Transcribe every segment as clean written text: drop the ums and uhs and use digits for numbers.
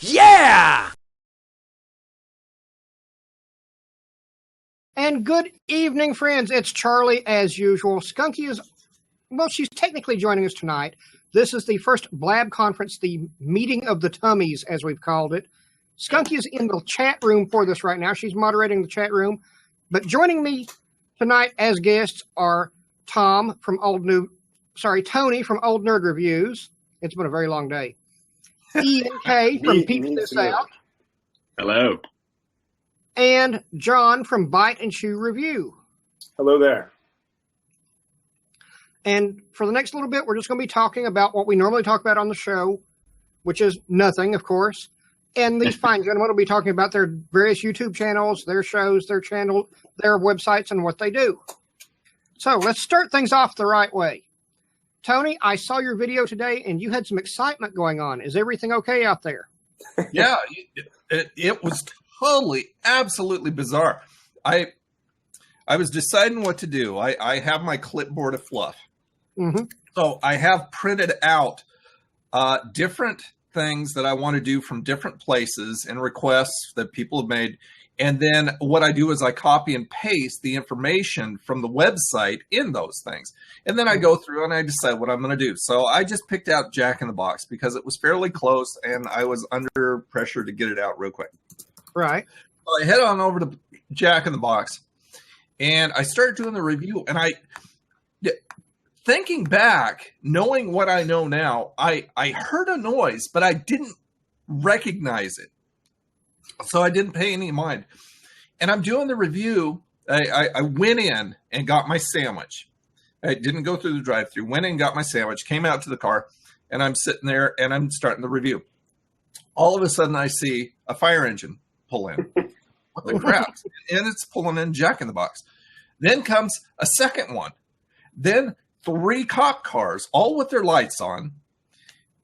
Yeah! And good evening, friends. It's Charlie, as usual. Skunkie is, well, she's technically joining us tonight. This is the first Blab conference, the meeting of the tummies, as we've called it. Skunkie is in the chat room for this right now. She's moderating the chat room. But joining me tonight as guests are Tony from Old Nerd Reviews. It's been a very long day. Ian K from Peep THIS Out. Hello. And John from Bite and Chew Review. Hello there. And for the next little bit, we're just going to be talking about what we normally talk about on the show, which is nothing, of course. And these fine gentlemen will be talking about their various YouTube channels, their shows, their channel, their websites, and what they do. So let's start things off the right way. Tony, I saw your video today, and you had some excitement going on. Is everything okay out there? Yeah, it was totally, absolutely bizarre. I was deciding what to do. I have my clipboard of fluff. Mm-hmm. So I have printed out different things that I want to do from different places and requests that people have made. And then what I do is I copy and paste the information from the website in those things. And then I go through and I decide what I'm going to do. So I just picked out Jack in the Box because it was fairly close and I was under pressure to get it out real quick. Right. So I head on over to Jack in the Box and I started doing the review. And thinking back, knowing what I know now, I heard a noise, but I didn't recognize it. So I didn't pay any mind. And I'm doing the review. I went in and got my sandwich. I didn't go through the drive-thru. Went in and got my sandwich, came out to the car, and I'm sitting there and I'm starting the review. All of a sudden I see a fire engine pull in. What the crap? And it's pulling in Jack in the Box. Then comes a second one. Then 3 cop cars, all with their lights on.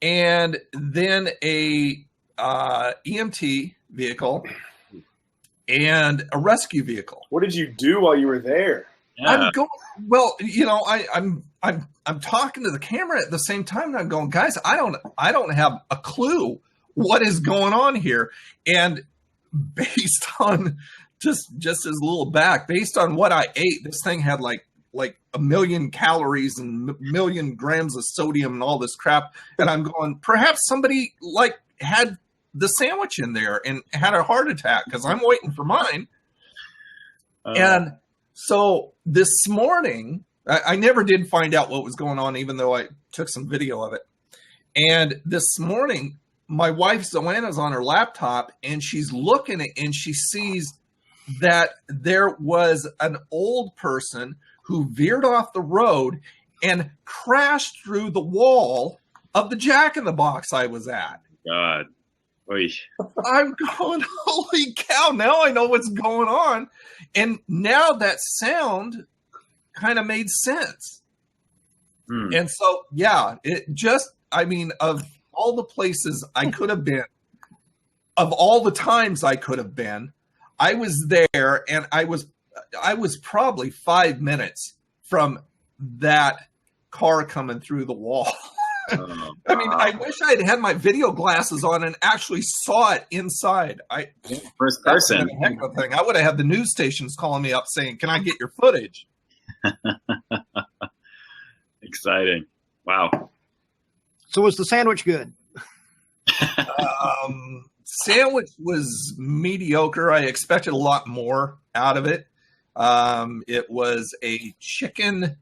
And then a EMT vehicle and a rescue vehicle. What did you do while you were there? Yeah. I'm going, well, you know, I'm talking to the camera at the same time and I'm going, guys, I don't have a clue what is going on here. And based on just as a little back, based on what I ate, this thing had like 1 million calories and 1 million grams of sodium and all this crap. And I'm going, perhaps somebody had the sandwich in there and had a heart attack because I'm waiting for mine. And so this morning, I never did find out what was going on, even though I took some video of it. And this morning, my wife Zoanna's on her laptop and she's looking at and she sees that there was an old person who veered off the road and crashed through the wall of the Jack in the Box I was at. God. Oy. I'm going, holy cow, now I know what's going on. And now that sound kind of made sense. And so, yeah, it just, I mean, of all the places I could have been, of all the times I could have been, I was there and I was probably 5 minutes from that car coming through the wall. I mean, I wish I'd had my video glasses on and actually saw it inside. First person. A heck of a thing. I would have had the news stations calling me up saying, "Can I get your footage?" Exciting! Wow. So was the sandwich good? Sandwich was mediocre. I expected a lot more out of it. It was a chicken.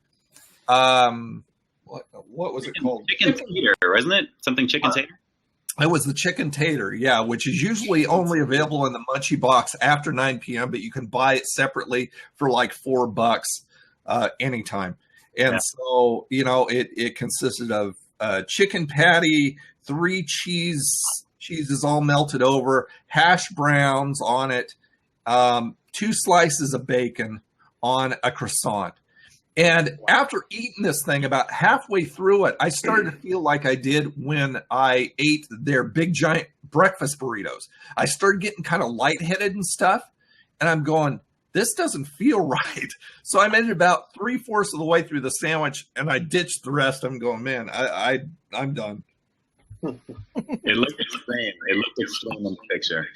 What was it called? Chicken tater, wasn't it? Something chicken tater? It was the chicken tater, yeah, which is usually only available in the Munchie box after 9 p.m., but you can buy it separately for like $4 anytime. And so, you know, it consisted of chicken patty, 3 cheeses all melted over, hash browns on it, 2 slices of bacon on a croissant. And after eating this thing, about halfway through it, I started to feel like I did when I ate their big giant breakfast burritos. I started getting kind of lightheaded and stuff. And I'm going, this doesn't feel right. So I made it about 3/4 of the way through the sandwich and I ditched the rest. I'm going, man, I'm done. It looked the same. It looked extreme in the picture.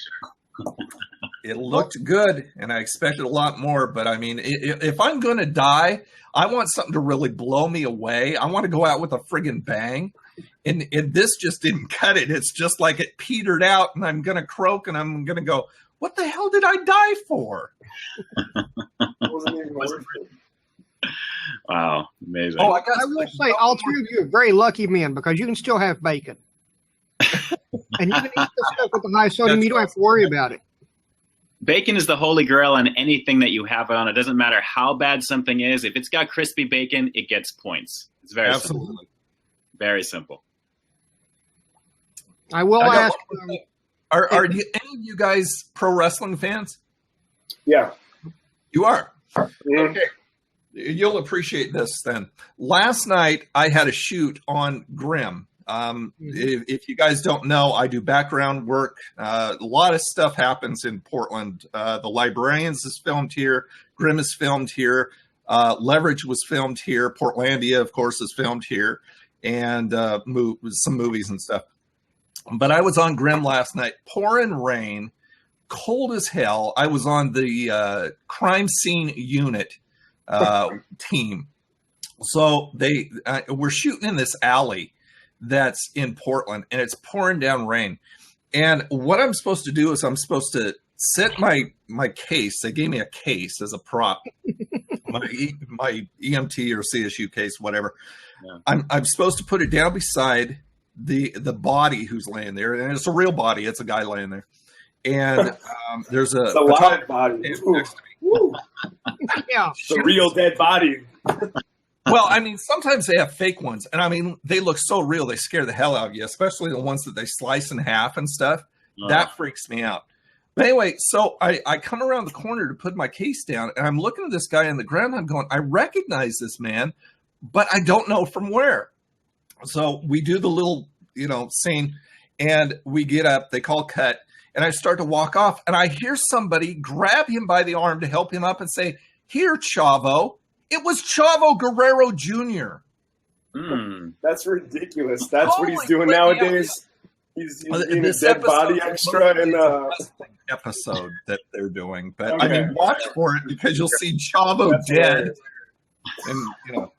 It looked good, and I expected a lot more. But I mean, if I'm going to die, I want something to really blow me away. I want to go out with a friggin' bang. And this just didn't cut it. It's just like it petered out, and I'm going to croak, and I'm going to go, what the hell did I die for? Wasn't even worth it. Wow, amazing. Oh, I will say, all three of you are very lucky men because you can still have bacon. And you can eat this stuff with the high sodium. You don't have to worry about it. Bacon is the holy grail on anything that you have it on. It doesn't matter how bad something is. If it's got crispy bacon, it gets points. It's very Absolutely. simple. Very simple. I will ask. Are any of you guys pro wrestling fans? Yeah. You are. Mhm. Okay. You'll appreciate this then. Last night, I had a shoot on Grimm. If you guys don't know, I do background work. A lot of stuff happens in Portland. The Librarians is filmed here. Grimm is filmed here. Leverage was filmed here. Portlandia, of course, is filmed here. And some movies and stuff. But I was on Grimm last night, pouring rain, cold as hell. I was on the crime scene unit team. So we're shooting in this alley that's in Portland, and it's pouring down rain. And what I'm supposed to do is I'm supposed to set my case. They gave me a case as a prop, my EMT or CSU case, whatever. Yeah. I'm supposed to put it down beside the body who's laying there, and it's a real body. It's a guy laying there, and there's a live body next to me. Yeah, the real dead body. Well, I mean, sometimes they have fake ones, and I mean, they look so real, they scare the hell out of you, especially the ones that they slice in half and stuff. That freaks me out. But anyway, so I come around the corner to put my case down, and I'm looking at this guy on the ground. I'm going, I recognize this man, but I don't know from where. So we do the little, scene, and we get up, they call cut, and I start to walk off, and I hear somebody grab him by the arm to help him up and say, "Here, Chavo." It was Chavo Guerrero Jr. That's ridiculous. That's what he's doing nowadays. He's being a dead body extra in episode that they're doing. But okay. I mean, watch for it because you'll see Chavo dead. And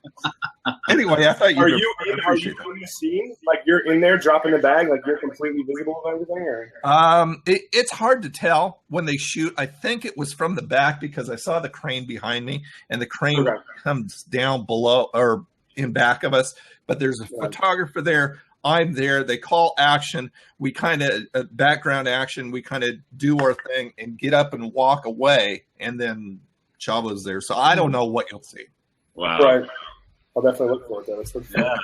anyway, I thought you are you in the scene? Like you're in there dropping the bag, like you're completely visible of everything, or it's hard to tell when they shoot. I think it was from the back because I saw the crane behind me, and the crane comes down below or in back of us. But there's a photographer there. I'm there. They call action. We kind of background action. We kind of do our thing and get up and walk away, and then Chavo's there. So I don't know what you'll see. Wow. Right. I'll definitely look for it, though. It's yeah.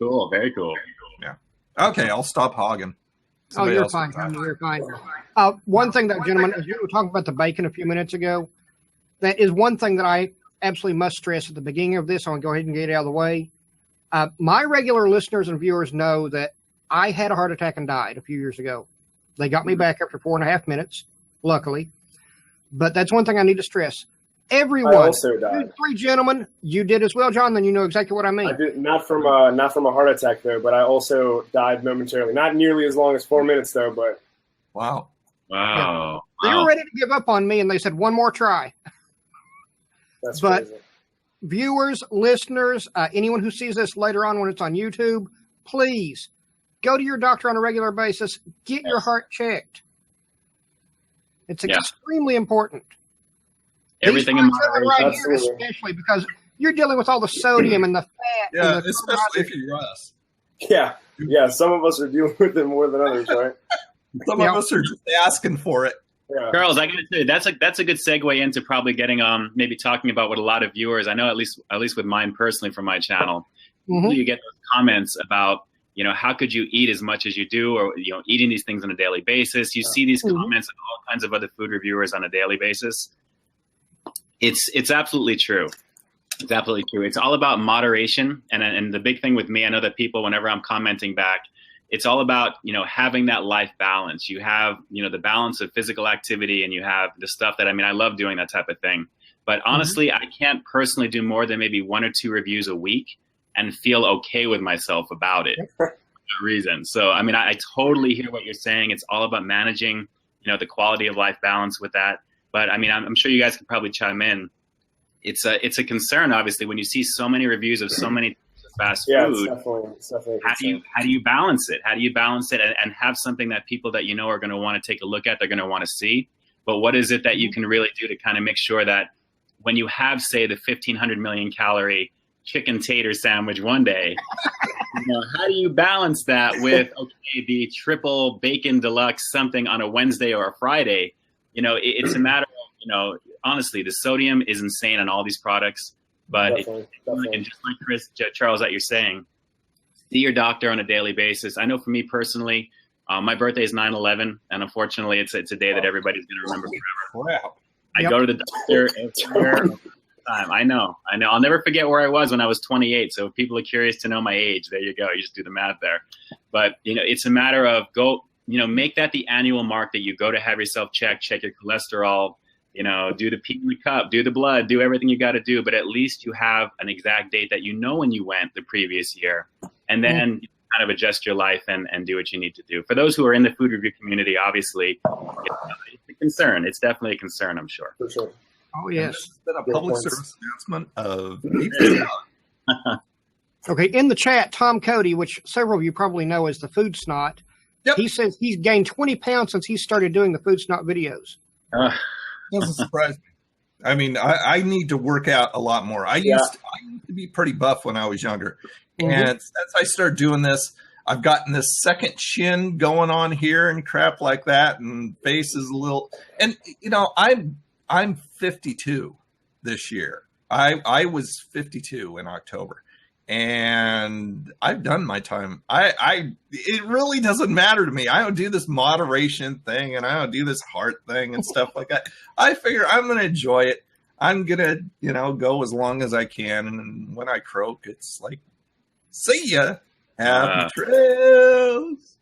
Cool. Very cool. Yeah. Okay, I'll stop hogging. Somebody you're fine. You're fine. One thing, that gentlemen, as you were talking about the bacon a few minutes ago, that is one thing that I absolutely must stress at the beginning of this. I'll go ahead and get it out of the way. My regular listeners and viewers know that I had a heart attack and died a few years ago. They got me back after 4.5 minutes, luckily. But that's one thing I need to stress. Everyone, I also died. 3 gentlemen, you did as well, John. Then you know exactly what I mean. I did not from a heart attack though, but I also died momentarily. Not nearly as long as 4 minutes though, but wow. Yeah. They were ready to give up on me, and they said one more try. That's but crazy. Viewers, listeners, anyone who sees this later on when it's on YouTube, please go to your doctor on a regular basis. Get your heart checked. It's extremely important. Everything in moderation. Right here, especially because you're dealing with all the sodium and the fat. Yeah, and the especially if you're us. Yeah. Some of us are dealing with it more than others, right? Some of us are just asking for it. Yeah. Charles, I got to tell you, that's a good segue into probably getting maybe talking about what a lot of viewers, I know at least with mine personally from my channel, you get those comments about, how could you eat as much as you do, or eating these things on a daily basis. You see these comments of all kinds of other food reviewers on a daily basis. It's absolutely true. It's absolutely true. It's all about moderation. And the big thing with me, I know that people, whenever I'm commenting back, it's all about, having that life balance. You have, the balance of physical activity, and you have the stuff that, I love doing that type of thing. But honestly, I can't personally do more than maybe 1 or 2 reviews a week and feel okay with myself about it. that reason. So, I mean, I totally hear what you're saying. It's all about managing, the quality of life balance with that. But I mean, I'm sure you guys could probably chime in. It's a concern, obviously, when you see so many reviews of so many fast food. It's definitely how do you balance it? How do you balance it and have something that people that are going to want to take a look at, they're going to want to see? But what is it that you can really do to kind of make sure that when you have, say, the 1,500 million calorie chicken tater sandwich one day, how do you balance that with, okay, the triple bacon deluxe something on a Wednesday or a Friday? It's a matter of, honestly, the sodium is insane on all these products. But definitely. And just like Charles, that you're saying, see your doctor on a daily basis. I know for me personally, my birthday is 9/11, and unfortunately, it's a day that everybody's going to remember forever. Wow. I go to the doctor every time. I know. I'll never forget where I was when I was 28. So if people are curious to know my age, there you go. You just do the math there. But it's a matter of make that the annual mark that you go to have yourself check your cholesterol. Do the pee in the cup, do the blood, do everything you got to do. But at least you have an exact date that when you went the previous year. And then you kind of adjust your life and do what you need to do. For those who are in the food review community, obviously, it's a concern. It's definitely a concern, I'm sure. For sure. Oh, yes. This has been a public service announcement of Peep THIS Out. Okay, in the chat, Tom Cody, which several of you probably know as the Food Snot, he says he's gained 20 pounds since he started doing the Food Snot videos. Doesn't surprise me. I mean, I need to work out a lot more. I used to be pretty buff when I was younger. And since I started doing this, I've gotten this second chin going on here and crap like that. And face is a little, and I'm 52 this year. I was 52 in October. And I've done my time. It really doesn't matter to me. I don't do this moderation thing, and I don't do this heart thing and stuff like that. I figure I'm going to enjoy it. I'm going to, go as long as I can. And when I croak, it's like, see ya. Happy trails.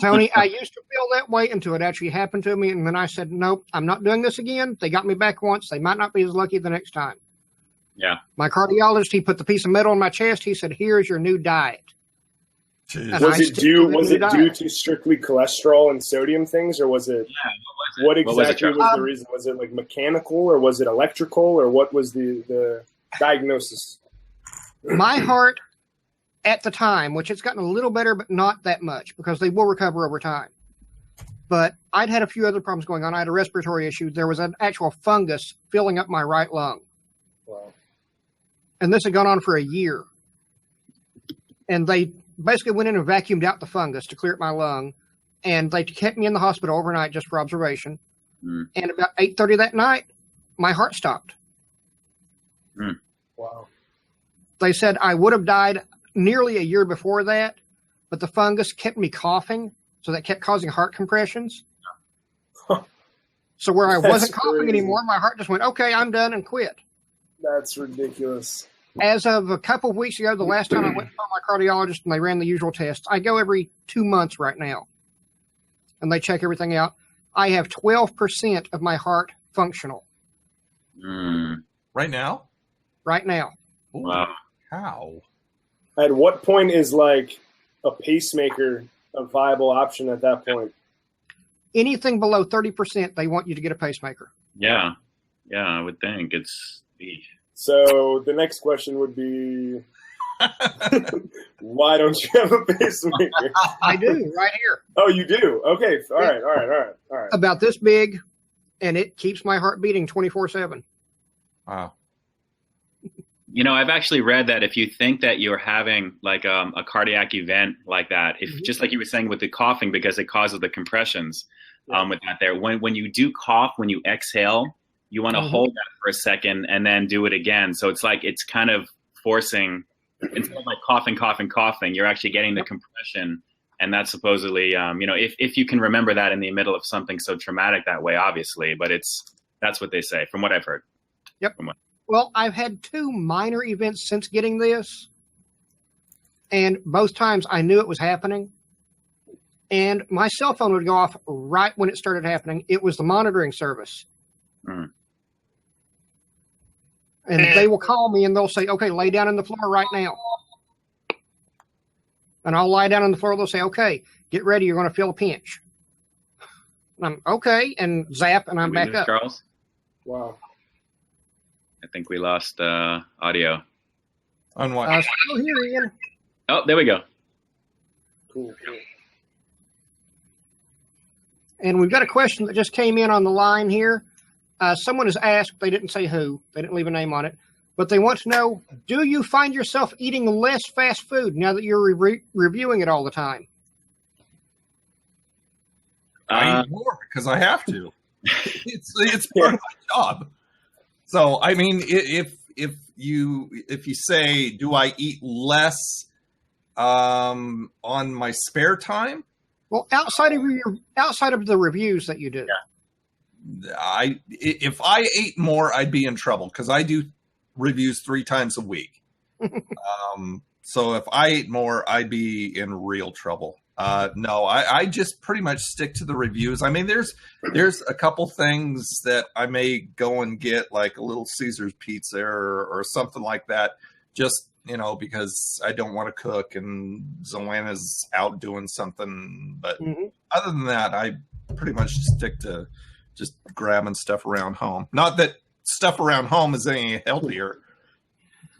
Tony, I used to feel that way until it actually happened to me. And then I said, nope, I'm not doing this again. They got me back once. They might not be as lucky the next time. Yeah. My cardiologist, he put the piece of metal on my chest. He said, here's your new diet. Was it due to strictly cholesterol and sodium things, or was it? Yeah, what exactly was the reason? Was it like mechanical, or was it electrical, or what was the diagnosis? My heart at the time, which it's gotten a little better, but not that much because they will recover over time. But I'd had a few other problems going on. I had a respiratory issue. There was an actual fungus filling up my right lung. Wow. And this had gone on for a year. And they basically went in and vacuumed out the fungus to clear up my lung. And they kept me in the hospital overnight just for observation. And about 8:30 that night, my heart stopped. Wow. They said I would have died nearly a year before that, but the fungus kept me coughing. So that kept causing heart compressions. So where I wasn't coughing anymore, my heart just went, okay, I'm done, and quit. That's ridiculous. As of a couple of weeks ago, the last time I went to my cardiologist and they ran the usual tests, I go every 2 months right now. And they check everything out. I have 12% of my heart functional. Right now? Right now. Wow. How? At what point is like a pacemaker a viable option at that point? Anything below 30%, they want you to get a pacemaker. Yeah. Yeah, I would think it's So the next question would be, why don't you have a pacemaker? I do, right here. Oh, you do? Okay. All right. About this big, and it keeps my heart beating 24/7. Wow. I've actually read that if you think that you're having like a cardiac event like that, if just like you were saying with the coughing, because it causes the compressions with that there, when you do cough, when you exhale, you want to hold that for a second and then do it again. So it's like it's kind of forcing, instead of like coughing, you're actually getting the compression. And that's supposedly, if you can remember that in the middle of something so traumatic that way, obviously, but that's what they say from what I've heard. Yep. Well, I've had 2 minor events since getting this, and both times I knew it was happening, and my cell phone would go off right when it started happening. It was the monitoring service. And they will call me and they'll say, okay, lay down on the floor right now. And I'll lie down on the floor. They'll say, okay, get ready. You're going to feel a pinch. And I'm okay. And zap, and I'm back up. Charles? Wow. I think we lost audio. On what? Still here, Ian. Oh, there we go. Cool. And we've got a question that just came in on the line here. Someone has asked, they didn't say who, they didn't leave a name on it, but they want to know, do you find yourself eating less fast food now that you're reviewing it all the time? I eat more because I have to. It's part of my job. So, I mean, if you say, do I eat less on my spare time? Well, outside of the reviews that you do. Yeah. If I ate more, I'd be in trouble because I do reviews 3 times a week. So if I ate more, I'd be in real trouble. No, I just pretty much stick to the reviews. I mean, there's a couple things that I may go and get, like a Little Caesars pizza or something like that, just, because I don't want to cook and Zoanna's out doing something. But other than that, I pretty much stick to just grabbing stuff around home. Not that stuff around home is any healthier.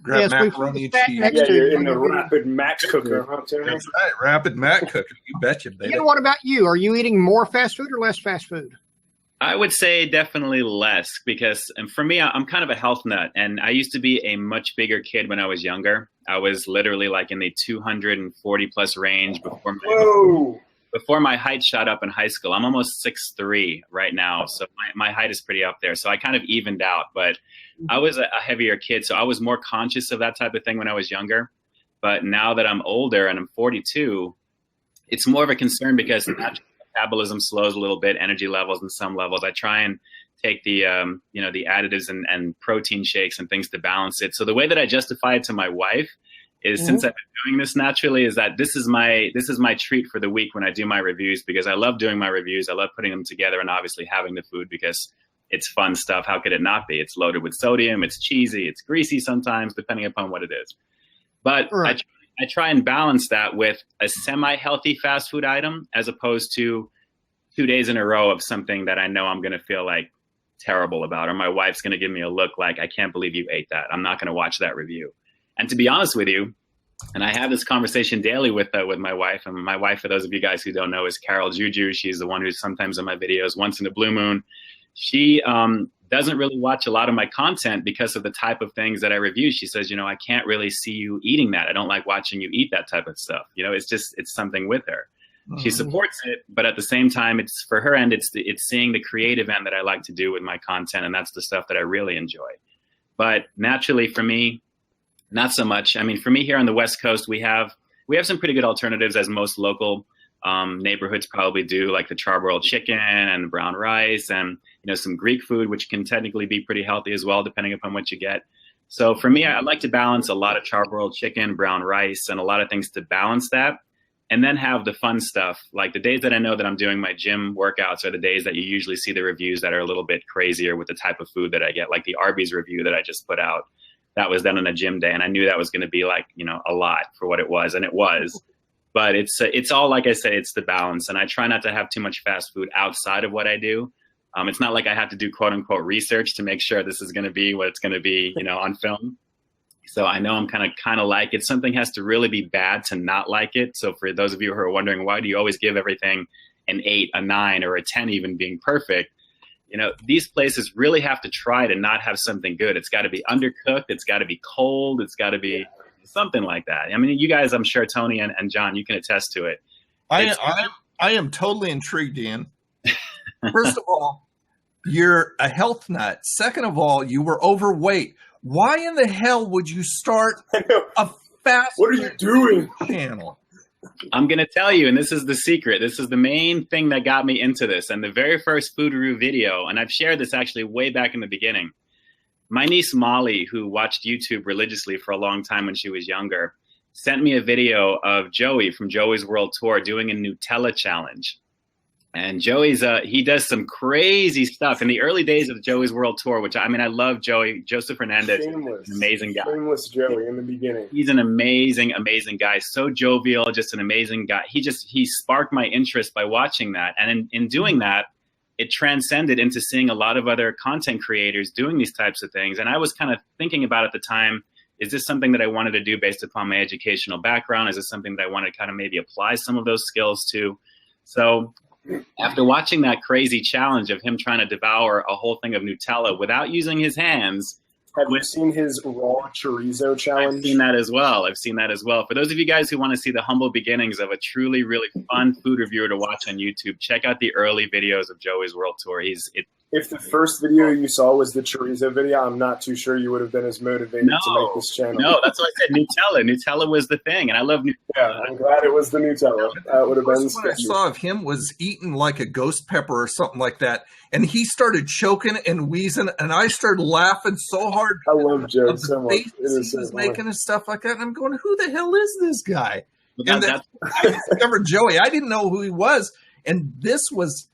Grab macaroni and cheese. Yeah, you're in the Rapid Mac cooker. That's right, Rapid Mac cooker. You betcha, baby. And what about you? Are you eating more fast food or less fast food? I would say definitely less because for me, I'm kind of a health nut. And I used to be a much bigger kid when I was younger. I was literally like in the 240 plus range before my height shot up in high school. I'm almost 6'3" right now. So my height is pretty up there. So I kind of evened out. But I was a heavier kid. So I was more conscious of that type of thing when I was younger. But now that I'm older and I'm 42, it's more of a concern because natural metabolism slows a little bit, energy levels in some levels. I try and take the the additives and protein shakes and things to balance it. So the way that I justify it to my wife is, since I've been doing this naturally, is that this is my treat for the week when I do my reviews, because I love doing my reviews. I love putting them together and obviously having the food because it's fun stuff. How could it not be? It's loaded with sodium. It's cheesy. It's greasy sometimes, depending upon what it is. But I try and balance that with a semi-healthy fast food item as opposed to 2 days in a row of something that I know I'm going to feel like terrible about, or my wife's going to give me a look like, I can't believe you ate that. I'm not going to watch that review. And to be honest with you, and I have this conversation daily with my wife, and my wife, for those of you guys who don't know, is Carol Juju. She's the one who's sometimes in my videos, once in a blue moon. She doesn't really watch a lot of my content because of the type of things that I review. She says, I can't really see you eating that. I don't like watching you eat that type of stuff. It's something with her. She supports it, but at the same time, it's for her end, it's seeing the creative end that I like to do with my content, and that's the stuff that I really enjoy. But naturally, for me, not so much. I mean, for me here on the West Coast, we have some pretty good alternatives, as most local neighborhoods probably do, like the charbroiled chicken and the brown rice, and some Greek food, which can technically be pretty healthy as well, depending upon what you get. So for me, I like to balance a lot of charbroiled chicken, brown rice, and a lot of things to balance that. And then have the fun stuff. Like the days that I know that I'm doing my gym workouts are the days that you usually see the reviews that are a little bit crazier with the type of food that I get, like the Arby's review that I just put out. That was done on a gym day, and I knew that was going to be like, a lot for what it was, and it was. But it's all, like I say, it's the balance. And I try not to have too much fast food outside of what I do. It's not like I have to do quote unquote research to make sure this is going to be what it's going to be, on film. So I know I'm kind of like it. Something has to really be bad to not like it. So for those of you who are wondering, why do you always give everything an 8, a 9, or a 10 even being perfect? These places really have to try to not have something good. It's got to be undercooked. It's got to be cold. It's got to be something like that. I mean, you guys, I'm sure Tony and John, you can attest to it. I am totally intrigued, Ian. First of all, you're a health nut. Second of all, you were overweight. Why in the hell would you start a fast What are you doing? channel? I'm going to tell you, and this is the secret. This is the main thing that got me into this. And the very first food review video, and I've shared this actually way back in the beginning. My niece Molly, who watched YouTube religiously for a long time when she was younger, sent me a video of Joey from Joey's World Tour doing a Nutella challenge. And Joey's he does some crazy stuff in the early days of Joey's World Tour, which I love Joey. Joseph Hernandez, an amazing guy. Shameless Joey in the beginning. He's an amazing guy. So jovial, just an amazing guy. He sparked my interest by watching that, and in doing that, it transcended into seeing a lot of other content creators doing these types of things. And I was kind of thinking about at the time, is this something that I wanted to do based upon my educational background? Is this something that I wanted to kind of maybe apply some of those skills to? So after watching that crazy challenge of him trying to devour a whole thing of Nutella without using his hands. Have you seen his raw chorizo challenge? I've seen that as well. For those of you guys who want to see the humble beginnings of a truly, really fun food reviewer to watch on YouTube, check out the early videos of Joey's World Tour. If the first video you saw was the chorizo video, I'm not too sure you would have been as motivated to make this channel. No, that's why I said Nutella. Nutella was the thing, and I love Nutella. Yeah, I'm glad it was the Nutella. That would have been. The first one I saw of him was eating like a ghost pepper or something like that, and he started choking and wheezing, and I started laughing so hard. I love Joe so much. He was making and stuff like that, and I'm going, "Who the hell is this guy?" And then I discovered Joey. I didn't know who he was, and this was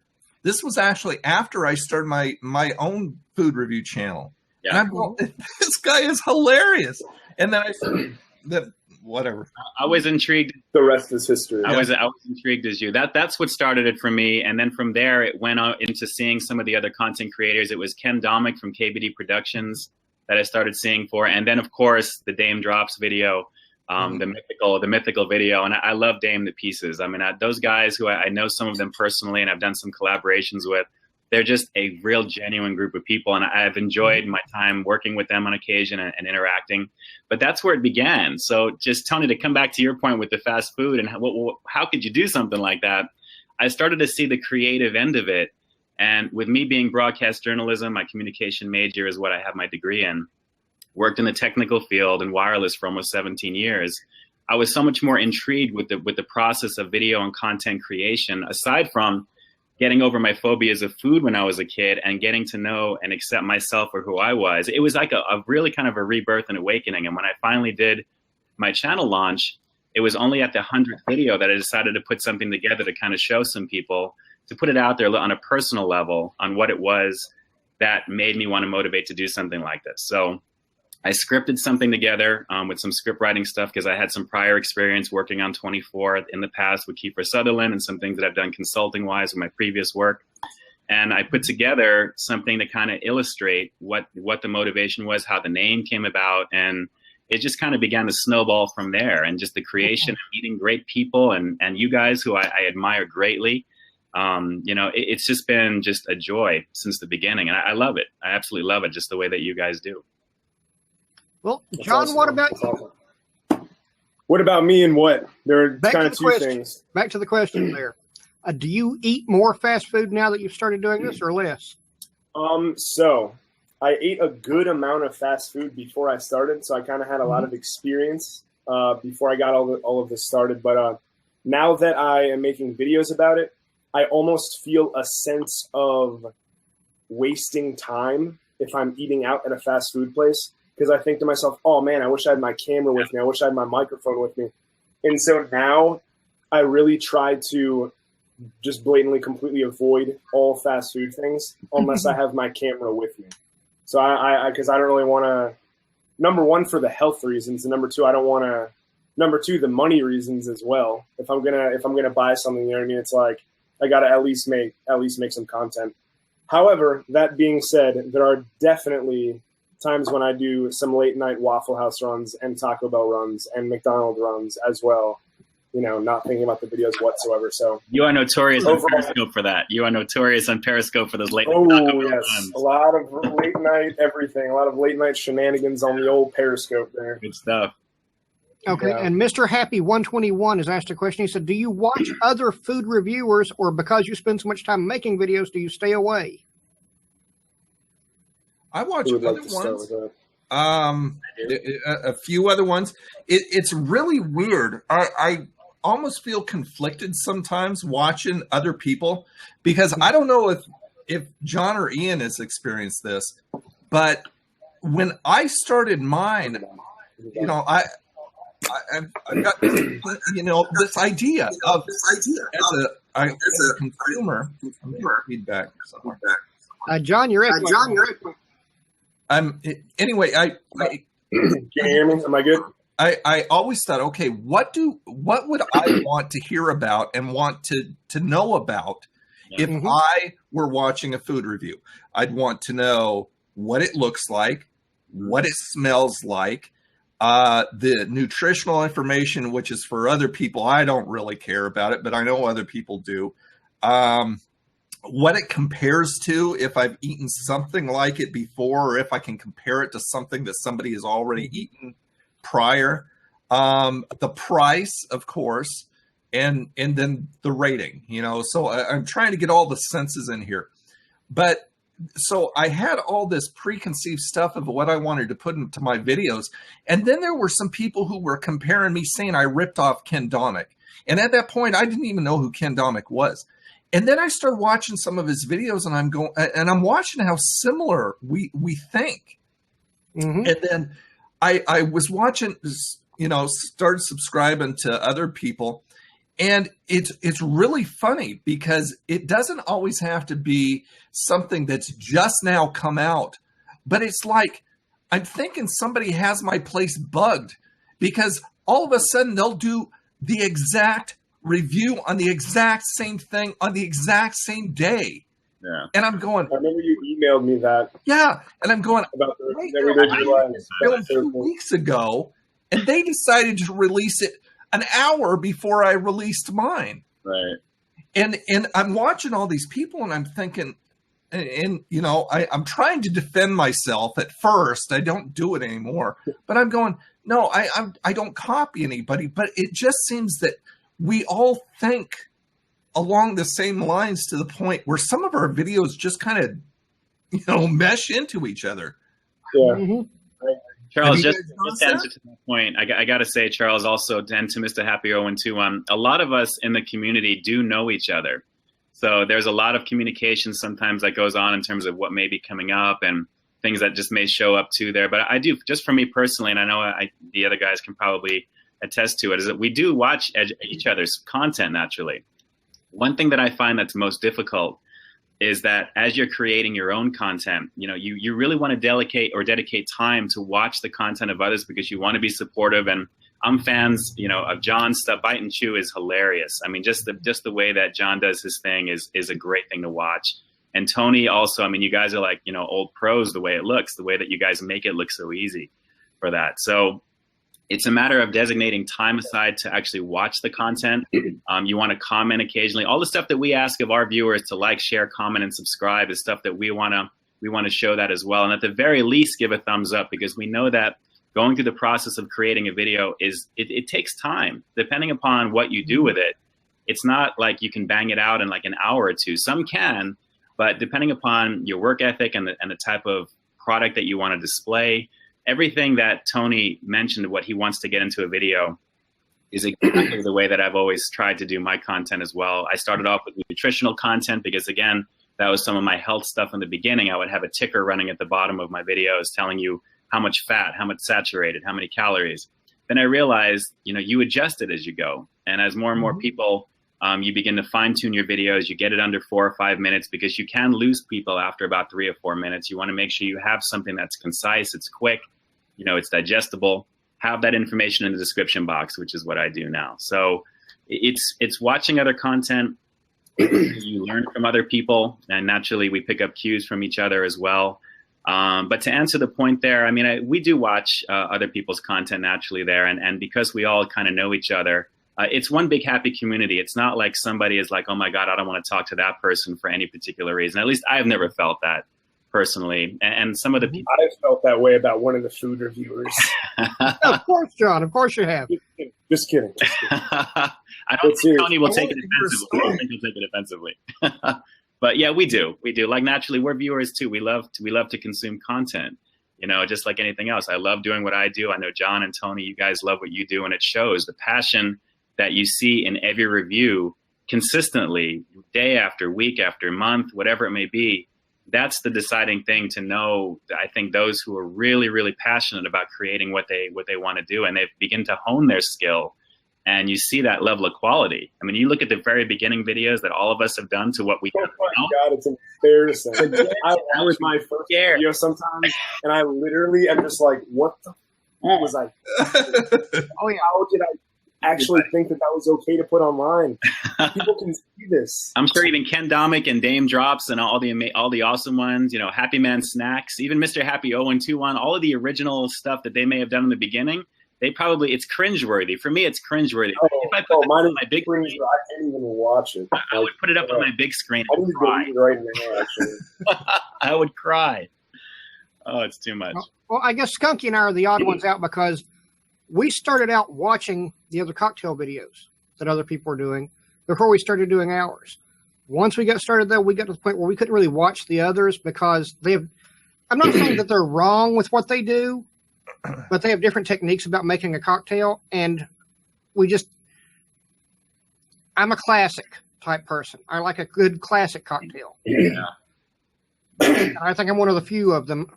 actually after I started my own food review channel. Yeah. And I'm going, this guy is hilarious. And then I said that whatever. I was intrigued. The rest is history. I was intrigued as you. That's what started it for me. And then from there it went out into seeing some of the other content creators. It was Ken Domick from KBD Productions that I started seeing for. And then of course the Dame Drops video. The mythical video, and I love Dame to pieces. Those guys who I know some of them personally, and I've done some collaborations with. They're just a real genuine group of people, and I've enjoyed my time working with them on occasion and interacting. But that's where it began. So, just Tony, to come back to your point with the fast food and how could you do something like that? I started to see the creative end of it, and with me being broadcast journalism, my communication major is what I have my degree in. Worked in the technical field and wireless for almost 17 years. I was so much more intrigued with the process of video and content creation, aside from getting over my phobias of food when I was a kid and getting to know and accept myself for who I was. It was like a really kind of a rebirth and awakening. And when I finally did my channel launch, it was only at the 100th video that I decided to put something together to kind of show some people, to put it out there on a personal level on what it was that made me want to motivate to do something like this. So I scripted something together with some script writing stuff because I had some prior experience working on 24 in the past with Kiefer Sutherland and some things that I've done consulting wise with my previous work. And I put together something to kind of illustrate what the motivation was, how the name came about. And it just kind of began to snowball from there. And just the creation of meeting great people and you guys who I admire greatly. It's just been just a joy since the beginning. And I love it. I absolutely love it, just the way that you guys do. Well, John, awesome. What about you? Awesome. What about me and what? There are kind of two things. Back to the question there. Do you eat more fast food now that you've started doing this or less? So I ate a good amount of fast food before I started. So I kind of had a lot of experience before I got all of this started. But now that I am making videos about it, I almost feel a sense of wasting time if I'm eating out at a fast food place. Because I think to myself, oh, man, I wish I had my camera with me. I wish I had my microphone with me. And so now I really try to just blatantly, completely avoid all fast food things unless I have my camera with me. So because I don't really want to, number one, for the health reasons. And number two, I don't want to, number two, the money reasons as well. If I'm gonna buy something, you know what I mean? It's like I got to at least make some content. However, that being said, there are definitely times when I do some late night Waffle House runs and Taco Bell runs and McDonald's runs as well, not thinking about the videos whatsoever. So you are notorious on Periscope for that. You are notorious on Periscope for those late night Taco Bell runs. A lot of late night everything, a lot of late night shenanigans on the old Periscope there. Good stuff. Okay, yeah. And Mr. Happy 121 has asked a question. He said, do you watch other food reviewers, or because you spend so much time making videos, do you stay away? I watch other ones, a few other ones. It's really weird. I almost feel conflicted sometimes watching other people because I don't know if John or Ian has experienced this, but when I started mine, I've got this idea as a consumer. Feedback somewhere. John, you're in. Anyway, can you hear me? Am I good? I always thought, okay, what would I want to hear about and want to know about if I were watching a food review? I'd want to know what it looks like, what it smells like, the nutritional information, which is for other people. I don't really care about it, but I know other people do. What it compares to, if I've eaten something like it before, or if I can compare it to something that somebody has already eaten prior. The price, of course, and then the rating, so I'm trying to get all the senses in here. But so I had all this preconceived stuff of what I wanted to put into my videos. And then there were some people who were comparing me, saying I ripped off Ken Domick. And at that point, I didn't even know who Ken Domick was. And then I started watching some of his videos, and I'm watching how similar we think. And then I was watching, started subscribing to other people. And it's really funny because it doesn't always have to be something that's just now come out. But it's like, I'm thinking somebody has my place bugged, because all of a sudden they'll do the exact review on the exact same thing on the exact same day. Yeah. And I'm going, I remember you emailed me that. Yeah. And I'm going, about wait, filmed 2 weeks ago, and they decided to release it an hour before I released mine. Right. And I'm watching all these people, and I'm thinking, and I'm trying to defend myself at first. I don't do it anymore, but I'm going, no, I don't copy anybody, but it just seems that we all think along the same lines, to the point where some of our videos just kind of, mesh into each other. Yeah. Charles, just to answer to that point, I got to say, Charles, also, and to Mr. Happy Owen too, a lot of us in the community do know each other. So there's a lot of communication sometimes that goes on in terms of what may be coming up and things that just may show up too there. But I do, just for me personally, and I know the other guys can probably attest to it, is that we do watch each other's content naturally. One thing that I find that's most difficult is that as you're creating your own content, you really want to dedicate time to watch the content of others, because you want to be supportive. And I'm fans, of John's stuff. Bite and Chew is hilarious. I mean, just the way that John does his thing is a great thing to watch. And Tony also, I mean, you guys are like, old pros, the way it looks, the way that you guys make it look so easy for that. So it's a matter of designating time aside to actually watch the content. You want to comment occasionally. All the stuff that we ask of our viewers to like, share, comment, and subscribe is stuff that we want to show that as well. And at the very least, give a thumbs up, because we know that going through the process of creating a video it takes time. Depending upon what you do with it, it's not like you can bang it out in like an hour or two. Some can, but depending upon your work ethic and the type of product that you want to display, everything that Tony mentioned, what he wants to get into a video, is exactly the way that I've always tried to do my content as well. I started off with nutritional content because, again, that was some of my health stuff in the beginning. I would have a ticker running at the bottom of my videos telling you how much fat, how much saturated, how many calories. Then I realized, you adjust it as you go. And as more and more people, you begin to fine tune your videos, you get it under 4 or 5 minutes, because you can lose people after about 3 or 4 minutes. You want to make sure you have something that's concise, it's quick, it's digestible. Have that information in the description box, which is what I do now. So it's watching other content. You learn from other people, and naturally we pick up cues from each other as well. But to answer the point there, I mean, we do watch other people's content naturally there. And because we all kind of know each other, it's one big happy community. It's not like somebody is like, oh my God, I don't want to talk to that person for any particular reason. At least I've never felt that personally. And some of the people, I've felt that way about one of the food reviewers. Of course, John. Of course you have. Just kidding. I don't think Tony will take it offensively. I don't think he'll take it offensively. But yeah, we do. Like, naturally, we're viewers too. We love to consume content, just like anything else. I love doing what I do. I know John and Tony, you guys love what you do, and it shows. The passion that you see in every review consistently, day after week after month, whatever it may be, that's the deciding thing to know. I think those who are really, really passionate about creating what they want to do, and they begin to hone their skill, and you see that level of quality. I mean, you look at the very beginning videos that all of us have done to what we have now. God, it's embarrassing. That was my first video sometimes, and I literally am just like, what the was I? Oh yeah, how did I actually think that was okay to put online? People can see this. I'm sure even Ken Domick and Dame Drops and all the awesome ones, Happy Man Snacks, even Mr. Happy 0121, all of the original stuff that they may have done in the beginning, it's cringeworthy. For me, it's cringeworthy. If I put mine on my big screen, I can't even watch it. I would put it up on my big screen and cry. Right now, actually. I would cry. Oh, it's too much. Well, I guess Skunkie and I are the odd ones out because we started out watching the other cocktail videos that other people were doing before we started doing ours. Once we got started, though, we got to the point where we couldn't really watch the others because I'm not saying that they're wrong with what they do, but they have different techniques about making a cocktail. And I'm a classic type person. I like a good classic cocktail. Yeah. I think I'm one of the few of them.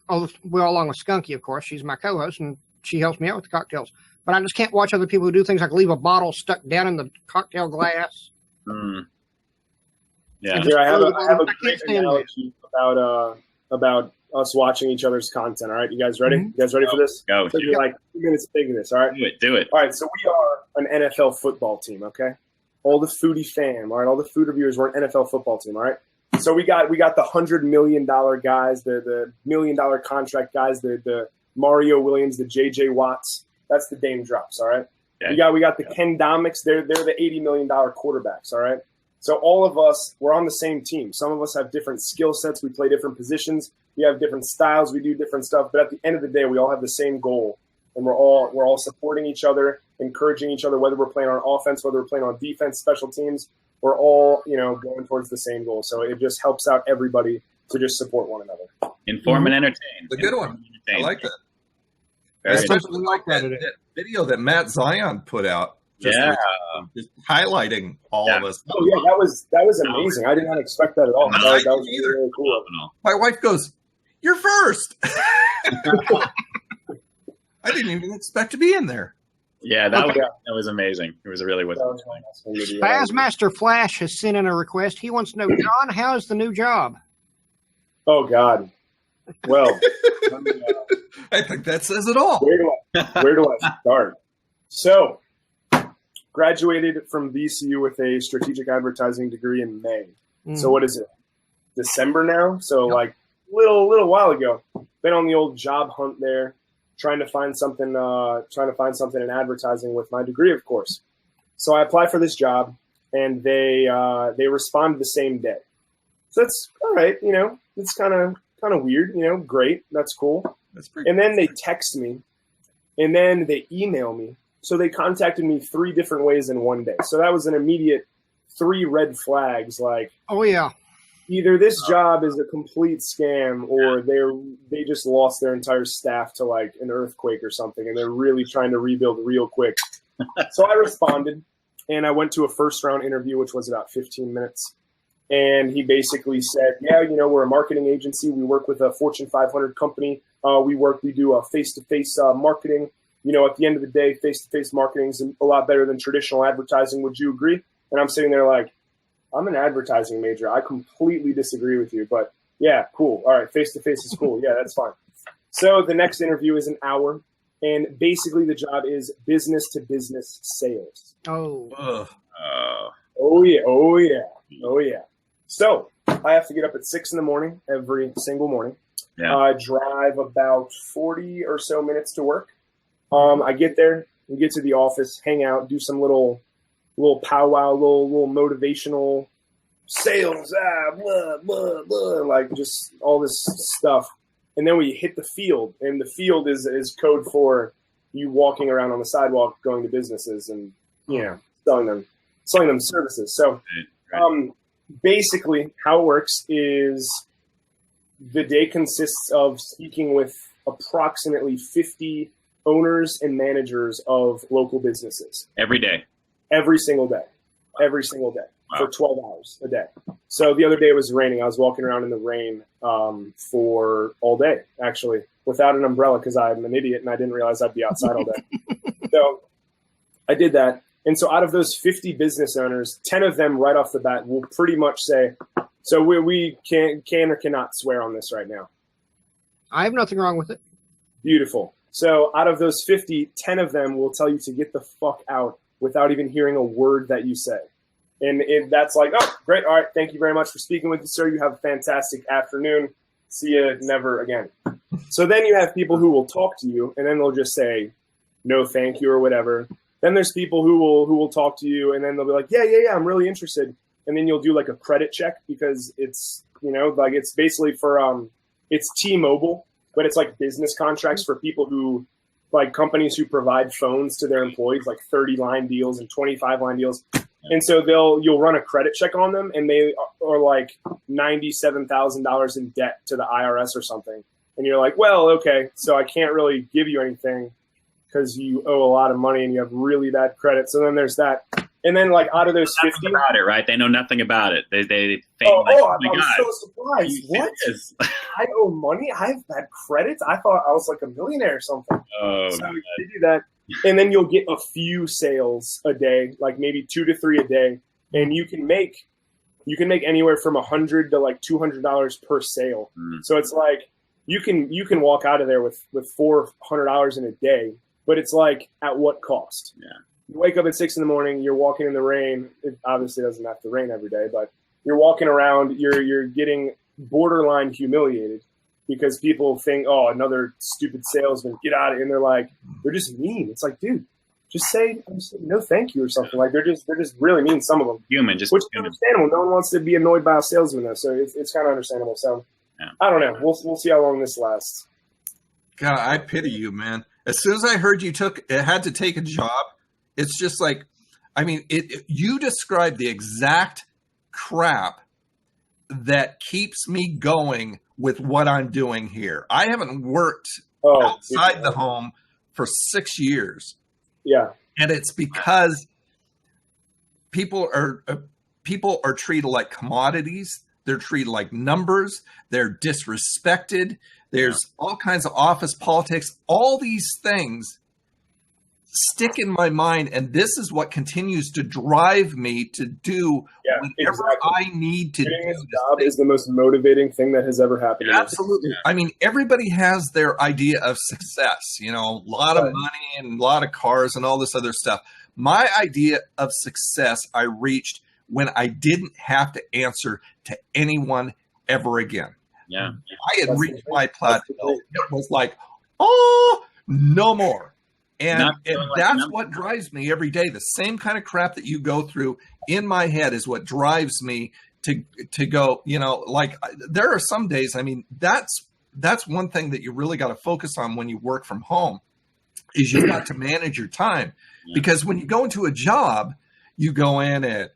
Well, along with Skunkie, of course. She's my co-host, and she helps me out with the cocktails. But I just can't watch other people who do things like leave a bottle stuck down in the cocktail glass. Mm. Yeah. Here, I have a great analogy about us watching each other's content. All right, you guys ready? Mm-hmm. You guys ready for this? Go. So you're like 2 minutes thinking this. All right, do it. All right, so we are an NFL football team. Okay, all the foodie fam. All right, all the food reviewers. We're an NFL football team. All right. So we got the $100 million guys, the $1 million contract guys, the Mario Williams, the JJ Watts. That's the Dame Drops. All right. Okay. We got the Ken Domicks. They're the $80 million quarterbacks. All right. So all of us, we're on the same team. Some of us have different skill sets. We play different positions. We have different styles. We do different stuff. But at the end of the day, we all have the same goal, and we're all supporting each other, encouraging each other. Whether we're playing on offense, whether we're playing on defense, special teams, we're all going towards the same goal. So it just helps out everybody to just support one another. Inform and entertain. The good one. I like that. Very Especially like that video that Matt Zion put out. Just highlighting all of us. Oh yeah, that was amazing. I did not expect that at all. That was really cool. My wife goes, "You're first." I didn't even expect to be in there. Yeah, that was amazing. It was really Bassmaster Flash has sent in a request. He wants to know, John, how's the new job? Oh God. Well, I think that says it all. Where do I start? So, graduated from VCU with a strategic advertising degree in May. So what is it? December now? So like little while ago. Been on the old job hunt there, trying to find something in advertising with my degree, of course. So I applied for this job, and they responded the same day. So that's all right, it's kind of weird, great, that's cool. That's pretty. And then they text me, and then they email me. So they contacted me 3 different ways in one day. So that was an immediate 3 red flags. Like, oh yeah, either this job is a complete scam, or they just lost their entire staff to like an earthquake or something, and they're really trying to rebuild real quick. So I responded, and I went to a first round interview, which was about 15 minutes. And he basically said, yeah, we're a marketing agency. We work with a Fortune 500 company. We do face-to-face marketing. At the end of the day, face-to-face marketing is a lot better than traditional advertising. Would you agree? And I'm sitting there like, I'm an advertising major. I completely disagree with you. But yeah, cool. All right, face-to-face is cool. Yeah, that's fine. So the next interview is an hour. And basically the job is business-to-business sales. Oh. Oh, yeah. So I have to get up at 6 a.m. every single morning. Yeah. Drive about 40 or so minutes to work. I get there, we get to the office, hang out, do some little powwow, little motivational sales, blah, blah, blah, like just all this stuff. And then we hit the field, and the field is code for you walking around on the sidewalk, going to businesses and selling them services. So basically how it works is the day consists of speaking with approximately 50 owners and managers of local businesses. Every day. Every single day. Wow. For 12 hours a day. So the other day it was raining. I was walking around in the rain for all day, actually, without an umbrella because I'm an idiot and I didn't realize I'd be outside all day. So I did that. And so out of those 50 business owners, 10 of them right off the bat will pretty much say, so we can or cannot swear on this right now. I have nothing wrong with it. Beautiful. So out of those 50, 10 of them will tell you to get the fuck out without even hearing a word that you say. And that's like, oh, great. All right. Thank you very much for speaking with us, sir. You have a fantastic afternoon. See you never again. So then you have people who will talk to you and then they'll just say, no, thank you or whatever. Then there's people who will talk to you and then they'll be like, yeah, I'm really interested. And then you'll do like a credit check because it's, like it's basically for, it's T-Mobile, but it's like business contracts for people who, like companies who provide phones to their employees, like 30-line deals and 25-line deals. And so you'll run a credit check on them and they are like $97,000 in debt to the IRS or something. And you're like, well, okay, so I can't really give you anything because you owe a lot of money and you have really bad credit. So then there's that. And then like out of those 50 about it, right? They know nothing about it. They think I'm so surprised. What? I owe money? I have bad credit? I thought I was like a millionaire or something. Oh, so they do that. And then you'll get a few sales a day, like maybe 2 to 3 a day. And you can make anywhere from $100 to like $200 per sale. So it's like you can walk out of there with $400 in a day, but it's like at what cost? Yeah. You wake up at 6 in the morning, you're walking in the rain. It obviously doesn't have to rain every day, but you're walking around, you're getting borderline humiliated because people think, oh, another stupid salesman, get out of it. And they're just mean. It's like, dude, just say no thank you or something. Like they're just really mean, some of them. Which is understandable. No one wants to be annoyed by a salesman though, so it's kind of understandable. So yeah. I don't know. We'll see how long this lasts. God, I pity you, man. As soon as I heard you had to take a job, it's just like, I mean, you described the exact crap that keeps me going with what I'm doing here. I haven't worked outside the home for 6 years. Yeah. And it's because people are treated like commodities. They're treated like numbers. They're disrespected. There's all kinds of office politics. All these things stick in my mind, and this is what continues to drive me to do whatever I need to do. Getting this job is the most motivating thing that has ever happened. Absolutely. Yeah. I mean, everybody has their idea of success, a lot of money and a lot of cars and all this other stuff. My idea of success I reached when I didn't have to answer to anyone ever again. Yeah. I had reached my plateau. It was like, oh, no more. And that's what drives me every day. The same kind of crap that you go through in my head is what drives me to go, like there are some days, I mean, that's one thing that you really got to focus on when you work from home is you got to manage your time. Because when you go into a job, you go in at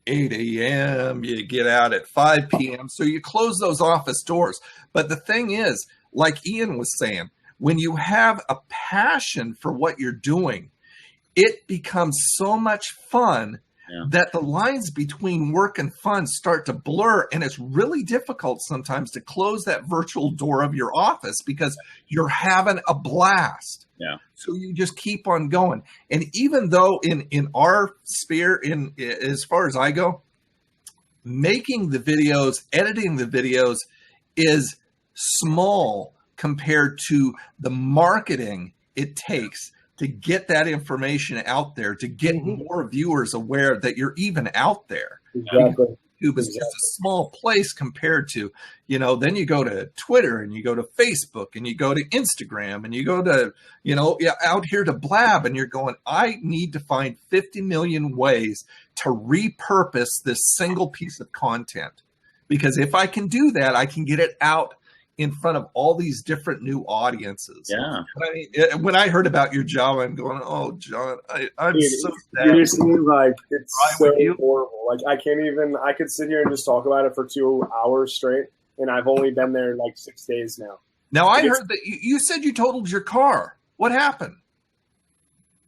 8 a.m., you get out at 5 p.m. So you close those office doors. But the thing is, like Ian was saying, when you have a passion for what you're doing, it becomes so much fun that the lines between work and fun start to blur. And it's really difficult sometimes to close that virtual door of your office because you're having a blast. Yeah. So you just keep on going. And even though in our sphere, as far as I go, making the videos, editing the videos is small compared to the marketing it takes to get that information out there, to get more viewers aware that you're even out there. Exactly. YouTube is just a small place compared to, then you go to Twitter and you go to Facebook and you go to Instagram and you go to, out here to Blab and you're going, I need to find 50 million ways to repurpose this single piece of content. Because if I can do that, I can get it out in front of all these different new audiences. Yeah. When I heard about your job, I'm going, oh, John, I'm so sad. Seriously, like, it's so horrible. Like, I could sit here and just talk about it for 2 hours straight, and I've only been there like 6 days now. Now, I heard that you said you totaled your car. What happened?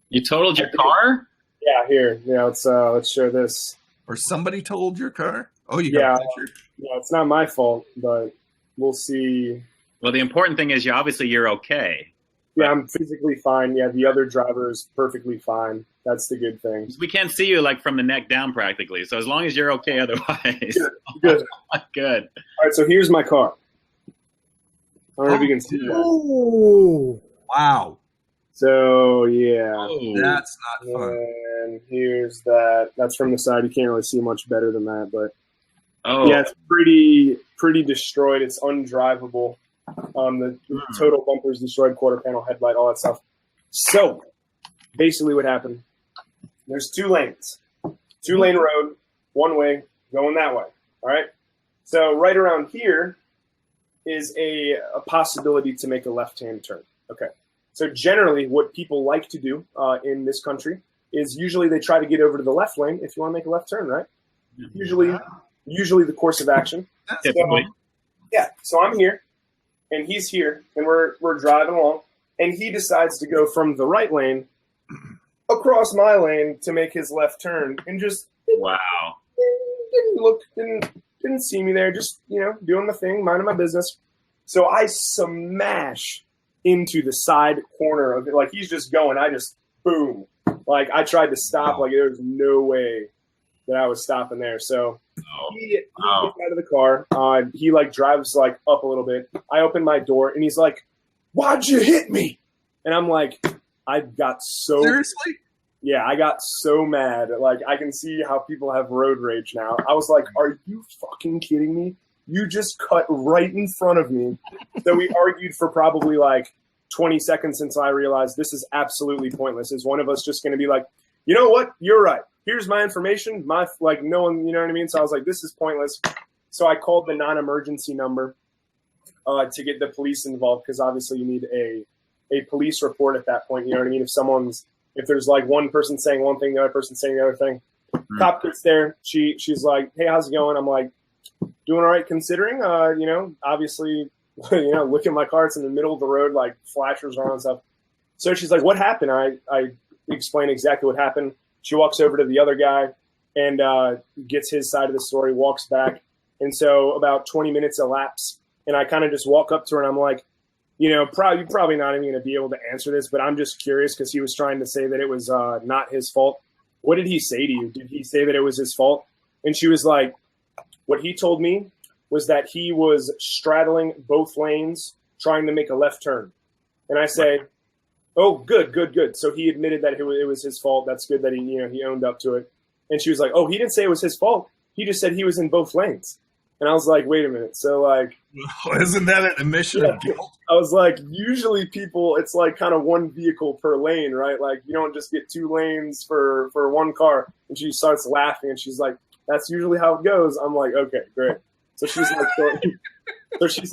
You totaled your car? Yeah, here. Let's show this. Or somebody totaled your car? Oh, you got a picture? Yeah, it's not my fault, but we'll see. Well, the important thing is you're okay. Yeah, I'm physically fine. Yeah, the other driver is perfectly fine. That's the good thing. We can't see you like from the neck down practically. So as long as you're okay otherwise. Good. Good. All right, so here's my car. I don't know if you can see that. Oh, wow. So, yeah. Oh, that's not fun. And here's that. That's from the side. You can't really see much better than that. But, yeah, it's pretty destroyed. It's undrivable. The total bumper's destroyed, quarter panel, headlight, all that stuff. So, basically what happened, there's 2 lanes. 2-lane road, one way, going that way. All right? So, right around here is a possibility to make a left-hand turn. Okay. So, generally, what people like to do in this country is usually they try to get over to the left lane if you want to make a left turn, right? Usually the course of action. Typically. So I'm here. And he's here, and we're driving along, and he decides to go from the right lane across my lane to make his left turn, and just didn't see me there, just doing my thing, minding my business. So I smash into the side corner of it, like he's just going. I just boom, like I tried to stop, like there was no way that I was stopping there. So he gets out of the car. He like drives like up a little bit. I open my door and he's like, "Why'd you hit me?" And I'm like, I got so seriously. Yeah, I got so mad. Like I can see how people have road rage now. I was like, "Are you fucking kidding me? You just cut right in front of me." So we argued for probably like 20 seconds until I realized this is absolutely pointless. Is one of us just going to be like, "You know what? You're right. Here's my information." No one, you know what I mean? So I was like, this is pointless. So I called the non-emergency number to get the police involved, because obviously you need a police report at that point. You know what I mean? If there's like one person saying one thing, the other person saying the other thing. Cop gets there. She's like, "Hey, how's it going?" I'm like, "Doing all right considering, obviously, look at my car. It's in the middle of the road, like flashers are on and stuff." So she's like, "What happened?" I explain exactly what happened. She walks over to the other guy and gets his side of the story, walks back. And so about 20 minutes elapse, and I kind of just walk up to her and I'm like, you're probably not even going to be able to answer this, but I'm just curious, because he was trying to say that it was not his fault. What did he say to you? Did he say that it was his fault? And she was like, what he told me was that he was straddling both lanes trying to make a left turn. And I say, "Oh, good. So he admitted that it was his fault. That's good that he owned up to it." And she was like, "Oh, he didn't say it was his fault. He just said he was in both lanes." And I was like, "Wait a minute." So like, isn't that an admission of guilt? I was like, usually people, it's like kind of one vehicle per lane, right? Like you don't just get 2 lanes for one car. And she starts laughing and she's like, "That's usually how it goes." I'm like, "Okay, great." So she's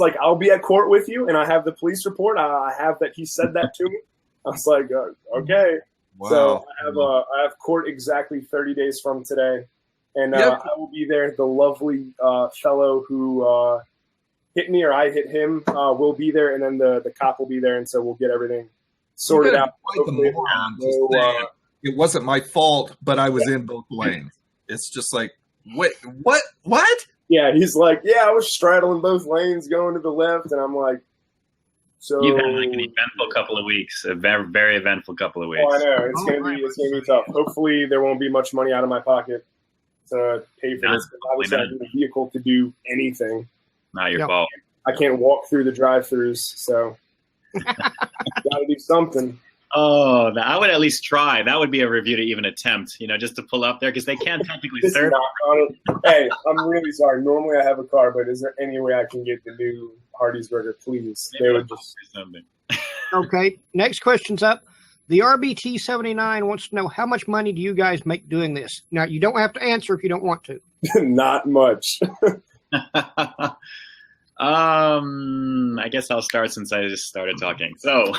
like, "I'll be at court with you, and I have the police report. I have that he said that to me." I was like, "Okay." Wow. So I have court exactly 30 days from today, and I will be there. The lovely fellow who hit me, or I hit him, will be there, and then the cop will be there, and so we'll get everything sorted out. It wasn't my fault, but I was in both lanes. It's just like, wait, what? Yeah, he's like, "Yeah, I was straddling both lanes going to the left," and I'm like, "So you've had like an eventful couple of weeks, a very, very eventful couple of weeks." Oh, I know it's gonna be tough. Hopefully, there won't be much money out of my pocket to pay for this. Obviously, I need a vehicle to do anything. Not your fault. I can't walk through the drive-thrus, so gotta do something. Oh, I would at least try. That would be a review to even attempt, just to pull up there, because they can't technically serve. Hey, I'm really sorry. Normally I have a car, but is there any way I can get the new Hardee's burger, please? They would just something. Okay, next question's up. The RBT79 wants to know, how much money do you guys make doing this? Now, you don't have to answer if you don't want to. Not much. I guess I'll start since I just started talking. So,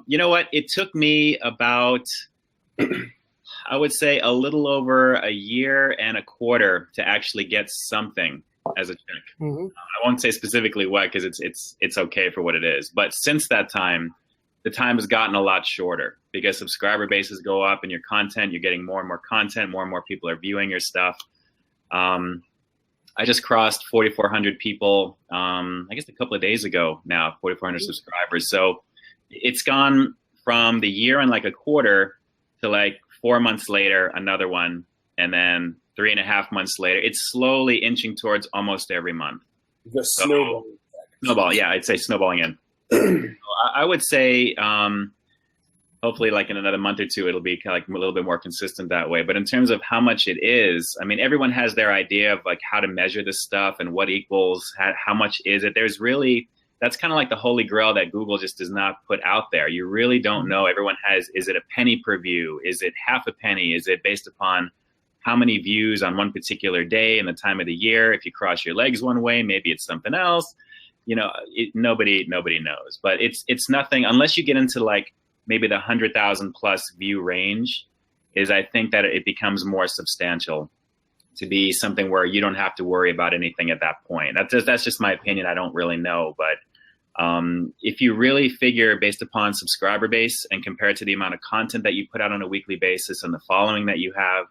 you know what? It took me about, I would say, a little over a year and a quarter to actually get something as a check. I won't say specifically what, because it's okay for what it is. But since that time, the time has gotten a lot shorter because subscriber bases go up and your content, you're getting more and more content, more and more people are viewing your stuff. I just crossed 4,400 people, I guess a couple of days ago now, 4,400 subscribers. So it's gone from the year and like a quarter to like 4 months later, another one, and then 3.5 months later. It's slowly inching towards almost every month. The snowball. Snowball, yeah, I'd say snowballing in. I would say hopefully like in another month or two, it'll be kind of like a little bit more consistent that way. But in terms of how much it is, I mean, everyone has their idea of like how to measure this stuff and what equals, how much is it. There's really, that's kind of like the holy grail that Google just does not put out there. You really don't know. Everyone has, is it a penny per view? Is it half a penny? Is it based upon how many views on one particular day and the time of the year? If you cross your legs one way, maybe it's something else. You know, nobody knows. But it's nothing unless you get into like maybe the 100,000 plus view range. Is I think that it becomes more substantial to be something where you don't have to worry about anything at that point. That's just my opinion. I don't really know, but if you really figure based upon subscriber base and compare it to the amount of content that you put out on a weekly basis and the following that you have,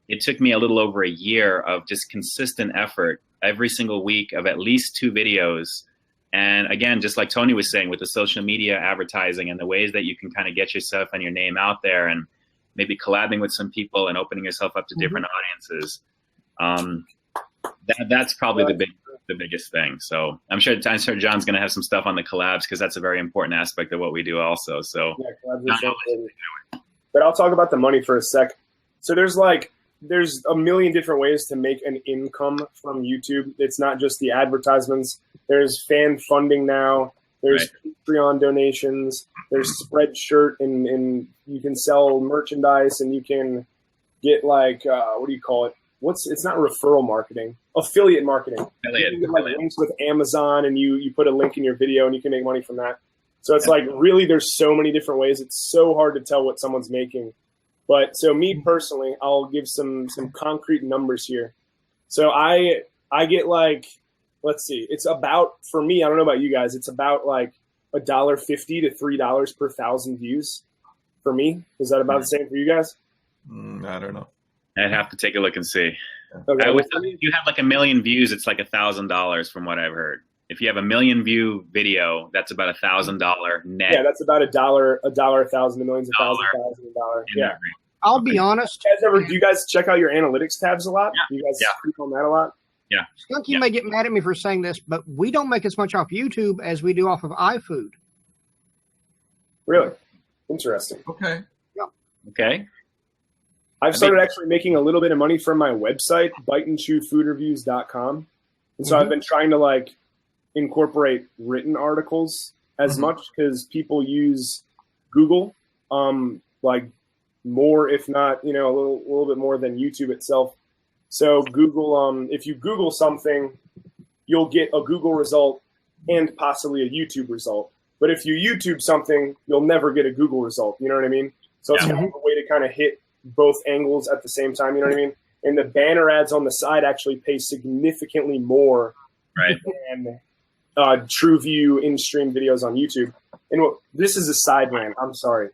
it took me a little over a year of just consistent effort every single week of at least 2 videos. And again, just like Tony was saying, with the social media advertising and the ways that you can kind of get yourself and your name out there and maybe collabing with some people and opening yourself up to different audiences. That's probably the biggest thing. So I'm sure John's going to have some stuff on the collabs because that's a very important aspect of what we do also. So, yeah, collabs are so important. But I'll talk about the money for a sec. So there's a million different ways to make an income from YouTube. It's not just the advertisements. There's fan funding now. There's Patreon donations. There's Spreadshirt, and you can sell merchandise, and you can get like what do you call it? It's not referral marketing, affiliate marketing. You can get like links with Amazon, and you put a link in your video, and you can make money from that. So it's like really, there's so many different ways. It's so hard to tell what someone's making. But so me personally, I'll give some concrete numbers here. So I get like, let's see, it's about, for me, I don't know about you guys, it's about like $1.50 to $3 per 1,000 views for me. Is that about the same for you guys? I don't know. I'd have to take a look and see. Okay. If you have like 1 million views, it's like $1,000 from what I've heard. If you have 1 million view video, that's about $1,000 net. Yeah, that's about $1, $1,000, the millions of thousands, $1,000. Yeah. I'll be honest. Do you guys check out your analytics tabs a lot? Yeah. You guys speak on that a lot? Yeah. Skunkie may get mad at me for saying this, but we don't make as much off YouTube as we do off of iFood. Really? Interesting. Okay. Yeah. Okay. I've started actually making a little bit of money from my website, biteandchewfoodreviews.com. And so I've been trying to like incorporate written articles as much because people use Google like more, if not, you know, a little bit more than YouTube itself. So Google, if you Google something, you'll get a Google result and possibly a YouTube result. But if you YouTube something, you'll never get a Google result. You know what I mean? So it's kind of a way to kind of hit both angles at the same time. You know what I mean? And the banner ads on the side actually pay significantly more than TrueView in-stream videos on YouTube. And this is a side rant. I'm sorry.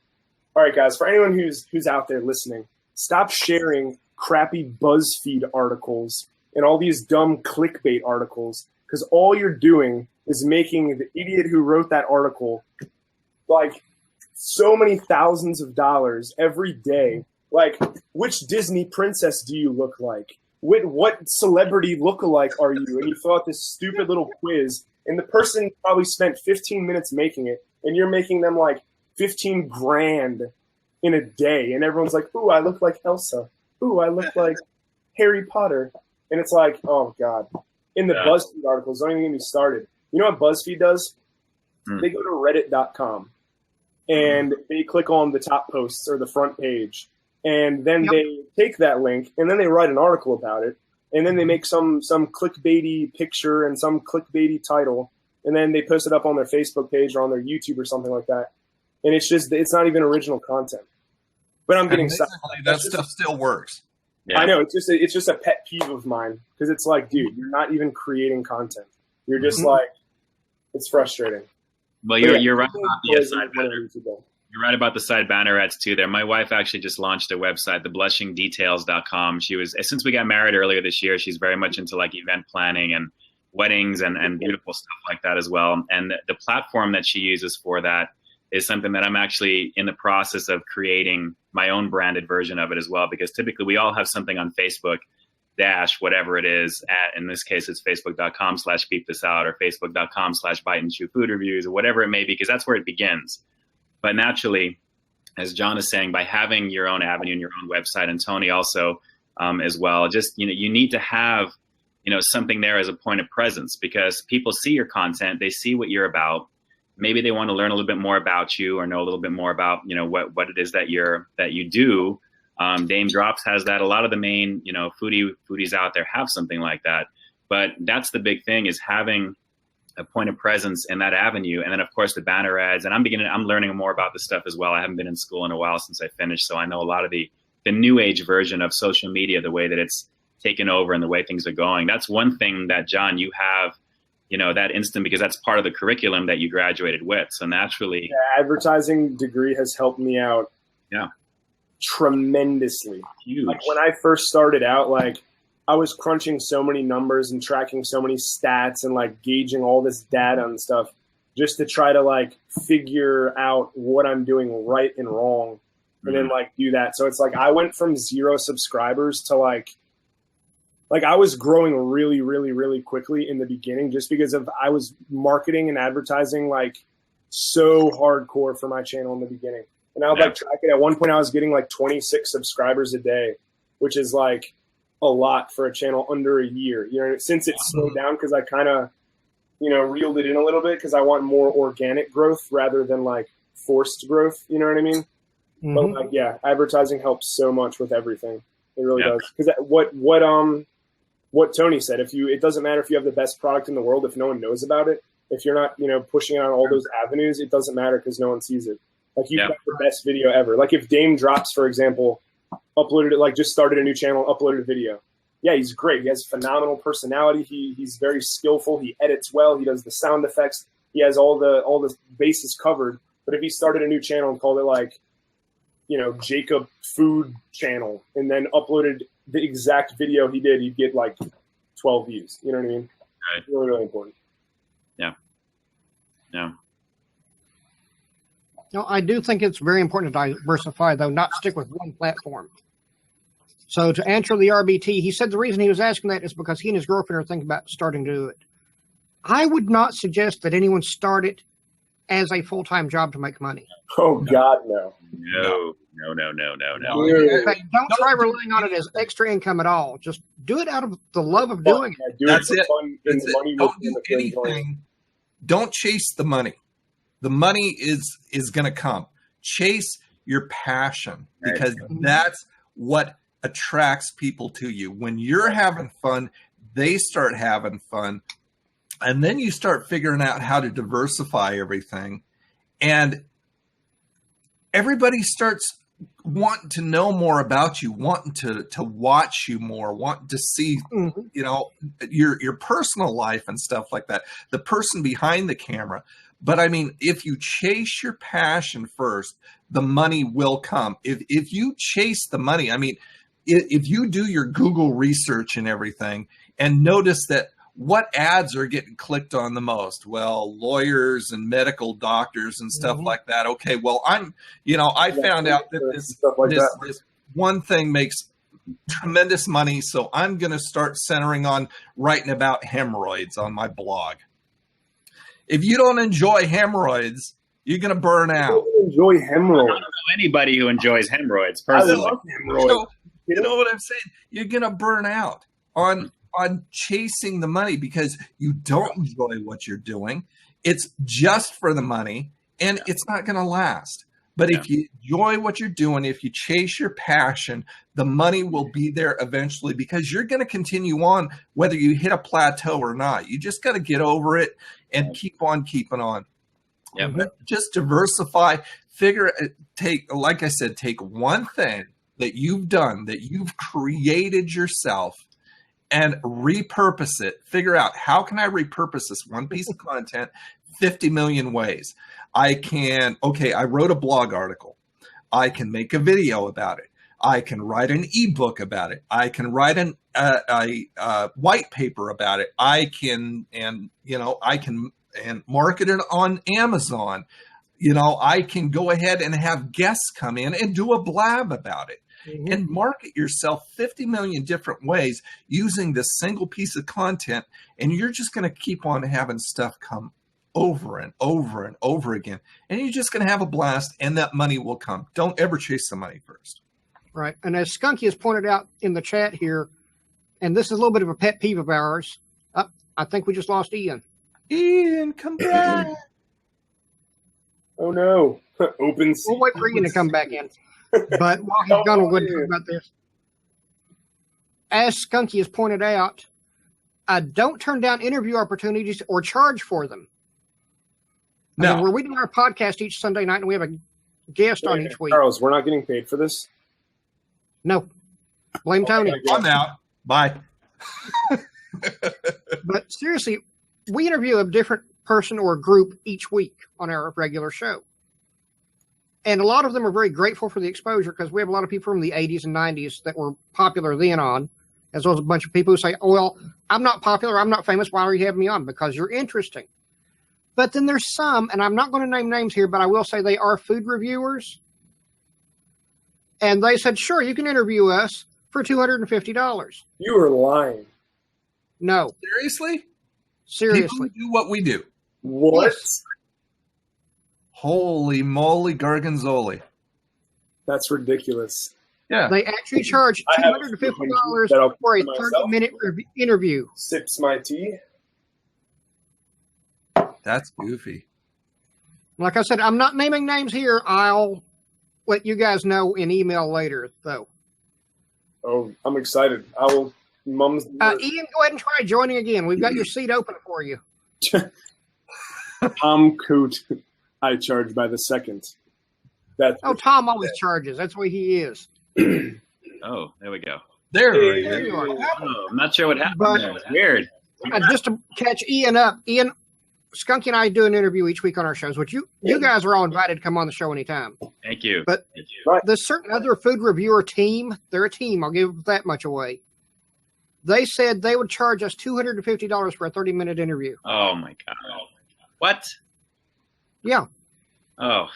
All right, guys, for anyone who's out there listening, stop sharing crappy BuzzFeed articles and all these dumb clickbait articles, because all you're doing is making the idiot who wrote that article like so many thousands of dollars every day. Like, which Disney princess do you look like? What celebrity lookalike are you? And you fill out this stupid little quiz, and the person probably spent 15 minutes making it, and you're making them like 15 grand in a day. And everyone's like, ooh, I look like Elsa. Ooh, I look like Harry Potter. And it's like, oh, God. In the BuzzFeed articles, don't even get me started. You know what BuzzFeed does? They go to reddit.com, and they click on the top posts or the front page. And then they take that link, and then they write an article about it. And then they make some clickbaity picture and some clickbaity title. And then they post it up on their Facebook page or on their YouTube or something like that. And it's not even original content. But I'm getting that stuff still works. Yeah. I know, it's just a pet peeve of mine, because it's like, dude, you're not even creating content. You're just like, it's frustrating. Well, you're right about the side banner. You're right about the side banner ads too. There, my wife actually just launched a website, theblushingdetails.com. Since we got married earlier this year, she's very much into like event planning and weddings and beautiful stuff like that as well. And the platform that she uses for that is something that I'm actually in the process of creating my own branded version of it as well, because typically we all have something on Facebook whatever it is in this case, it's facebook.com/Peep THIS Out or facebook.com/Bite and Chew Food Reviews or whatever it may be, because that's where it begins. But naturally, as John is saying, by having your own avenue and your own website, and Tony also as well, just, you need to have, something there as a point of presence, because people see your content, they see what you're about. Maybe they want to learn a little bit more about you or know a little bit more about, what it is that you do. Dame Drops has that. A lot of the main, foodies out there have something like that. But that's the big thing, is having a point of presence in that avenue. And then of course the banner ads. And I'm learning more about this stuff as well. I haven't been in school in a while since I finished. So I know a lot of the new age version of social media, the way that it's taken over and the way things are going. That's one thing that, John, you have, that instant, because that's part of the curriculum that you graduated with. So naturally, the advertising degree has helped me out. Yeah. Tremendously. Huge. Like when I first started out, like I was crunching so many numbers and tracking so many stats and like gauging all this data and stuff just to try to like figure out what I'm doing right and wrong and then like do that. So it's like I went from 0 subscribers to like I was growing really, really, really quickly in the beginning just because I was marketing and advertising like so hardcore for my channel in the beginning. And I would like track it. At one point I was getting like 26 subscribers a day, which is like a lot for a channel under a year. Since it slowed down because I kind of, reeled it in a little bit because I want more organic growth rather than like forced growth. You know what I mean? Mm-hmm. But like, yeah, advertising helps so much with everything. It really does. Because what Tony said, it doesn't matter if you have the best product in the world, if no one knows about it, if you're not, pushing it on all those avenues, it doesn't matter because no one sees it. Like you've got the best video ever. Like if Dame Drops, for example, uploaded it, like just started a new channel, uploaded a video. Yeah, he's great. He has phenomenal personality. He's very skillful. He edits well. He does the sound effects. He has all the bases covered. But if he started a new channel and called it like, Jacob Food Channel, and then uploaded the exact video he did, he'd get like 12 views. You know what I mean? Right. Really, really important. Yeah. Yeah. I do think it's very important to diversify, though, not stick with one platform. So to answer the RBT, he said the reason he was asking that is because he and his girlfriend are thinking about starting to do it. I would not suggest that anyone start it as a full-time job to make money. Oh, God, no. No. In fact, don't try relying on it as extra income at all. Just do it out of the love of doing it. That's it. Don't do anything. Don't chase the money. The money is going to come. Chase your passion, because that's what attracts people to you. When you're having fun, they start having fun. And then you start figuring out how to diversify everything. And everybody starts wanting to know more about you, wanting to watch you more, wanting to see, your personal life and stuff like that, the person behind the camera. But I mean, if you chase your passion first, the money will come. If you chase the money, I mean, if you do your Google research and everything and notice that what ads are getting clicked on the most? Well, lawyers and medical doctors and stuff like that. Okay, well, I found out that this one thing makes tremendous money, so I'm going to start centering on writing about hemorrhoids on my blog. If you don't enjoy hemorrhoids, you're going to burn out. I don't enjoy hemorrhoids. I don't know anybody who enjoys hemorrhoids personally. I love hemorrhoids. You know what I'm saying? You're going to burn out on chasing the money because you don't enjoy what you're doing. It's just for the money, and it's not going to last. But if you enjoy what you're doing, if you chase your passion, the money will be there eventually, because you're going to continue on whether you hit a plateau or not. You just got to get over it and keep on keeping on. Yeah. Just diversify, take one thing that you've done, that you've created yourself, and repurpose it. Figure out, how can I repurpose this one piece of content 50 million ways? I wrote a blog article. I can make a video about it. I can write an ebook about it. I can write a white paper about it. I can market it on Amazon. I can go ahead and have guests come in and do a blab about it. Mm-hmm. And market yourself 50 million different ways using this single piece of content. And you're just going to keep on having stuff come over and over and over again. And you're just going to have a blast, and that money will come. Don't ever chase the money first. Right. And as Skunkie has pointed out in the chat here, and this is a little bit of a pet peeve of ours, I think we just lost Ian. Ian, come back. Oh, no. Open. We'll wait for Ian to come back in. But while he's gone, we'll go ahead and talk about this. As Skunkie has pointed out, don't turn down interview opportunities or charge for them. No. We do our podcast each Sunday night, and we have a guest on each week. Charles, we're not getting paid for this? No. Blame Tony. I'm out. Bye. But seriously, we interview a different person or group each week on our regular show. And a lot of them are very grateful for the exposure, because we have a lot of people from the 80s and 90s that were popular then on, as well as a bunch of people who say, oh, well, I'm not popular, I'm not famous, why are you having me on? Because you're interesting. But then there's some, and I'm not going to name names here, but I will say they are food reviewers. And they said, sure, you can interview us for $250. You are lying. No. Seriously? Seriously. People do what we do. What? Yes. Holy moly, Gargonzoli. That's ridiculous. Yeah. They actually charge $250 for a 30-minute interview. Sips my tea. That's goofy. Like I said, I'm not naming names here. I'll let you guys know in email later, though. Oh, I'm excited. I will. Ian, go ahead and try joining again. We've got your seat open for you. Tom Coot, I charge by the second. Tom always charges. That's the way he is. Oh, there we go. There you are. Oh, I'm not sure what happened there. It's weird. Just to catch Ian up, Skunkie and I do an interview each week on our shows, which you guys are all invited to come on the show anytime. Thank you. But there's certain other food reviewer team. They're a team. I'll give that much away. They said they would charge us $250 for a 30-minute interview. Oh, my God. What? Yeah. Oh.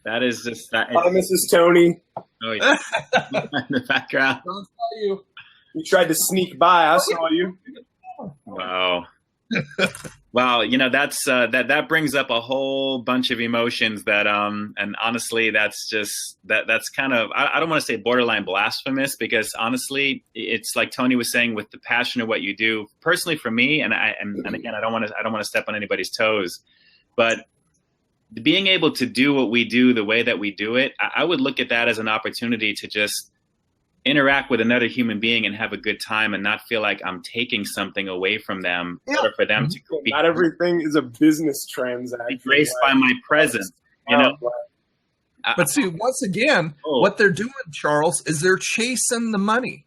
That is just that. Hi, Mrs. Tony. Oh, yeah. In the background. Don't tell you. You tried to sneak by. I saw you. Wow. Wow, that's that brings up a whole bunch of emotions that and honestly that's just that's kind of I don't want to say borderline blasphemous, because honestly it's like Tony was saying, with the passion of what you do. Personally for me, and again I don't want to step on anybody's toes, but being able to do what we do the way that we do it, I would look at that as an opportunity to just interact with another human being and have a good time, and not feel like I'm taking something away from them, or for them to be. Not everything is a business transaction. Graced by my presence, you know. But see, once again, what they're doing, Charles, is they're chasing the money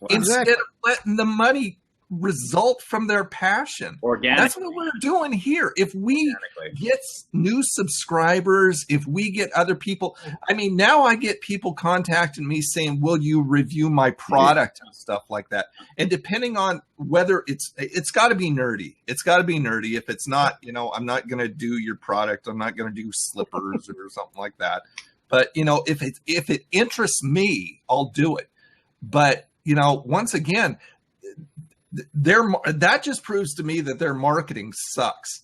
instead of letting the money result from their passion. Organically. That's what we're doing here. If we get new subscribers, if we get other people, I mean, now I get people contacting me saying, will you review my product and stuff like that? And depending on whether it's got to be nerdy. It's got to be nerdy. If it's not, I'm not going to do your product. I'm not going to do slippers or something like that. But, if it interests me, I'll do it. But, once again, that just proves to me that their marketing sucks,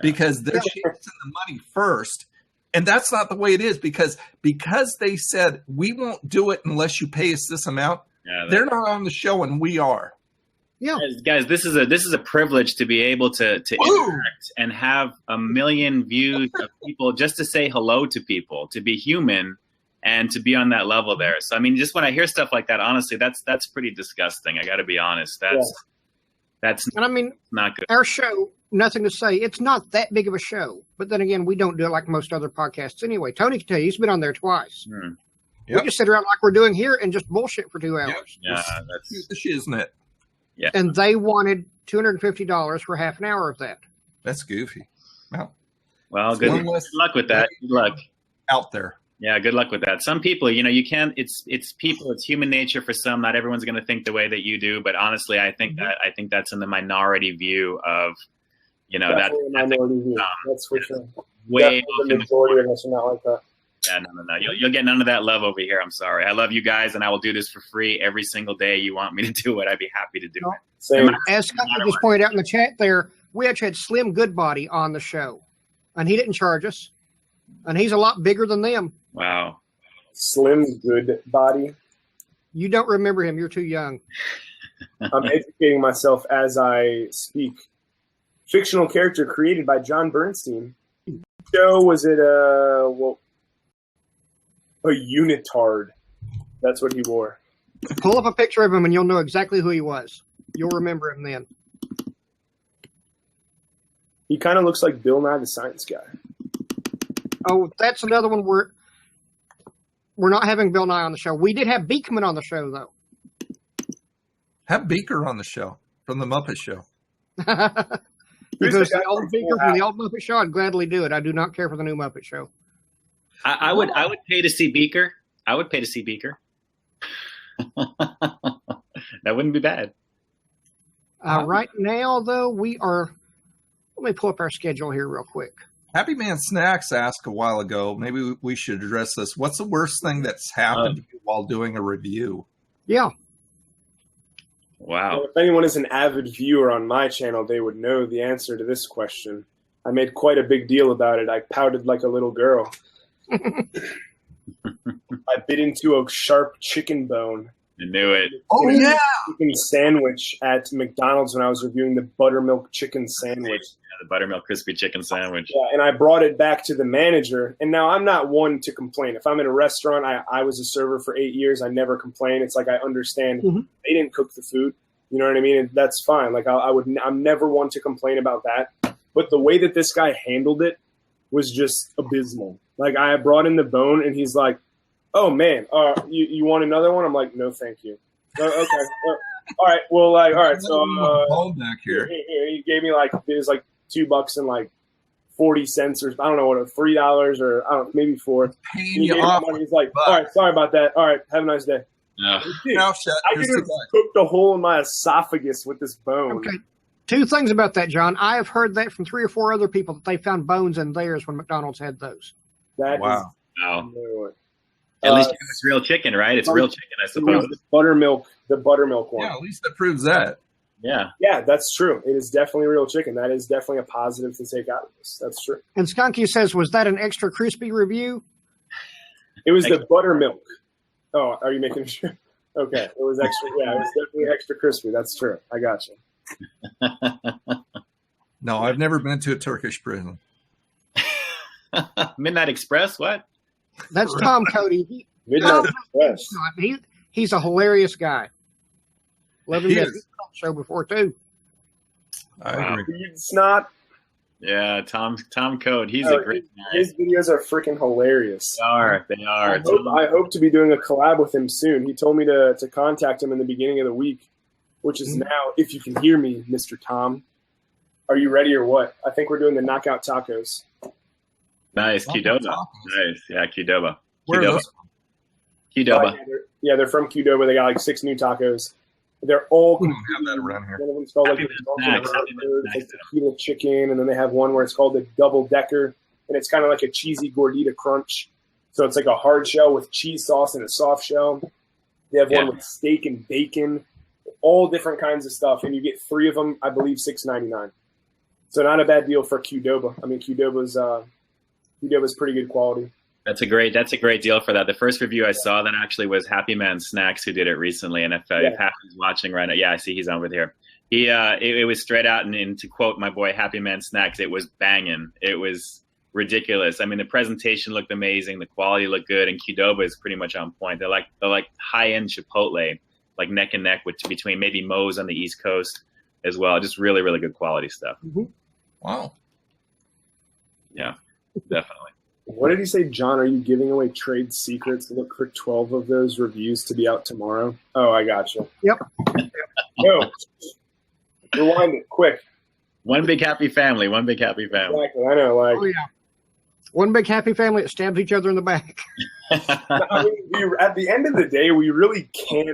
because they're chasing the money first, and that's not the way it is. Because they said we won't do it unless you pay us this amount. They're not on the show, and we are. Yeah, guys, this is a privilege to be able to interact and have 1 million views of people, just to say hello to people, to be human, and to be on that level there. So, I mean, just when I hear stuff like that, honestly, that's pretty disgusting. I got to be honest. That's and I mean, not good. Our show, nothing to say. It's not that big of a show. But then again, we don't do it like most other podcasts anyway. Tony can tell you, he's been on there twice. We just sit around like we're doing here and just bullshit for 2 hours. Yeah, that's the shiznet. Yeah. And they wanted $250 for half an hour of that. That's goofy. Well, good luck with that. Good luck out there. Yeah, good luck with that. Some people, you can't. It's people. It's human nature for some. Not everyone's going to think the way that you do. But honestly, I think that's in the minority view of, Definitely a minority view. That's for sure. Way the majority of us are not like that. Yeah, no. You'll get none of that love over here. I'm sorry. I love you guys, and I will do this for free every single day you want me to do it. I'd be happy to do it. Same. As Scott just pointed out in the chat there, we actually had Slim Goodbody on the show, and he didn't charge us, and he's a lot bigger than them. Wow. Slim Goodbody. You don't remember him. You're too young. I'm educating myself as I speak. Fictional character created by John Bernstein. Show was it a unitard. That's what he wore. Pull up a picture of him and you'll know exactly who he was. You'll remember him then. He kind of looks like Bill Nye the Science Guy. Oh, that's another one we're not having Bill Nye on the show. We did have Beekman on the show, though. Have Beaker on the show from the Muppet Show. Because the old Beaker from the old Muppet Show, I'd gladly do it. I do not care for the new Muppet Show. I would pay to see Beaker. I would pay to see Beaker. That wouldn't be bad. Right now, though, let me pull up our schedule here real quick. Happy Man Snacks asked a while ago, maybe we should address this. What's the worst thing that's happened to you while doing a review? Yeah. Wow. Well, if anyone is an avid viewer on my channel, they would know the answer to this question. I made quite a big deal about it. I pouted like a little girl. I bit into a sharp chicken bone. I knew it. Oh, yeah. Chicken sandwich at McDonald's when I was reviewing the buttermilk chicken sandwich. Yeah, the buttermilk crispy chicken sandwich. Yeah, and I brought it back to the manager. And now I'm not one to complain. If I'm in a restaurant, I was a server for 8 years. I never complain. It's like I understand they didn't cook the food. You know what I mean? And that's fine. Like I'm never one to complain about that. But the way that this guy handled it was just abysmal. Like I brought in the bone and he's like, "Oh man, you want another one?" I'm like, "No, thank you." Okay. All right. Well, all right. So back here. He gave me it was like $2 and like 40 cents or I don't know what, $3 or I don't know, maybe $4. He's like, "All right, sorry about that. All right, have a nice day." Dude, I could have cooked a hole in my esophagus with this bone. Okay. 2 things about that, John. I have heard that from 3 or 4 other people that they found bones in theirs when McDonald's had those. Wow. At least it's real chicken, right? It's real chicken, I suppose. The buttermilk one. Yeah, at least that proves that. Yeah. Yeah, that's true. It is definitely real chicken. That is definitely a positive to take out of this. That's true. And Skunkie says, was that an extra crispy review? It was the buttermilk. Oh, are you making sure? Okay. It was extra. Yeah, it was definitely extra crispy. That's true. I got you. No, I've never been to a Turkish prison. Midnight Express? What? That's Tom Cody. Midnight Express. He's a hilarious guy. Love him. He's on the show before too. I agree. It's not. Yeah, Tom Code. He's a great guy. His videos are freaking hilarious. They are. I hope to be doing a collab with him soon. He told me to contact him in the beginning of the week, which is now. If you can hear me, Mr. Tom, are you ready or what? I think we're doing the knockout tacos. Nice, Qdoba. Nice, yeah, Qdoba. Where are those? Qdoba. Yeah, they're from Qdoba. They got like 6 new tacos. They're all. We don't have that around here. One of them's called it's like tequila chicken, and then they have one where it's called the double decker, and it's kind of like a cheesy gordita crunch. So it's like a hard shell with cheese sauce and a soft shell. They have one with steak and bacon, all different kinds of stuff, and you get 3 of them, I believe, $6.99. So not a bad deal for Qdoba. I mean, Qdoba's pretty good quality. That's a great deal for that. The first review I saw that actually was Happy Man Snacks, who did it recently. And if Happy's watching right now, I see he's on with here. It was straight out, and to quote my boy Happy Man Snacks, it was banging. It was ridiculous. I mean, the presentation looked amazing, the quality looked good, and Qdoba is pretty much on point. They're like high end Chipotle, like neck and neck between maybe Moe's on the East Coast as well. Just really, really good quality stuff. Wow. Yeah, definitely. What did he say, John? Are you giving away trade secrets? Look for 12 of those reviews to be out tomorrow. Oh, I got you. Yep. No. Rewind it quick. One big happy family. One big happy family. Exactly. I know. Like, oh, yeah. One big happy family that stabs each other in the back. I mean, at the end of the day, we really can't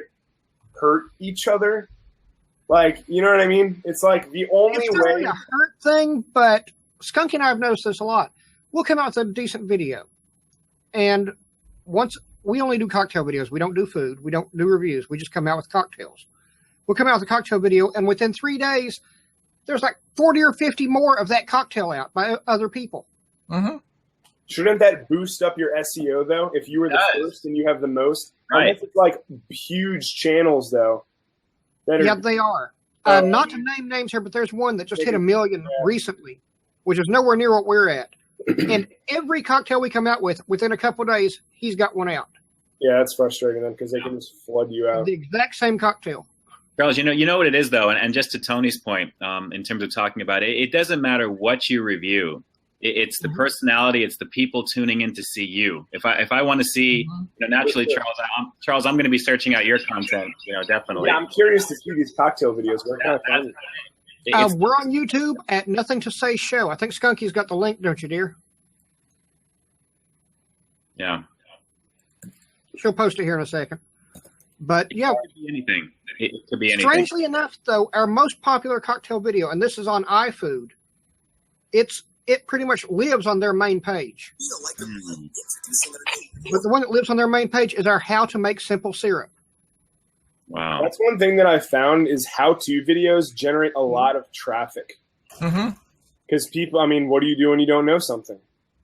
hurt each other. Like, you know what I mean? It's like the only it's way. Really a hurt thing, but Skunkie and I have noticed this a lot. We'll come out with a decent video, and once we only do cocktail videos, we don't do food, we don't do reviews, we just come out with cocktails. We'll come out with a cocktail video, and within 3 days, there's like 40 or 50 more of that cocktail out by other people. Mm-hmm. Shouldn't that boost up your SEO though? If you were the first and you have the most, right? I guess it's like huge channels though. Yeah, they are. Not to name names here, but there's one that just hit 1 million recently, which is nowhere near what we're at. And every cocktail we come out with, within a couple of days, he's got one out. Yeah, that's frustrating then because they can just flood you out. The exact same cocktail. Charles, you know what it is though, and just to Tony's point, in terms of talking about it, it doesn't matter what you review. It's the personality. It's the people tuning in to see you. If I want to see, naturally, Charles, I'm going to be searching out your content. Definitely. Yeah, I'm curious to see these cocktail videos. We're kind of fun. We're on YouTube at Nothing to Say Show. I think Skunkie's got the link, don't you, dear? Yeah. She'll post it here in a second. But yeah, it could be anything. It could be anything. Strangely enough, though, our most popular cocktail video, and this is on iFood, it pretty much lives on their main page. But the one that lives on their main page is our how to make simple syrup. Wow. That's one thing that I found is how-to videos generate a lot of traffic. Because people, I mean, what do you do when you don't know something?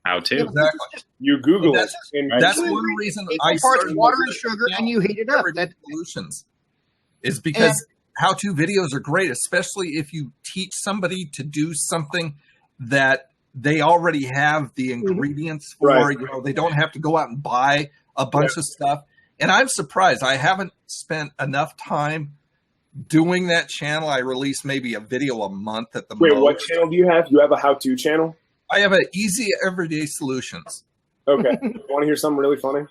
How to? Exactly. You Google it. That's one reason I started water and sugar, and you heat it up. That solutions is because how-to videos are great, especially if you teach somebody to do something that they already have the ingredients for. Right. They don't have to go out and buy a bunch of stuff. And I'm surprised. I haven't spent enough time doing that channel. I release maybe a video a month at the most. Wait, what channel do you have? You have a how-to channel? I have an Easy Everyday Solutions. Okay. Want to hear something really funny?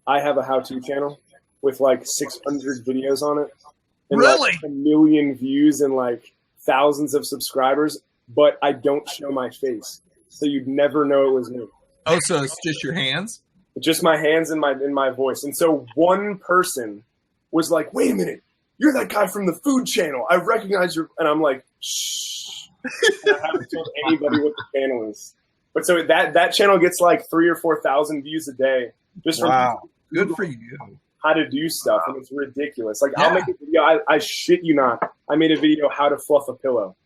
I have a how-to channel with like 600 videos on it. And really? Like 1 million views and like thousands of subscribers, but I don't show my face. So you'd never know it was me. Oh, so it's just your hands? Just my hands and my voice. And so one person was like, wait a minute, you're that guy from the food channel. I recognize your, and I'm like, shh. And I haven't told anybody what the channel is. But so that channel gets like 3,000 or 4,000 views a day. Just from good for you. How to do stuff. And it's ridiculous. Like I'll make a video. I shit you not. I made a video how to fluff a pillow.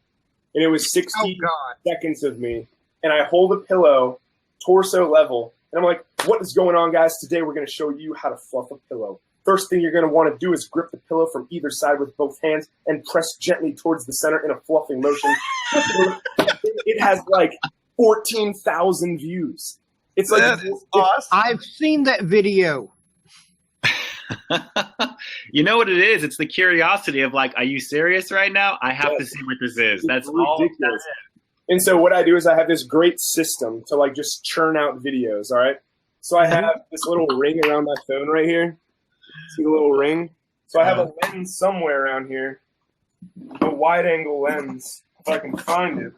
And it was 60 seconds of me. And I hold a pillow torso level. And I'm like, what is going on, guys? Today we're going to show you how to fluff a pillow. First thing you're going to want to do is grip the pillow from either side with both hands and press gently towards the center in a fluffing motion. It has like 14,000 views. It's like awesome. I've seen that video. You know what it is? It's the curiosity of like, are you serious right now? I have to see what this is. That's all. That's it. And so what I do is I have this great system to like just churn out videos, all right? So I have this little ring around my phone right here. See the little ring? So I have a lens somewhere around here, a wide-angle lens, if I can find it.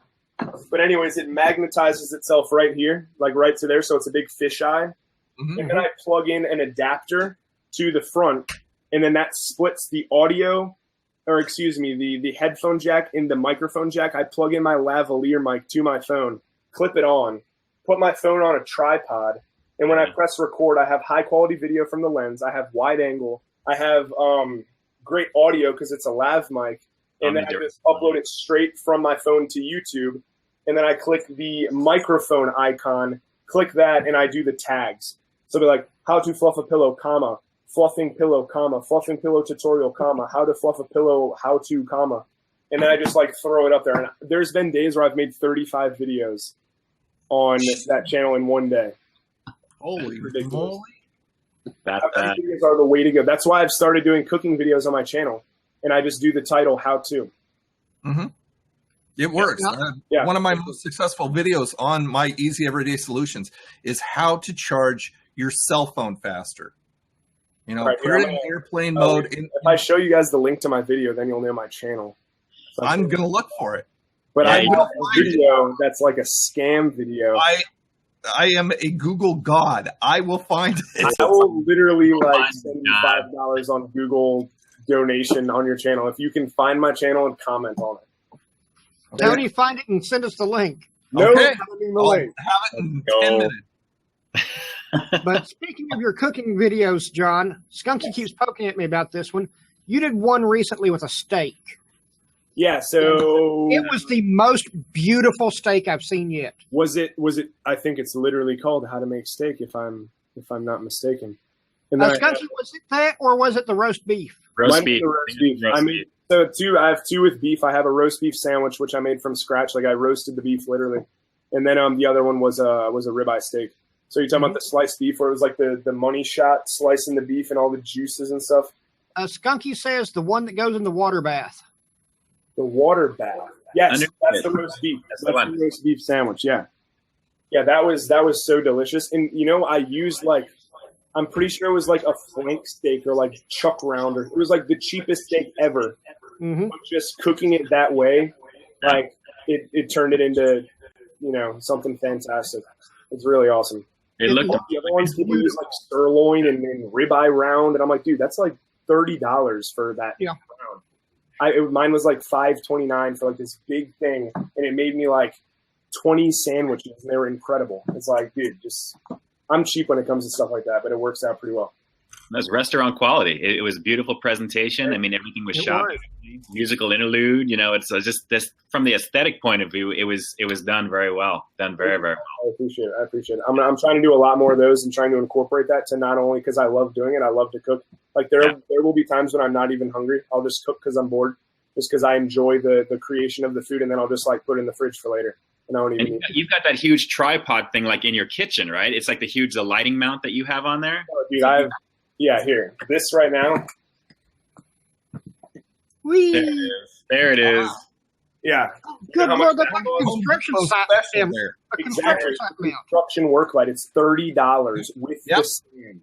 But anyways, it magnetizes itself right here, like right to there, so it's a big fisheye. And then I plug in an adapter to the front, and then that splits the audio, or excuse me, the headphone jack and the microphone jack. I plug in my lavalier mic to my phone, clip it on, put my phone on a tripod, and when I press record, I have high-quality video from the lens. I have wide angle. I have great audio because it's a lav mic, and then I just upload it straight from my phone to YouTube, and then I click the microphone icon, click that, and I do the tags. So they're like, how to fluff a pillow, comma, fluffing pillow, comma, fluffing pillow tutorial, comma, how to fluff a pillow, how to, comma. And then I just like throw it up there. And there's been days where I've made 35 videos on that channel in one day. Holy moly. Videos are the way to go. That's why I've started doing cooking videos on my channel. And I just do the title, how to. It works. One of my most successful videos on my Easy Everyday Solutions is how to charge your cell phone faster. You know, put it in airplane mode. If I show you guys the link to my video, then you'll know my channel. So I'm going to look for it. But I have a video that's like a scam video. I am a Google god. I will find it. I will literally like send you $5 on Google donation on your channel if you can find my channel and comment on it. How do you find it and send us the link? No, okay. The link. I'll have it in 10 minutes. But speaking of your cooking videos, John, Skunkie keeps poking at me about this one. You did one recently with a steak. Yeah, so it was the most beautiful steak I've seen yet. Was it? I think it's literally called "How to Make Steak," if I'm not mistaken. And Skunkie, was it that, or was it the roast beef? Roast beef. I have two with beef. I have a roast beef sandwich which I made from scratch. Like I roasted the beef literally, and then the other one was a ribeye steak. So you're talking about the sliced beef, where it was like the money shot slicing the beef and all the juices and stuff. Skunkie says the one that goes in the water bath. The water bath. Yes, that's the roast beef. That's the roast beef sandwich. Yeah, that was so delicious. And you know, I used I'm pretty sure it was like a flank steak or like chuck rounder. It was like the cheapest steak ever. Mm-hmm. But just cooking it that way, like it turned it into, you know, something fantastic. It's really awesome. It looked. The other ones people use like sirloin and ribeye round, and I'm like, dude, that's like $30 for that round. Mine was like $5.29 for like this big thing, and it made me like 20 sandwiches, and they were incredible. It's like, dude, I'm cheap when it comes to stuff like that, but it works out pretty well. That's restaurant quality. It was beautiful presentation. I mean, everything was shot. Musical interlude. You know, it's just this from the aesthetic point of view. It was done very well. Done very, very well. I appreciate it. I'm trying to do a lot more of those and trying to incorporate that to not only because I love doing it, I love to cook. Like there will be times when I'm not even hungry. I'll just cook because I'm bored, just because I enjoy the creation of the food, and then I'll just like put it in the fridge for later. And I don't even. You've got that huge tripod thing like in your kitchen, right? It's like the lighting mount that you have on there. Oh, dude, here. This right now. Whee! There it is. Wow. Yeah. Good Lord, that's like a construction site. Exactly. Construction work light. It's $30 with the stand.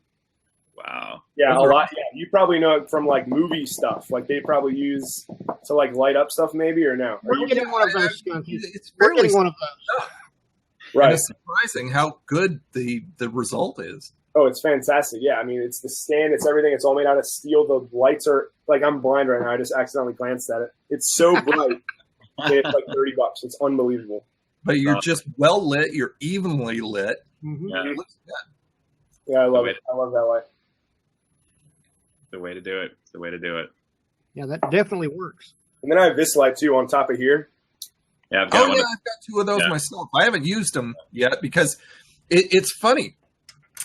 Wow. Yeah, a lot. Yeah, you probably know it from like movie stuff. Like they probably use to like light up stuff, maybe, or no? We're getting one of those. We're getting one of those. Right. And it's surprising how good the result is. Oh, it's fantastic. Yeah, I mean, it's the stand, it's everything. It's all made out of steel. The lights are like, I'm blind right now. I just accidentally glanced at it. It's so bright. It's like $30. It's unbelievable. But you're just well lit. You're evenly lit. Mm-hmm. Yeah. It looks good. Yeah, I love it. I love that light. The way to do it. It's the way to do it. Yeah, that definitely works. And then I have this light too on top of here. Yeah, I've got I've got two of those myself. I haven't used them yet because it's funny.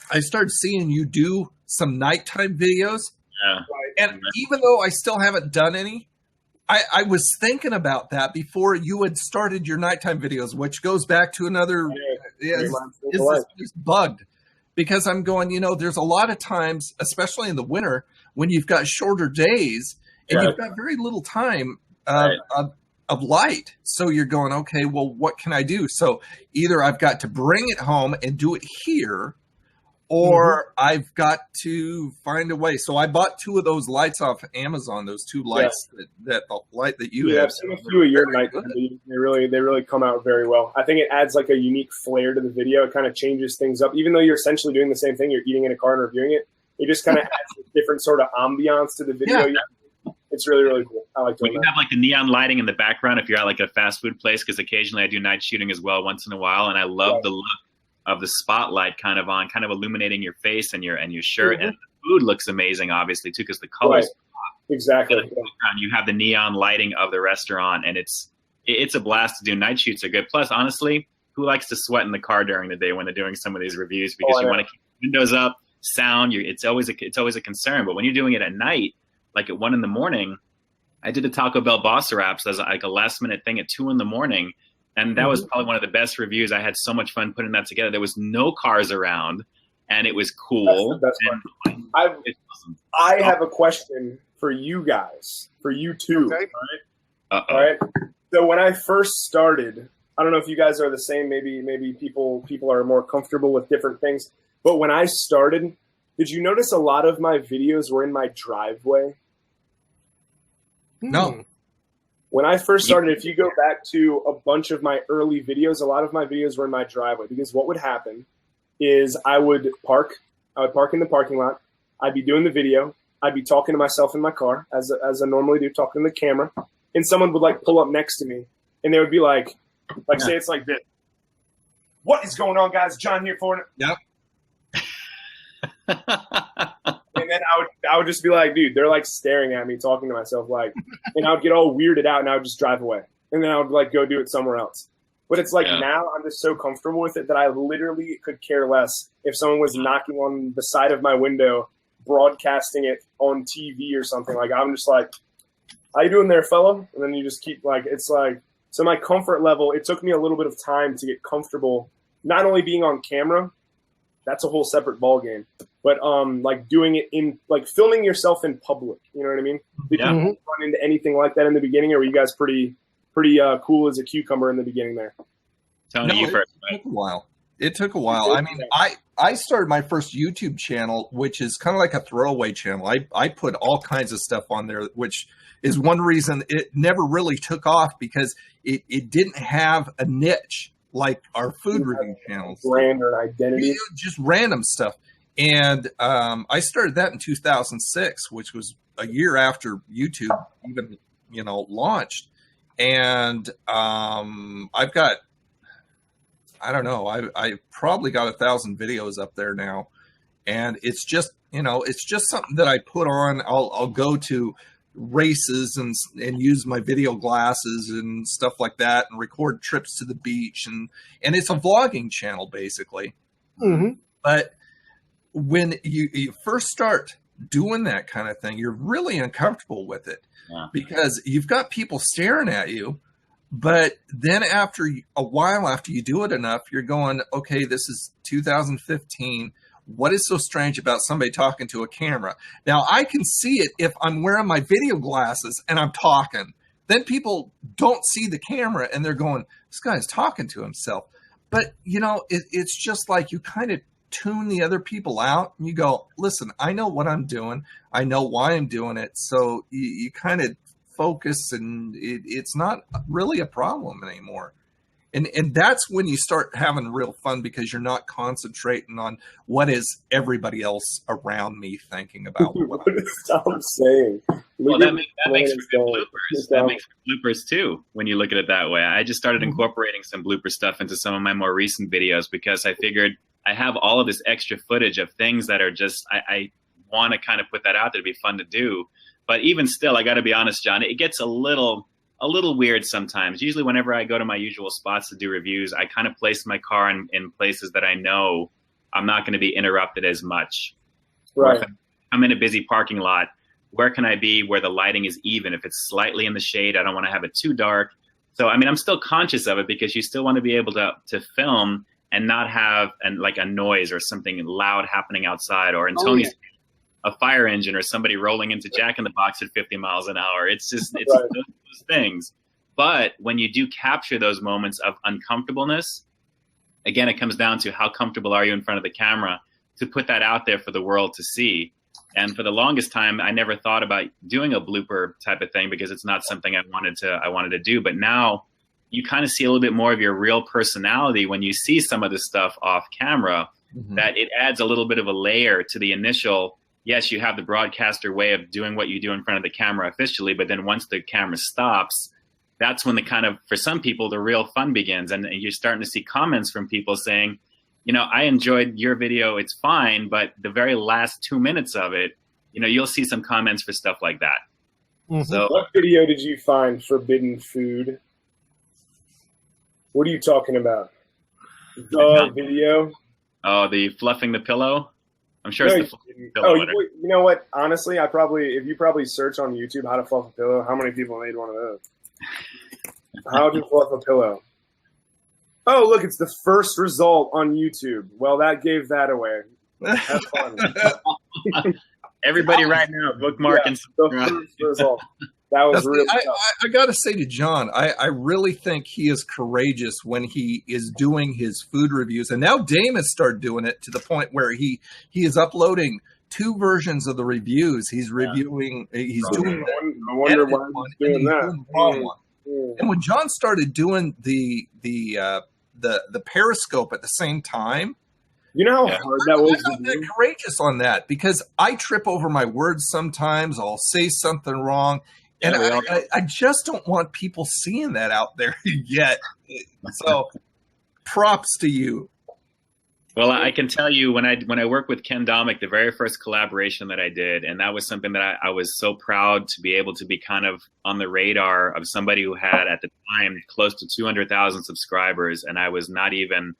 I started seeing you do some nighttime videos. Yeah. And even though I still haven't done any, I was thinking about that before you had started your nighttime videos, which goes back to another is this bugged. Because I'm going, you know, there's a lot of times, especially in the winter, when you've got shorter days and you've got very little time of light. So you're going, okay, well, what can I do? So either I've got to bring it home and do it here, or I've got to find a way. So I bought two of those lights off Amazon, those two lights that the light that you have. I've seen a few of your night videos. They really come out very well. I think it adds like a unique flair to the video. It kind of changes things up. Even though you're essentially doing the same thing, you're eating in a car and reviewing it. It just kind of adds a different sort of ambiance to the video. Yeah. It's really, really cool. I like doing that. You have like the neon lighting in the background if you're at like a fast food place, because occasionally I do night shooting as well once in a while, and I love the look of the spotlight kind of illuminating your face and your shirt, and the food looks amazing, obviously too, because the colors. Exactly. You have the neon lighting of the restaurant, and it's a blast to do. Night shoots are good. Plus, honestly, who likes to sweat in the car during the day when they're doing some of these reviews? Because you want to keep the windows up, sound. It's always a concern. But when you're doing it at night, like at 1 a.m, I did a Taco Bell Boss Wraps as like a last minute thing at 2 a.m. And that was probably one of the best reviews. I had so much fun putting that together. There was no cars around, and it was cool. That's I have a question for you guys, for you two. Okay. All right. So when I first started, I don't know if you guys are the same. Maybe people are more comfortable with different things. But when I started, did you notice a lot of my videos were in my driveway? No. When I first started, if you go back to a bunch of my early videos, a lot of my videos were in my driveway, because what would happen is I would park in the parking lot. I'd be doing the video. I'd be talking to myself in my car, as I normally do, talking to the camera. And someone would like pull up next to me, and they would be like say it's like this. What is going on, guys? John here for it. Yep. And then I would just be like, dude, they're like staring at me, talking to myself, like, and I would get all weirded out, and I would just drive away, and then I would like go do it somewhere else. But it's like now I'm just so comfortable with it that I literally could care less if someone was knocking on the side of my window, broadcasting it on TV or something. Like, I'm just like, how you doing there, fella? And then you just keep like, it's like, so my comfort level, it took me a little bit of time to get comfortable, not only being on camera, that's a whole separate ball game, but like doing it in, like filming yourself in public. You know what I mean? Did you run into anything like that in the beginning, or were you guys pretty cool as a cucumber in the beginning there? Tony, you first. It took a while. It took a while. I mean, I started my first YouTube channel, which is kind of like a throwaway channel. I put all kinds of stuff on there, which is one reason it never really took off, because it didn't have a niche like our food review channels. Brand or identity. Just random stuff. And I started that in 2006, which was a year after YouTube even, launched. And I've got, I don't know, I probably got 1,000 videos up there now. And it's just, it's just something that I put on. I'll go to races and use my video glasses and stuff like that, and record trips to the beach, and it's a vlogging channel basically. But when you first start doing that kind of thing, you're really uncomfortable with it, because you've got people staring at you. But then after a while, after you do it enough, you're going, okay, this is 2015. What is so strange about somebody talking to a camera? Now, I can see it if I'm wearing my video glasses and I'm talking. Then people don't see the camera and they're going, this guy's talking to himself. But, it's just like you kind of tune the other people out and you go, listen, I know what I'm doing. I know why I'm doing it. So you kind of focus, and it's not really a problem anymore. And that's when you start having real fun, because you're not concentrating on what is everybody else around me thinking about. What I'm saying. Well, that makes for good bloopers. That makes for bloopers too, when you look at it that way. I just started incorporating some blooper stuff into some of my more recent videos, because I figured I have all of this extra footage of things that are just, I want to kind of put that out there to be fun to do. But even still, I got to be honest, John, it gets a little weird sometimes. Usually whenever I go to my usual spots to do reviews, I kind of place my car in places that I know I'm not going to be interrupted as much. Right. If I'm in a busy parking lot, where can I be where the lighting is even? If it's slightly in the shade, I don't want to have it too dark. So, I mean, I'm still conscious of it, because you still want to be able to film and not have like a noise or something loud happening outside, or in Tony's a fire engine or somebody rolling into Jack in the Box at 50 miles an hour. It's just, those things. But when you do capture those moments of uncomfortableness, again, it comes down to how comfortable are you in front of the camera to put that out there for the world to see. And for the longest time, I never thought about doing a blooper type of thing, because it's not something I wanted to do. But now you kind of see a little bit more of your real personality when you see some of this stuff off camera, that it adds a little bit of a layer to the initial. Yes, you have the broadcaster way of doing what you do in front of the camera officially, but then once the camera stops, that's when the kind of, for some people, the real fun begins. And you're starting to see comments from people saying, I enjoyed your video, it's fine, but the very last 2 minutes of it, you'll see some comments for stuff like that. So, what video did you find forbidden food? What are you talking about? The video? Oh, the fluffing the pillow? I'm sure it's the pillow. You know what? Honestly, if you probably search on YouTube how to fluff a pillow, how many people made one of those? How to fluff a pillow. Oh, look, it's the first result on YouTube. Well, that gave that away. Have fun. Everybody right now, bookmark and subscribe. The first result. That was really I got to say to John, I really think he is courageous when he is doing his food reviews. And now Dame has started doing it to the point where he is uploading 2 versions of the reviews. He's reviewing, he's doing I wonder why he's doing that. And when John started doing the Periscope at the same time, you know how hard that was. I'm not courageous on that because I trip over my words sometimes. I'll say something wrong. And I just don't want people seeing that out there yet. So props to you. Well, I can tell you when I worked with Ken Domick, the very first collaboration that I did, and that was something that I was so proud to be able to be kind of on the radar of somebody who had at the time close to 200,000 subscribers, and I was not even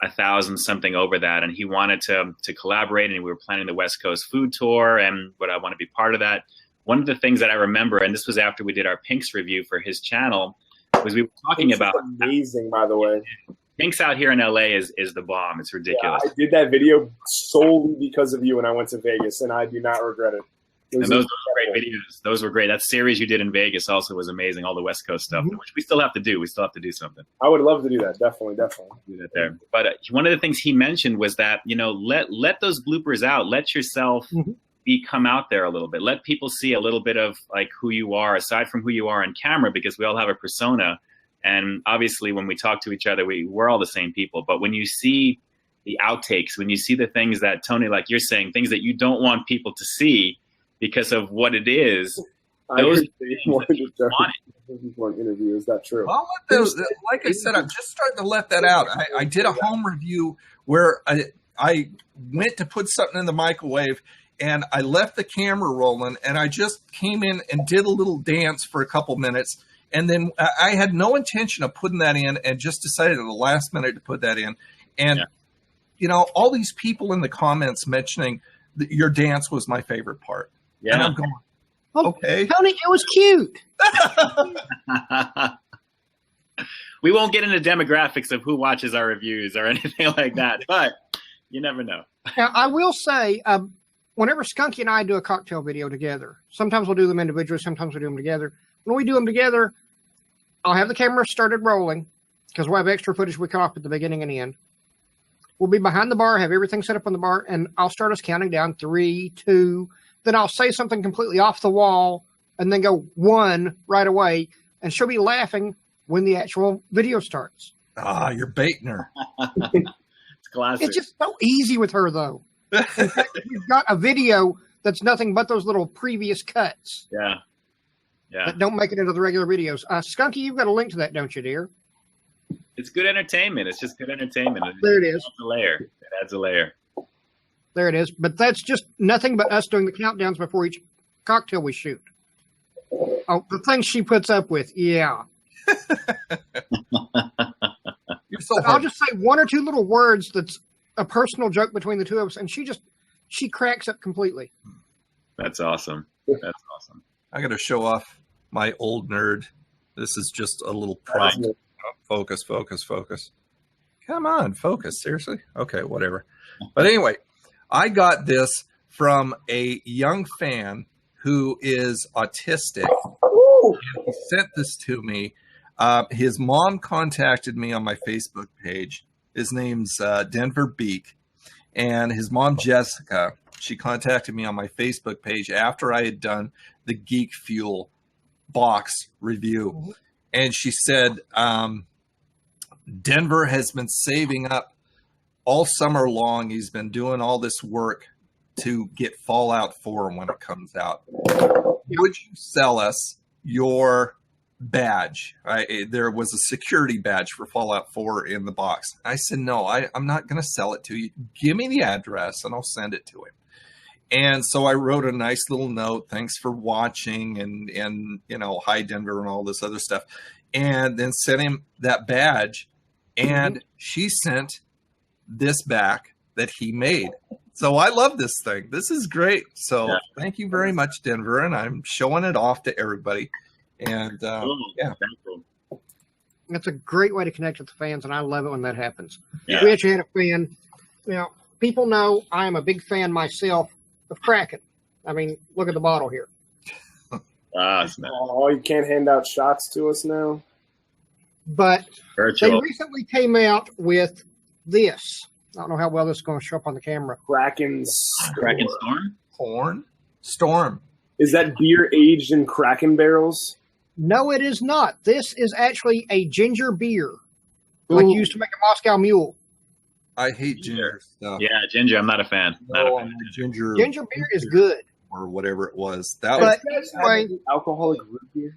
1,000 something over that. And he wanted to collaborate, and we were planning the West Coast food tour, and would I want to be part of that? One of the things that I remember, and this was after we did our Pinks review for his channel, was we were talking Pinks about amazing, by the way. Pinks out here in LA is the bomb. It's ridiculous. Yeah, I did that video solely because of you when I went to Vegas, and I do not regret it. And those were great videos. Those were great. That series you did in Vegas also was amazing. All the West Coast stuff, which we still have to do. We still have to do something. I would love to do that. Definitely. Do that there. But one of the things he mentioned was that, let those bloopers out. Let yourself come out there a little bit. Let people see a little bit of like who you are aside from who you are on camera, because we all have a persona. And obviously when we talk to each other, we're all the same people. But when you see the outtakes, when you see the things that, Tony, like you're saying, things that you don't want people to see because of what it is, those interview. Is that true? Well, like I said, I'm just starting to let that out. I did a home review where I went to put something in the microwave, and I left the camera rolling, and I just came in and did a little dance for a couple minutes. And then I had no intention of putting that in and just decided at the last minute to put that in. And, all these people in the comments mentioning that your dance was my favorite part. Yeah. And I'm going, okay. Tony, it was cute. We won't get into demographics of who watches our reviews or anything like that, but you never know. Now, I will say, whenever Skunkie and I do a cocktail video together, sometimes we'll do them individually, sometimes we do them together. When we do them together, I'll have the camera started rolling because we'll have extra footage we cut off at the beginning and end. We'll be behind the bar, have everything set up on the bar, and I'll start us counting down 3, 2. Then I'll say something completely off the wall and then go 1 right away. And she'll be laughing when the actual video starts. Ah, you're baiting her. It's classic. It's just so easy with her, though. In fact, you've got a video that's nothing but those little previous cuts. Yeah. That don't make it into the regular videos. Skunkie, you've got a link to that, don't you, dear? It's good entertainment. It's just good entertainment. There it is. It adds a layer. There it is. But that's just nothing but us doing the countdowns before each cocktail we shoot. Oh, the things she puts up with, yeah. You're so I'll just say 1 or 2 little words that's a personal joke between the two of us, and she cracks up completely. That's awesome. That's awesome. I got to show off my old nerd. This is just a little prop. Focus. Come on, focus. Seriously? Okay, whatever. But anyway, I got this from a young fan who is autistic. And he sent this to me. His mom contacted me on my Facebook page. His name's Denver Beak. And his mom, Jessica, she contacted me on my Facebook page after I had done the Geek Fuel box review. And she said, Denver has been saving up all summer long. He's been doing all this work to get Fallout 4 when it comes out. Would you sell us your badge? There was a security badge for Fallout 4 in the box. I said, no, I'm not going to sell it to you. Give me the address and I'll send it to him. And so I wrote a nice little note. Thanks for watching and hi Denver and all this other stuff. And then sent him that badge. And she sent this back that he made. So I love this thing. This is great. So Thank you very much, Denver. And I'm showing it off to everybody. And that's a great way to connect with the fans. And I love it when that happens. Yeah. We actually had a fan. People know I am a big fan myself of Kraken. I mean, look at the bottle here. Oh, you can't hand out shots to us now? But Virtual. They recently came out with this. I don't know how well this is going to show up on the camera. Kraken Storm? Corn? Storm. Is that beer aged in Kraken barrels? No, it is not. This is actually a ginger beer, like you used to make a Moscow Mule. I hate ginger stuff. Yeah, ginger. I'm not a fan. Ginger beer is good. Or whatever it was. Anyway, alcoholic root beer?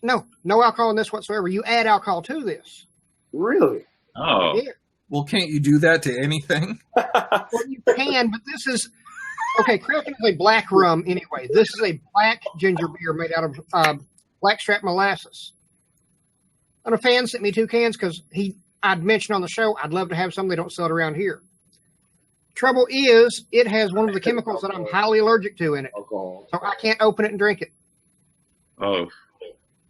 No alcohol in this whatsoever. You add alcohol to this. Really? Oh. Yeah. Well, can't you do that to anything? Well, you can, but this is... Okay, Kraken is a black rum anyway. This is a black ginger beer made out of blackstrap molasses. And a fan sent me 2 cans because I'd mentioned on the show I'd love to have some. They don't sell it around here. Trouble is, it has one of the chemicals that I'm highly allergic to in it. Alcohol. So I can't open it and drink it. Oh.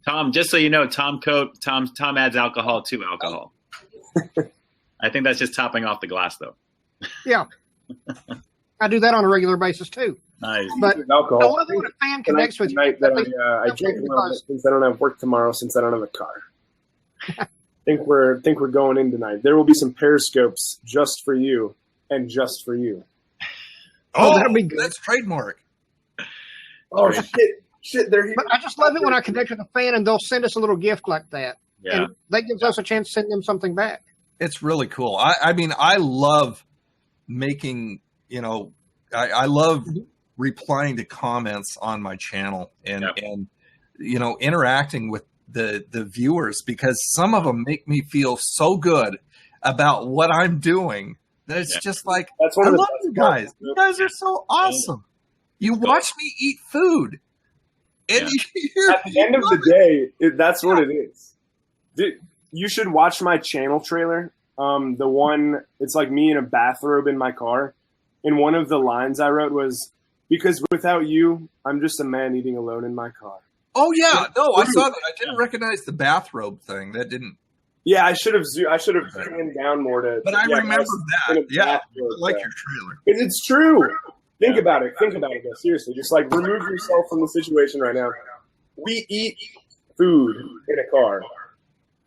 Tom, just so you know, Tom adds alcohol to alcohol. I think that's just topping off the glass, though. Yeah. I do that on a regular basis, too. Nice. But alcohol. I want to know what a fan connects with you. I drink a little bit since I don't have work tomorrow, since I don't have a car. I think we're going in tonight. There will be some periscopes just for you and just for you. Oh, that'll be good. That's trademark. Oh, shit, they're here. But I just love it when I connect with a fan and they'll send us a little gift like that. Yeah. And that gives us a chance to send them something back. It's really cool. I mean, I love making, I love replying to comments on my channel and interacting with the viewers, because some of them make me feel so good about what I'm doing that it's just like, that's one I of the love best you guys. parts. You guys are so awesome. You watch me eat food. And at the end of the day, that's what it is. You should watch my channel trailer. The one, it's like me in a bathrobe in my car. And one of the lines I wrote was, "Because without you, I'm just a man eating alone in my car." Oh yeah, no, I saw that. I didn't recognize the bathrobe thing. That didn't. Yeah, I should have zoomed down more to. But I remember that. Yeah, I like your trailer. Because it's true. Think about it. Think about it, though. Seriously, just like remove yourself from the situation right now. We eat food in a car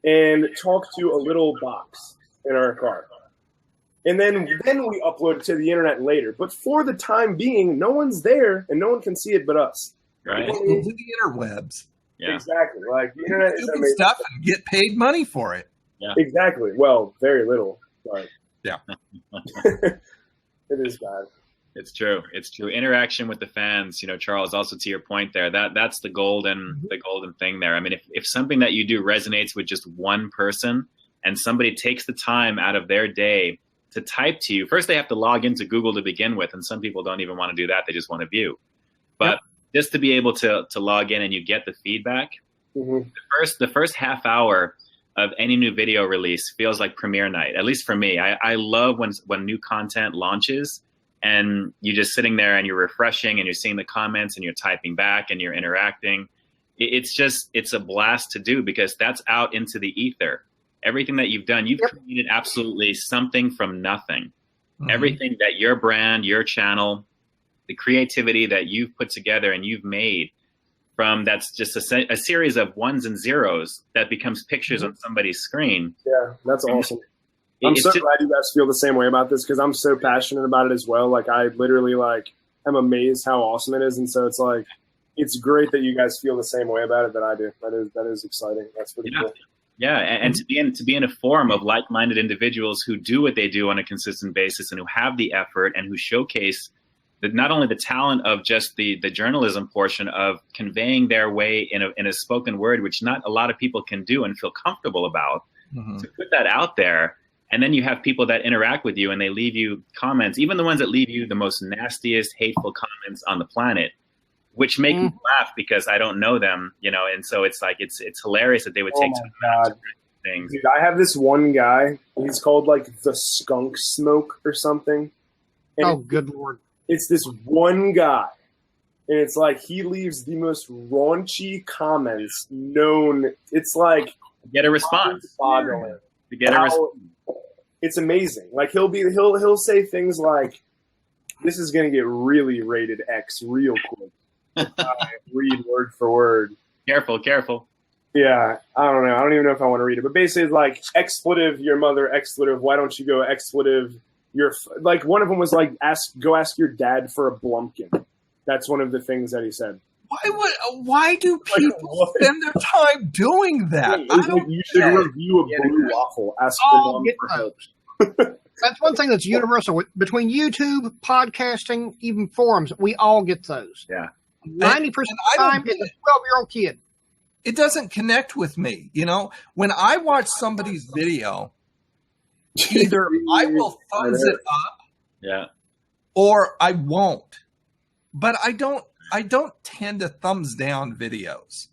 and talk to a little box in our car. And then we upload it to the internet later. But for the time being, no one's there and no one can see it but us. Right. Into the interwebs. Yeah. Exactly. Like the internet is amazing stuff and get paid money for it. Yeah. Exactly. Well, very little. But yeah. It is bad. It's true. It's true. Interaction with the fans, Charles, also to your point there, that's the golden thing there. I mean, if something that you do resonates with just one person and somebody takes the time out of their day to type to you, first they have to log into Google to begin with. And some people don't even want to do that. They just want to view. But just to be able to log in and you get the feedback, the first half hour of any new video release feels like premiere night, at least for me. I love when new content launches and you're just sitting there and you're refreshing and you're seeing the comments and you're typing back and you're interacting. It's a blast to do because that's out into the ether. Everything that you've done, you've created absolutely something from nothing. Everything that your brand, your channel, the creativity that you've put together and you've made from, that's just a series of ones and zeros that becomes pictures on somebody's screen. Yeah, that's awesome. I'm so glad you guys feel the same way about this because I'm so passionate about it as well. Like I literally I'm amazed how awesome it is. And so it's like, it's great that you guys feel the same way about it that I do. That is exciting. That's pretty cool. Yeah, and to be in a forum of like-minded individuals who do what they do on a consistent basis and who have the effort and who showcase not only the talent of just the journalism portion of conveying their way in a spoken word, which not a lot of people can do and feel comfortable about, to put that out there. And then you have people that interact with you and they leave you comments, even the ones that leave you the most nastiest, hateful comments on the planet, which make me laugh because I don't know them, and so it's like, it's hilarious that they would take some things. Dude, I have this one guy, he's called the Skunk Smoke or something. And good Lord. It's this one guy. And it's like, he leaves the most raunchy comments known. It's like, get a response. To get a response. It's amazing. Like he'll say things like, "This is going to get really rated X real quick," Read word for word. Careful. Yeah, I don't know. I don't even know if I want to read it. But basically, it's like expletive, your mother, expletive. Why don't you go expletive? Like one of them was like, go ask your dad for a Blumpkin. That's one of the things that he said. Why do people spend their time doing that? You should review a blue waffle. Ask your mom for help. That's one thing that's universal. Between YouTube, podcasting, even forums, we all get those. Yeah. 90% of the time, it's a 12-year-old kid. It doesn't connect with me. When I watch somebody's video, either I will thumbs it up, or I won't. But I don't tend to thumbs down videos.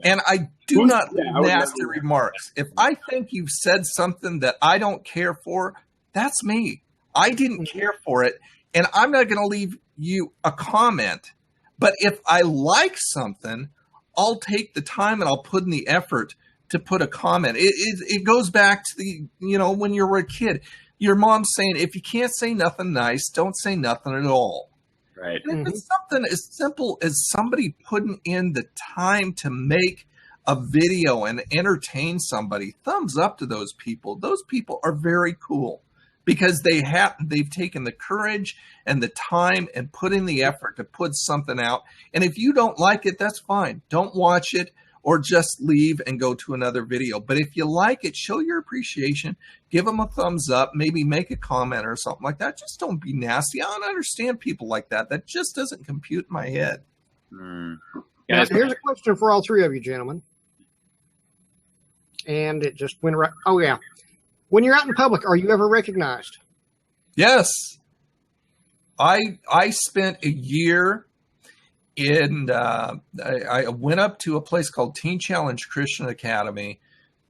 And I do not leave nasty remarks. If I think you've said something that I don't care for, that's me. I didn't care for it, and I'm not going to leave you a comment. But if I like something, I'll take the time and I'll put in the effort to put a comment. It goes back to when you were a kid, your mom saying, if you can't say nothing nice, don't say nothing at all. Right. And if it's something as simple as somebody putting in the time to make a video and entertain somebody, thumbs up to those people. Those people are very cool because they've taken the courage and the time and put in the effort to put something out. And if you don't like it, that's fine. Don't watch it or just leave and go to another video. But if you like it, show your appreciation, give them a thumbs up, maybe make a comment or something like that. Just don't be nasty. I don't understand people like that. That just doesn't compute in my head. Now, here's a question for all three of you, gentlemen. And it just went right. Oh, yeah. When you're out in public, are you ever recognized? Yes. I spent a year I went up to a place called Teen Challenge Christian Academy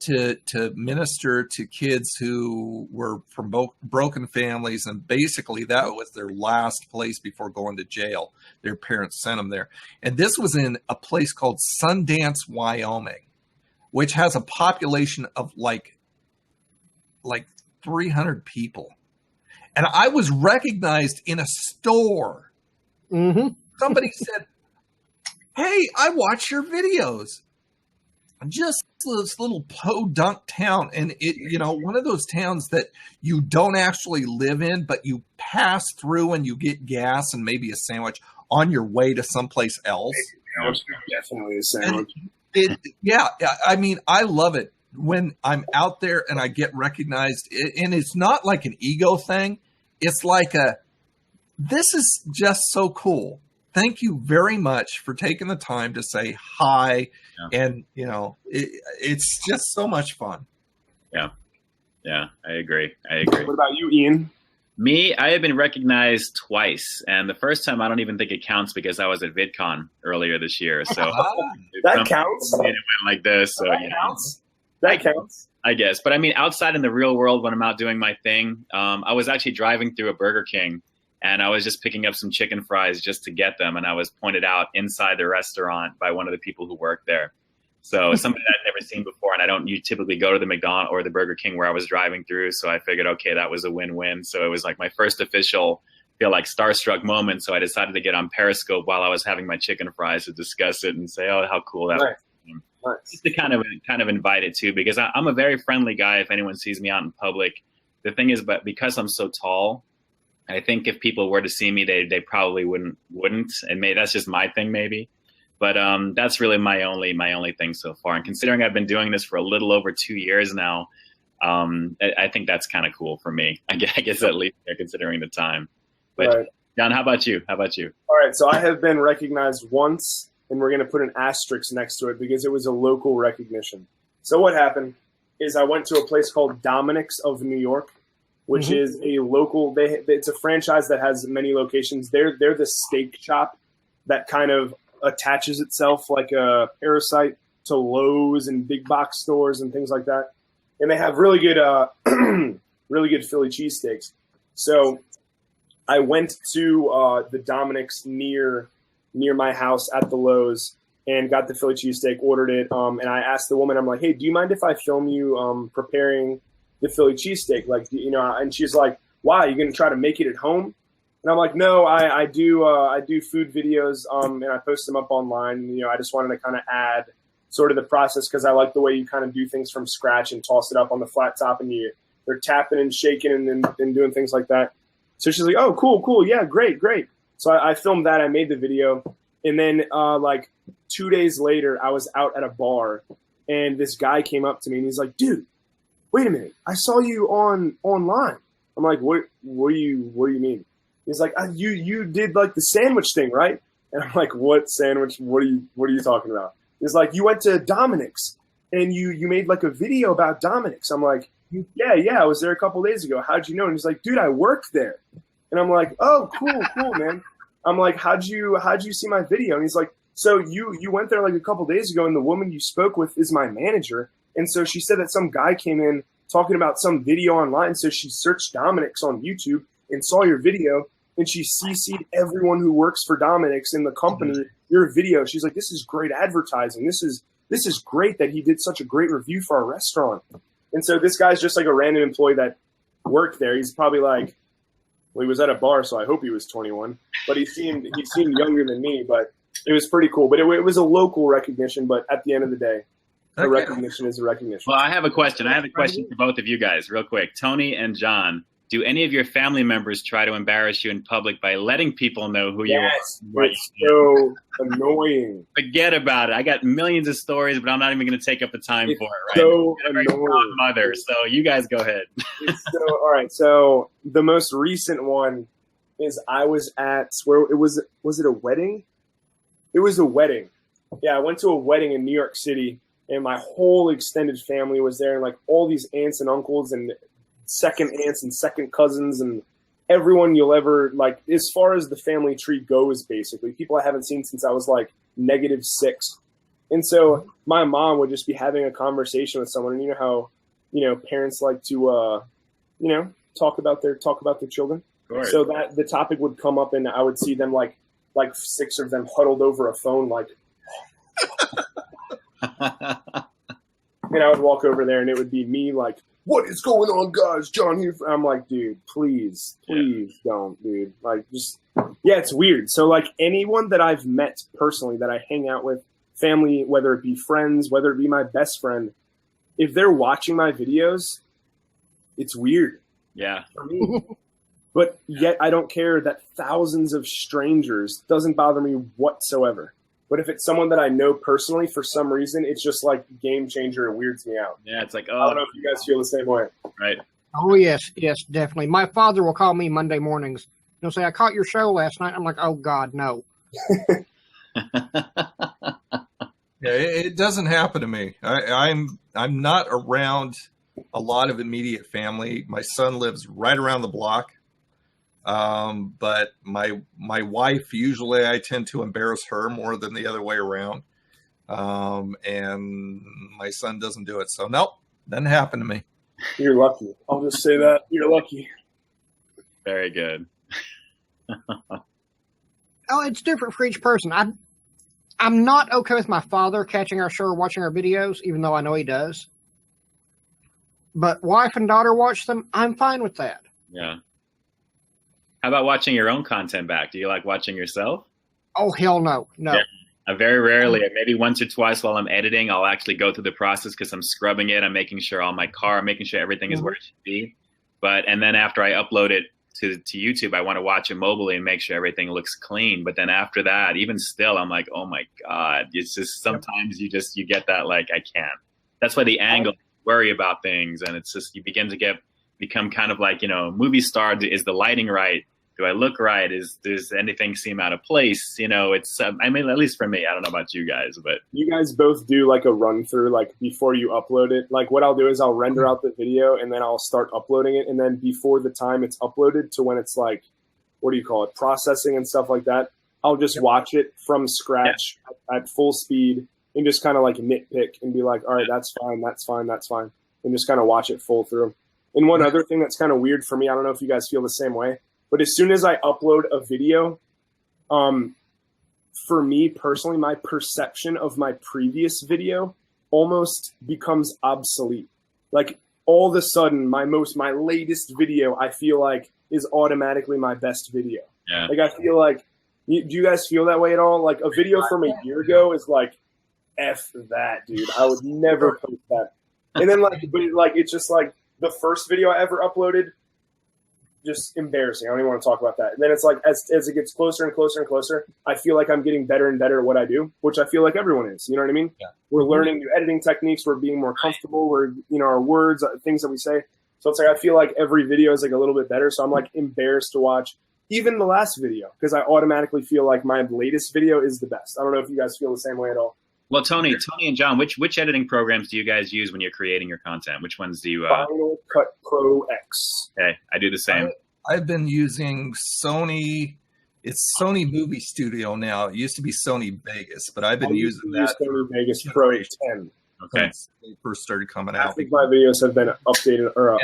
to minister to kids who were from broken families, and basically that was their last place before going to jail. Their parents sent them there, and this was in a place called Sundance, Wyoming, which has a population of like 300 people, and I was recognized in a store. Mm-hmm. Somebody said, "Hey, I watch your videos." Just this little podunk town, and one of those towns that you don't actually live in, but you pass through and you get gas and maybe a sandwich on your way to someplace else. Definitely a sandwich. I mean, I love it when I'm out there and I get recognized, and it's not like an ego thing. It's like this is just so cool. Thank you very much for taking the time to say hi. Yeah. And, it's just so much fun. Yeah. Yeah, I agree. What about you, Ian? Me, I have been recognized twice. And the first time, I don't even think it counts because I was at VidCon earlier this year. So that counts. It went like this. So that counts. I guess. But I mean, outside in the real world, when I'm out doing my thing, I was actually driving through a Burger King. And I was just picking up some chicken fries just to get them. And I was pointed out inside the restaurant by one of the people who worked there. So somebody that I'd never seen before. And I don't typically go to the McDonald's or the Burger King where I was driving through. So I figured, okay, that was a win-win. So it was like my first official, feel like starstruck moment. So I decided to get on Periscope while I was having my chicken fries to discuss it and say, oh, how cool that was. Nice. Just to kind of invite it too, because I'm a very friendly guy if anyone sees me out in public. The thing is, but because I'm so tall, I think if people were to see me, they probably wouldn't, and maybe that's just my thing, maybe. But that's really my only thing so far. And considering I've been doing this for a little over 2 years now, I think that's kind of cool for me. I guess at least considering the time. But right. John, how about you? All right, so I have been recognized once, and we're going to put an asterisk next to it because it was a local recognition. So what happened is I went to a place called Dominic's of New York, which is a local. It's a franchise that has many locations. They're the steak shop that kind of attaches itself like a parasite to Lowe's and big box stores and things like that. And they have really good Philly cheesesteaks. So I went to the Dominic's near my house at the Lowe's and got the Philly cheesesteak, ordered it, and I asked the woman, I'm like, hey, do you mind if I film you preparing the Philly cheesesteak? Like, and she's like, why, are you going to try to make it at home? And I'm like, no, I do food videos, and I post them up online. You know, I just wanted to kind of add sort of the process because I like the way you kind of do things from scratch and toss it up on the flat top and they're tapping and shaking and doing things like that. So she's like, oh, cool. Yeah, great. So I filmed that. I made the video. And then like 2 days later, I was out at a bar and this guy came up to me and he's like, dude, wait a minute. I saw you online. I'm like, what do you mean? He's like, you did like the sandwich thing, right? And I'm like, what sandwich? What are you talking about? He's like, you went to Dominic's and you made like a video about Dominic's. I'm like, yeah, I was there a couple days ago. How'd you know? And he's like, dude, I worked there. And I'm like, oh, cool, man. I'm like, how'd you see my video? And he's like, so you went there like a couple days ago and the woman you spoke with is my manager. And so she said that some guy came in talking about some video online. So she searched Dominic's on YouTube and saw your video and she CC'd everyone who works for Dominic's in the company, your video. She's like, this is great advertising. This is great that he did such a great review for our restaurant. And so this guy's just like a random employee that worked there. He's probably like, well, he was at a bar, so I hope he was 21. But he seemed younger than me, but it was pretty cool. But it was a local recognition, but at the end of the day, a recognition is a recognition. Well, I have a question. For both of you guys, real quick. Tony and John, do any of your family members try to embarrass you in public by letting people know who you are? It's so annoying. Forget about it. I got millions of stories, but I'm not even going to take up the time for it. Right? So annoying. Mother, so you guys go ahead. All right. So the most recent one is I was at was it a wedding? It was a wedding. Yeah, I went to a wedding in New York City, and my whole extended family was there, and like all these aunts and uncles and second aunts and second cousins and everyone you'll ever like as far as the family tree goes, basically people I haven't seen since I was like -6. And so my mom would just be having a conversation with someone, and you know how parents like to talk about their children. So that the topic would come up and I would see them like 6 of them huddled over a phone like and I would walk over there and it would be me like, what is going on, guys? John here. I'm like, dude, please don't, dude. Like, just, yeah, it's weird. So, like, anyone that I've met personally that I hang out with, family, whether it be friends, whether it be my best friend, if they're watching my videos, it's weird. Yeah. For me. But yet I don't care that thousands of strangers doesn't bother me whatsoever. But if it's someone that I know personally, for some reason, it's just like game changer. It weirds me out. Yeah, it's like, I don't know if you guys feel the same way. Right. Oh, yes, definitely. My father will call me Monday mornings. He'll say, I caught your show last night. I'm like, oh, God, no. Yeah, it doesn't happen to me. I'm not around a lot of immediate family. My son lives right around the block. But my wife, usually I tend to embarrass her more than the other way around. And my son doesn't do it. So nope, doesn't happen to me. You're lucky. I'll just say that. You're lucky. Very good. Oh, it's different for each person. I'm not okay with my father catching our show or watching our videos, even though I know he does. But wife and daughter watch them. I'm fine with that. Yeah. How about watching your own content back? Do you like watching yourself? Oh, hell no. No. Yeah. I very rarely, maybe once or twice while I'm editing, I'll actually go through the process because I'm scrubbing it. I'm making sure making sure everything is where it should be. And then after I upload it to YouTube, I want to watch it mobilely and make sure everything looks clean. But then after that, even still, I'm like, oh my God, it's just sometimes you get that, like, I can't. That's why the angle, worry about things. And it's just, you begin to become kind of like, movie star. Is the lighting right? Do I look right? Does anything seem out of place? It's, I mean, at least for me, I don't know about you guys, but. You guys both do like a run through, like before you upload it. Like what I'll do is I'll render out the video and then I'll start uploading it. And then before the time it's uploaded to when it's like, what do you call it? Processing and stuff like that. I'll just watch it from scratch at full speed and just kind of like nitpick and be like, all right, that's fine. That's fine. That's fine. And just kind of watch it full through. And one other thing that's kind of weird for me, I don't know if you guys feel the same way, but as soon as I upload a video, for me personally, my perception of my previous video almost becomes obsolete. Like all of a sudden, my latest video, I feel like is automatically my best video. Yeah. Like, I feel like, do you guys feel that way at all? Like, a video from a year ago is like, F that, dude. I would never post that. And then, like, but like, it's just like the first video I ever uploaded, just embarrassing. I don't even want to talk about that. And then it's like, as it gets closer and closer and closer, I feel like I'm getting better and better at what I do, which I feel like everyone is. You know what I mean? Yeah. We're learning new editing techniques. We're being more comfortable. We're, you know, our words, things that we say. So it's like, I feel like every video is like a little bit better. So I'm like embarrassed to watch even the last video because I automatically feel like my latest video is the best. I don't know if you guys feel the same way at all. Well, Tony and John, which editing programs do you guys use when you're creating your content? Which ones do you? Final Cut Pro X. Okay, I do the same. I've been using Sony. It's Sony Movie Studio now. It used to be Sony Vegas, but I've been using that. Sony Vegas Pro 10. Okay. Since they first started coming out. I think my videos have been updated or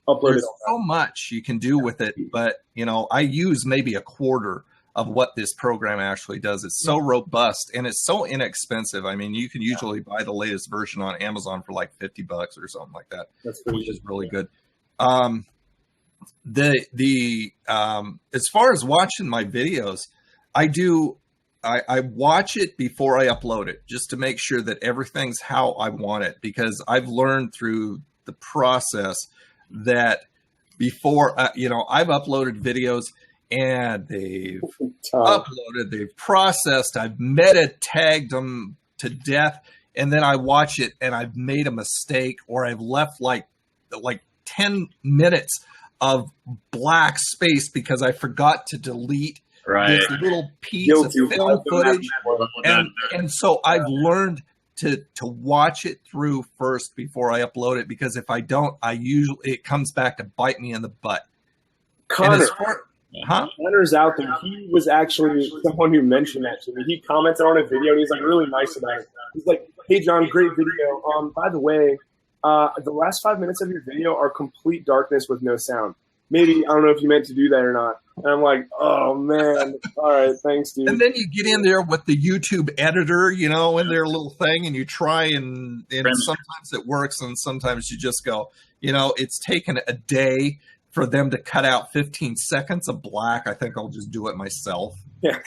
uploaded. There's so much you can do with it, but you know, I use maybe a quarter of what this program actually does. It's so robust and it's so inexpensive. I mean, you can usually buy the latest version on Amazon for like $50 or something like that, which is really good. As far as watching my videos, I watch it before I upload it just to make sure that everything's how I want it, because I've learned through the process that before, I've uploaded videos and they've uploaded, they've processed, I've meta tagged them to death, and then I watch it and I've made a mistake, or I've left like 10 minutes of black space because I forgot to delete this little piece of film footage. And so I've learned to watch it through first before I upload it, because if I don't, it comes back to bite me in the butt. Connor's out there. He was actually someone who mentioned that to me. He commented on a video and he's like really nice about it. He's like, "Hey John, great video. By the way, the last 5 minutes of your video are complete darkness with no sound. Maybe, I don't know if you meant to do that or not." And I'm like, "Oh man, all right, thanks, dude." And then you get in there with the YouTube editor, in their little thing, and you try and sometimes it works, and sometimes you just go, it's taken a day for them to cut out 15 seconds of black. I think I'll just do it myself. Yeah.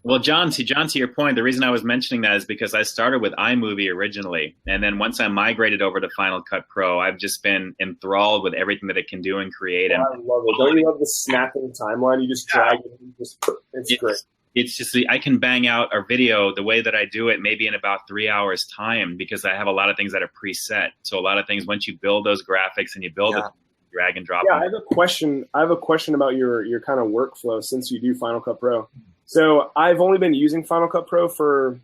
Well, John, to your point, the reason I was mentioning that is because I started with iMovie originally. And then once I migrated over to Final Cut Pro, I've just been enthralled with everything that it can do and create. I love it. Don't you love the snapping timeline? You just drag it and it's great. It's just, I can bang out a video the way that I do it maybe in about 3 hours time, because I have a lot of things that are preset. So a lot of things, once you build those graphics and you build it, drag and drop. Yeah, I have a question about your kind of workflow since you do Final Cut Pro. So I've only been using Final Cut Pro for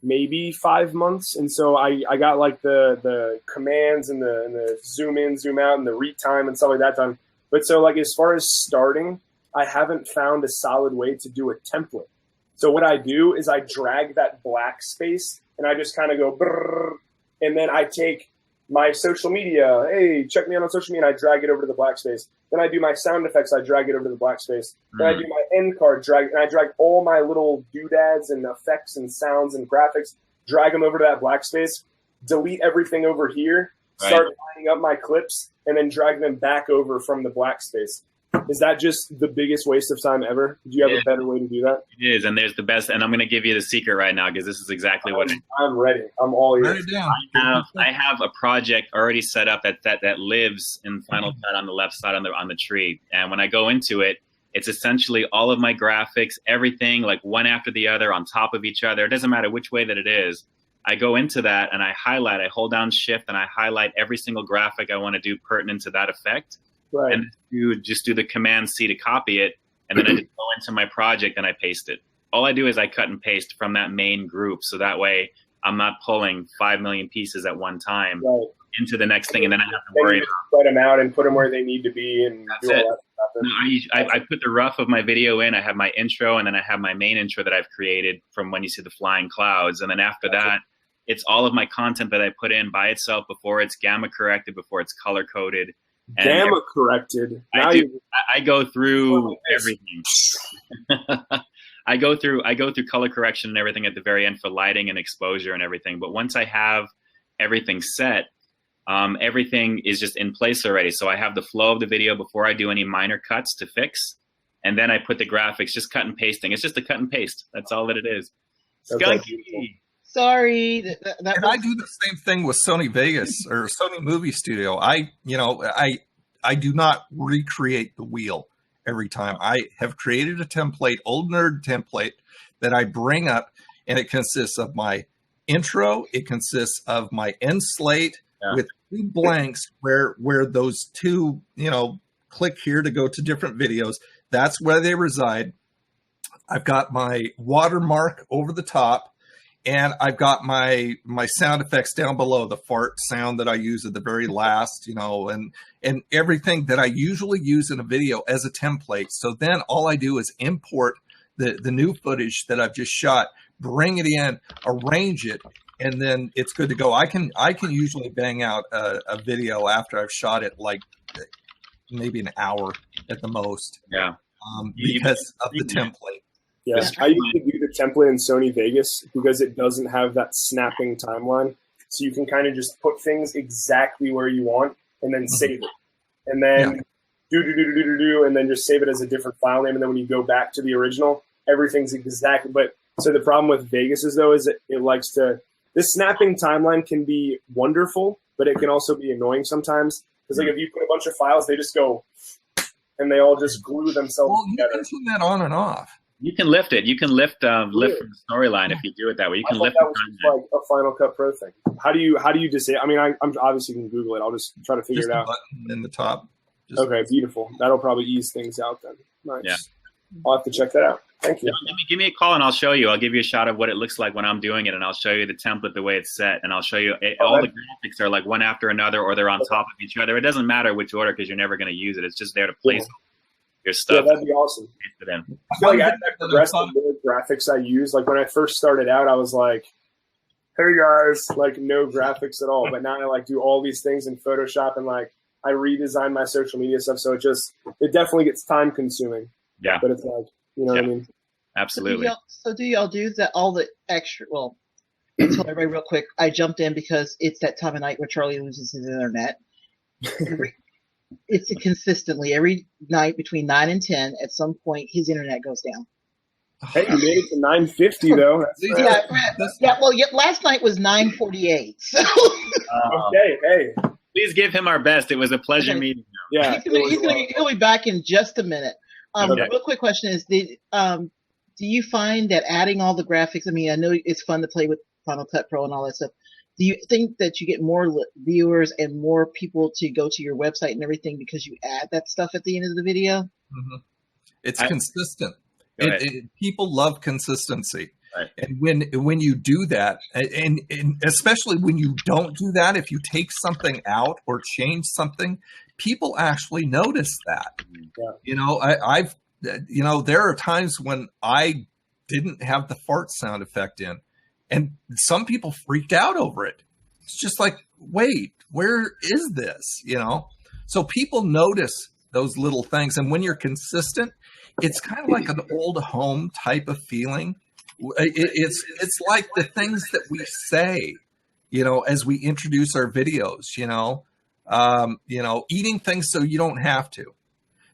maybe 5 months, and so I got like the commands and the zoom in, zoom out, and the retime and stuff like that done. But so like as far as starting, I haven't found a solid way to do a template. So what I do is I drag that black space and I just kind of go brrr, and then I take my social media, hey, check me out on social media, and I drag it over to the black space. Then I do my sound effects, I drag it over to the black space. Then I do my end card, and I drag all my little doodads and effects and sounds and graphics, drag them over to that black space, delete everything over here, start lining up my clips, and then drag them back over from the black space. Is that just the biggest waste of time ever? Do you have a better way to do that? It is, and there's the best. And I'm going to give you the secret right now, because this is exactly what I'm ready. I'm all ears. I have a project already set up that lives in Final Cut on the left side on the tree. And when I go into it, it's essentially all of my graphics, everything like one after the other on top of each other. It doesn't matter which way that it is. I go into that and I hold down Shift and I highlight every single graphic I want to do pertinent to that effect. Right. And you just do the Command C to copy it, and then I just go into my project and I paste it. All I do is I cut and paste from that main group, so that way I'm not pulling 5 million pieces at one time into the next thing, and then I have to worry about spread them out and put them where they need to be. And that's it. No, I put the rough of my video in. I have my intro, and then I have my main intro that I've created from when you see the flying clouds, and then after that, it's all of my content that I put in by itself before it's gamma corrected, before it's color coded. Gamma corrected. I go through everything. I go through color correction and everything at the very end for lighting and exposure and everything. But once I have everything set, everything is just in place already. So I have the flow of the video before I do any minor cuts to fix. and then I put the graphics, just cut and pasting. It's just a cut and paste. That's all that it is. Skunkie. Sorry. I do the same thing with Sony Vegas or Sony Movie Studio. I do not recreate the wheel every time. I have created a template, old nerd template, that I bring up, and it consists of my intro. It consists of my end slate with 2 blanks where those 2, click here to go to different videos. That's where they reside. I've got my watermark over the top, and I've got my sound effects down below, the fart sound that I use at the very last, and everything that I usually use in a video as a template. So then all I do is import the new footage that I've just shot, bring it in, arrange it, and then it's good to go. I can usually bang out a video after I've shot it, like maybe an hour at the most. Yeah. Because of the template. Yeah, I used to do the template in Sony Vegas because it doesn't have that snapping timeline. So you can kind of just put things exactly where you want and then save it. And then do, and then just save it as a different file name. And then when you go back to the original, everything's exactly. But so the problem with Vegas is, though, is it likes to, this snapping timeline can be wonderful, but it can also be annoying sometimes. Because like if you put a bunch of files, they just go, and they all just glue themselves together. You can turn that on and off. You can lift it. You can lift from the storyline if you do it that way. You can lift that was like a Final Cut Pro thing. How do you disable? I mean, I'm obviously can Google it. I'll just try to figure it out. Button in the top. Okay, beautiful. That'll probably ease things out then. Nice. Yeah. I'll have to check that out. Thank you. Give me a call and I'll show you. I'll give you a shot of what it looks like when I'm doing it, and I'll show you the template the way it's set, and I'll show you all the graphics are like one after another, or they're on top of each other. It doesn't matter which order because you're never going to use it. It's just there to place your stuff. Yeah, that'd be awesome. I feel like as I progressed, the more graphics I use, like when I first started out, I was like, hey guys, like no graphics at all. But now I like do all these things in Photoshop, and like I redesign my social media stuff. So it definitely gets time consuming. Yeah. But it's like, you know what I mean? Absolutely. So do y'all do that, all the extra, well, I'll tell everybody real quick. I jumped in because it's that time of night where Charlie loses his internet. It's consistently every night between 9 and 10. At some point, his internet goes down. Hey, you made it to 950 though. Well, last night was 948. So okay, hey. Please give him our best. It was a pleasure meeting him. Yeah, he'll be back in just a minute. Real quick question is: do you find that adding all the graphics? I mean, I know it's fun to play with Final Cut Pro and all that stuff. Do you think that you get more viewers and more people to go to your website and everything because you add that stuff at the end of the video? Mm-hmm. It's consistent. People love consistency. Right. And when you do that, and especially when you don't do that, if you take something out or change something, people actually notice that. Yeah. There are times when I didn't have the fart sound effect in, and some people freaked out over it. It's just like, wait, where is this? So people notice those little things. And when you're consistent, it's kind of like an old home type of feeling. It's like the things that we say, as we introduce our videos, eating things so you don't have to.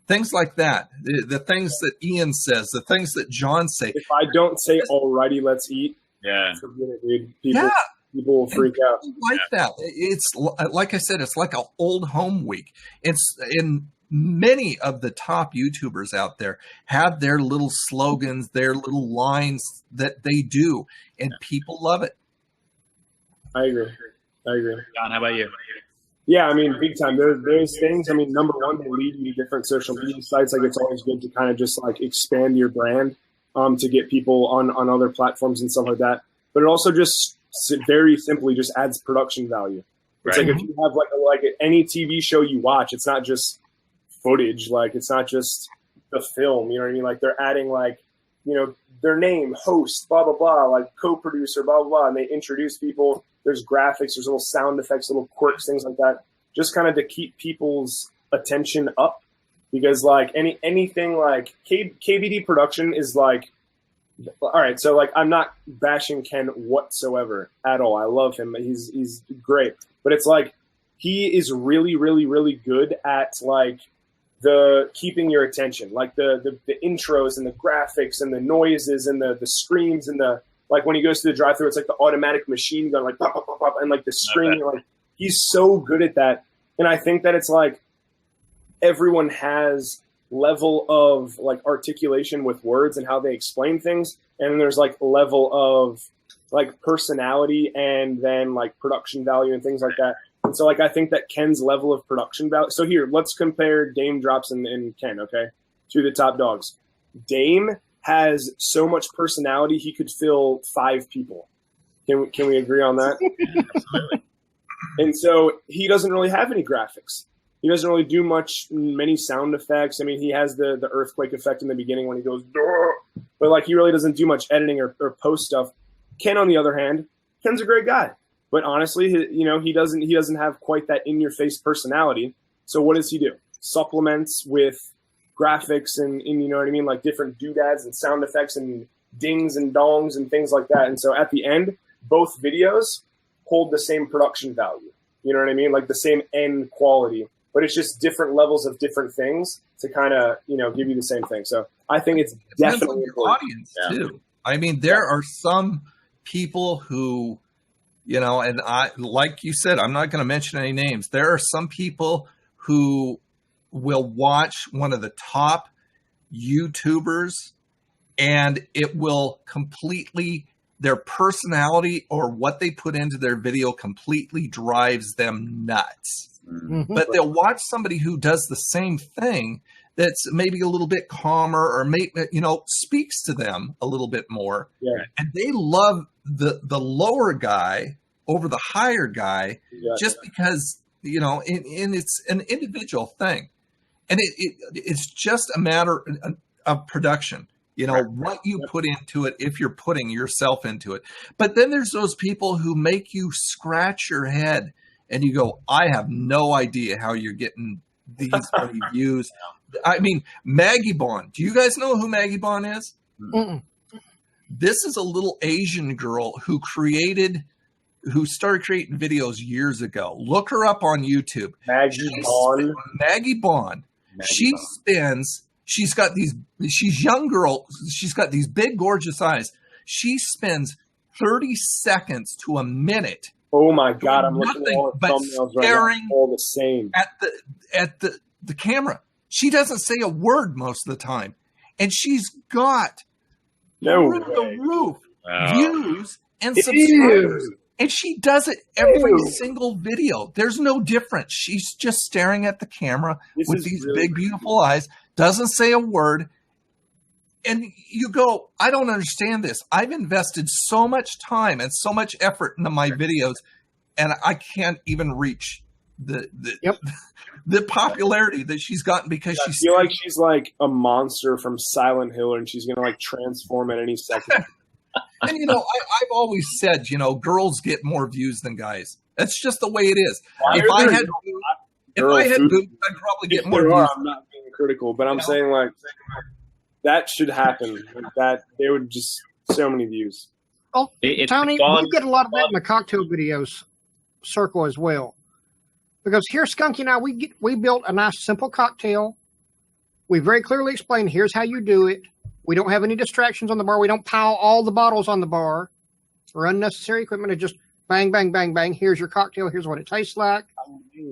Things like that. The things that Ian says, the things that John say. If I don't say, alrighty, let's eat. Yeah. Forget it, dude. People will freak out. Like that. It's like I said, it's like an old home week. It's in many of the top YouTubers out there have their little slogans, their little lines that they do, and people love it. I agree. John, how about you? Yeah, I mean, big time. Those things, I mean, number one, they lead you to different social media sites. Like, it's always good to kind of just, like, expand your brand to get people on other platforms and stuff like that. But it also just very simply just adds production value. It's like if you have, like any TV show you watch, it's not just footage. Like, it's not just the film, you know what I mean? Like, they're adding, like, their name, host, blah, blah, blah, like co-producer, blah, blah, blah. And they introduce people. There's graphics, there's little sound effects, little quirks, things like that, just kind of to keep people's attention up. Because like anything like KBD production is like, all right, so like I'm not bashing Ken whatsoever at all. I love him. He's great. But it's like he is really, really, really good at like the keeping your attention, like the intros and the graphics and the noises and the screams and the, like when he goes to the drive-thru, it's like the automatic machine gun, like pop, pop, pop, pop, and like the screaming. Like he's so good at that, and I think that it's like everyone has level of like articulation with words and how they explain things, and then there's like level of like personality and then like production value and things like that. And so like I think that Ken's level of production value. So here, let's compare Dame Drops and Ken, okay, to the top dogs. Dame has so much personality he could fill 5 people. Can we agree on that? Absolutely. And so he doesn't really have any graphics. He doesn't really do many sound effects. I mean, he has the earthquake effect in the beginning when he goes, "Duh," but like he really doesn't do much editing or post stuff. Ken, on the other hand, Ken's a great guy, but honestly, he doesn't have quite that in-your-face personality. So what does he do? Supplements with graphics and you know what I mean, like different doodads and sound effects and dings and dongs and things like that. And so at the end, both videos hold the same production value. You know what I mean? Like the same end quality, but it's just different levels of different things to kind of, give you the same thing. So I think it's definitely your audience too. I mean, there are some people who, and I, like you said, I'm not going to mention any names. There are some people who will watch one of the top YouTubers and it will completely, their personality or what they put into their video completely drives them nuts. Mm-hmm. But they'll watch somebody who does the same thing that's maybe a little bit calmer or speaks to them a little bit more. Yeah. And they love the lower guy over the higher guy just because, and it's an individual thing. And it's just a matter of production, what you put into it, if you're putting yourself into it. But then there's those people who make you scratch your head and you go, I have no idea how you're getting these many views. I mean, Maggie Bond. Do you guys know who Maggie Bond is? Mm-mm. This is a little Asian girl who started creating videos years ago. Look her up on YouTube. Maggie Bond. She's young girl. She's got these big, gorgeous eyes. She spends 30 seconds to a minute. Oh my God. I'm looking at all the thumbnails right now. All the same. At the camera. She doesn't say a word most of the time. And she's got through the roof views and subscribers. And she does it every single video. There's no difference. She's just staring at the camera with these big, beautiful eyes, doesn't say a word. And you go, I don't understand this. I've invested so much time and so much effort into my videos, and I can't even reach the popularity that she's gotten because I feel like she's like a monster from Silent Hill, and she's going to like transform at any second. And, I've always said, girls get more views than guys. That's just the way it is. If I had boobs, I'd probably get more views. I'm not being critical, but I'm saying like that should happen. That they would just so many views. Oh, Tony, we get a lot of that in the cocktail videos circle as well. Because here, Skunkie and I, we built a nice, simple cocktail. We very clearly explained, here's how you do it. We don't have any distractions on the bar. We don't pile all the bottles on the bar or unnecessary equipment. It just bang, bang, bang, bang. Here's your cocktail. Here's what it tastes like.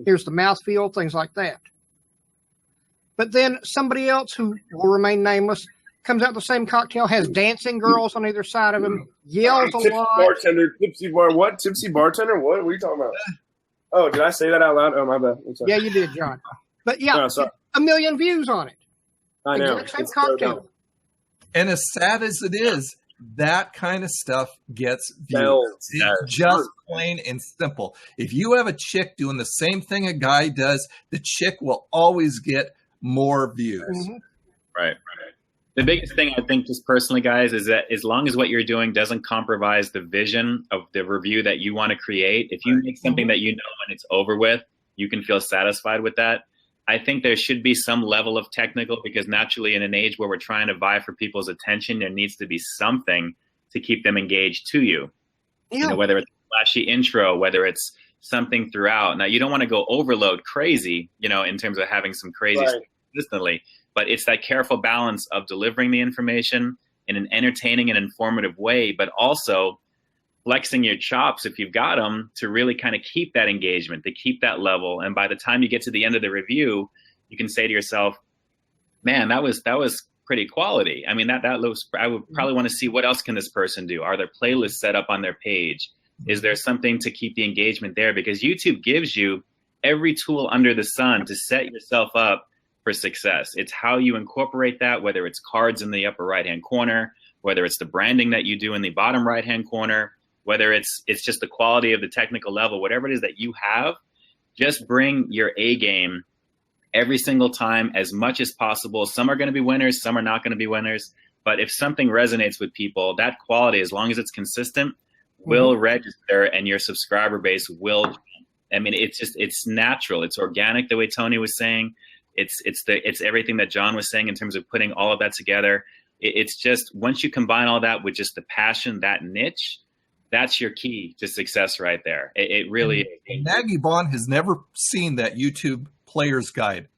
Here's the mouthfeel, things like that. But then somebody else who will remain nameless comes out the same cocktail, has dancing girls on either side of him, yells a lot. Tipsy bartender? What are you talking about? Oh, did I say that out loud? Oh, my bad. Yeah, you did, John. But yeah, 1 million views on it. I know. Same cocktail. And as sad as it is, that kind of stuff gets views. It's just plain and simple. If you have a chick doing the same thing a guy does, the chick will always get more views. Mm-hmm. Right. The biggest thing I think just personally, guys, is that as long as what you're doing doesn't compromise the vision of the review that you want to create, if you make something that when it's over with, you can feel satisfied with that. I think there should be some level of technical, because naturally in an age where we're trying to vie for people's attention, there needs to be something to keep them engaged to you. Yeah. Whether it's a flashy intro, whether it's something throughout. Now, you don't want to go overload crazy, in terms of having some crazy stuff consistently. But it's that careful balance of delivering the information in an entertaining and informative way, but also flexing your chops if you've got them to really kind of keep that engagement, to keep that level. And by the time you get to the end of the review, you can say to yourself, man, that was pretty quality. I mean, that looks, I would probably want to see what else can this person do? Are there playlists set up on their page? Is there something to keep the engagement there? Because YouTube gives you every tool under the sun to set yourself up for success. It's how you incorporate that, whether it's cards in the upper right-hand corner, whether it's the branding that you do in the bottom right-hand corner, whether it's just the quality of the technical level, whatever it is that you have, just bring your A game every single time as much as possible. Some are going to be winners, some are not going to be winners. But if something resonates with people, that quality, as long as it's consistent, will register, and your subscriber base will. I mean, it's natural. It's organic, the way Tony was saying. It's everything that John was saying in terms of putting all of that together. It's just, once you combine all that with just the passion, that niche, that's your key to success right there. It really is. Maggie Bond has never seen that YouTube player's guide.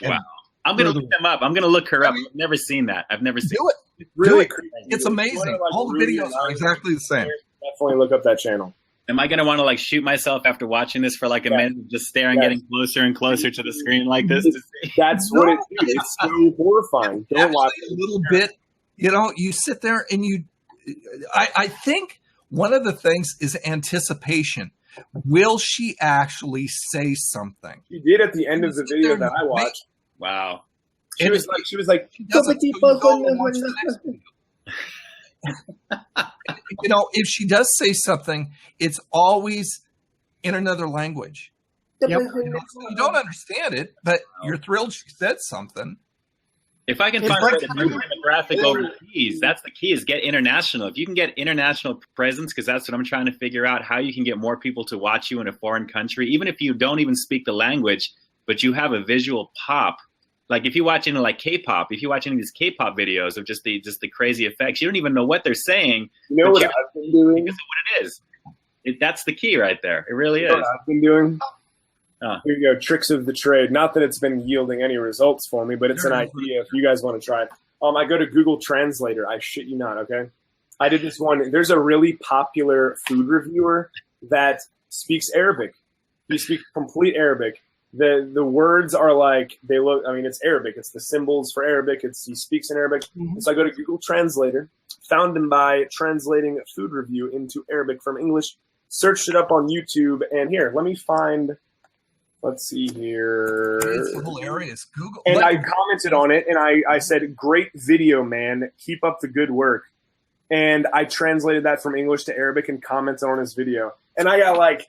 Wow. I'm going to look them up. I'm going to look her up. I've never seen that. I've never seen it. It's really crazy. It's amazing. All the videos are exactly the same. Definitely look up that channel. Am I going to want to like shoot myself after watching this for like a minute, just staring, getting closer and closer to the screen like this? To see? That's what it is. It's so horrifying. Don't watch a little bit. You know, you sit there and I think one of the things is anticipation. Will she actually say something? She did at the end of the video that I watched. Wow. She was like, you know, if she does say something, it's always in another language. Yep. You don't understand it, but you're thrilled she said something. If I can find a demographic overseas, that's the key, is get international. If you can get international presence, because that's what I'm trying to figure out, how you can get more people to watch you in a foreign country, even if you don't even speak the language, but you have a visual pop. Like if you watch into like K-pop, if you watch any of these K-pop videos of just the crazy effects, you don't even know what they're saying. You know what I've been doing? Because of what it is. That's the key right there. It really is. What I've been doing? Here you go, tricks of the trade. Not that it's been yielding any results for me, but it's an idea if you guys want to try it. I go to Google Translator. I shit you not, okay? I did this one. There's a really popular food reviewer that speaks Arabic. He speaks complete Arabic. The words are like, they look, I mean, it's Arabic. It's the symbols for Arabic. He speaks in Arabic. So I go to Google Translator, found him by translating a food review into Arabic from English, searched it up on YouTube, and here, let me find... Let's see here. It's hilarious. Google. And I commented on it, and I said, great video, man. Keep up the good work. And I translated that from English to Arabic and commented on his video. And I got like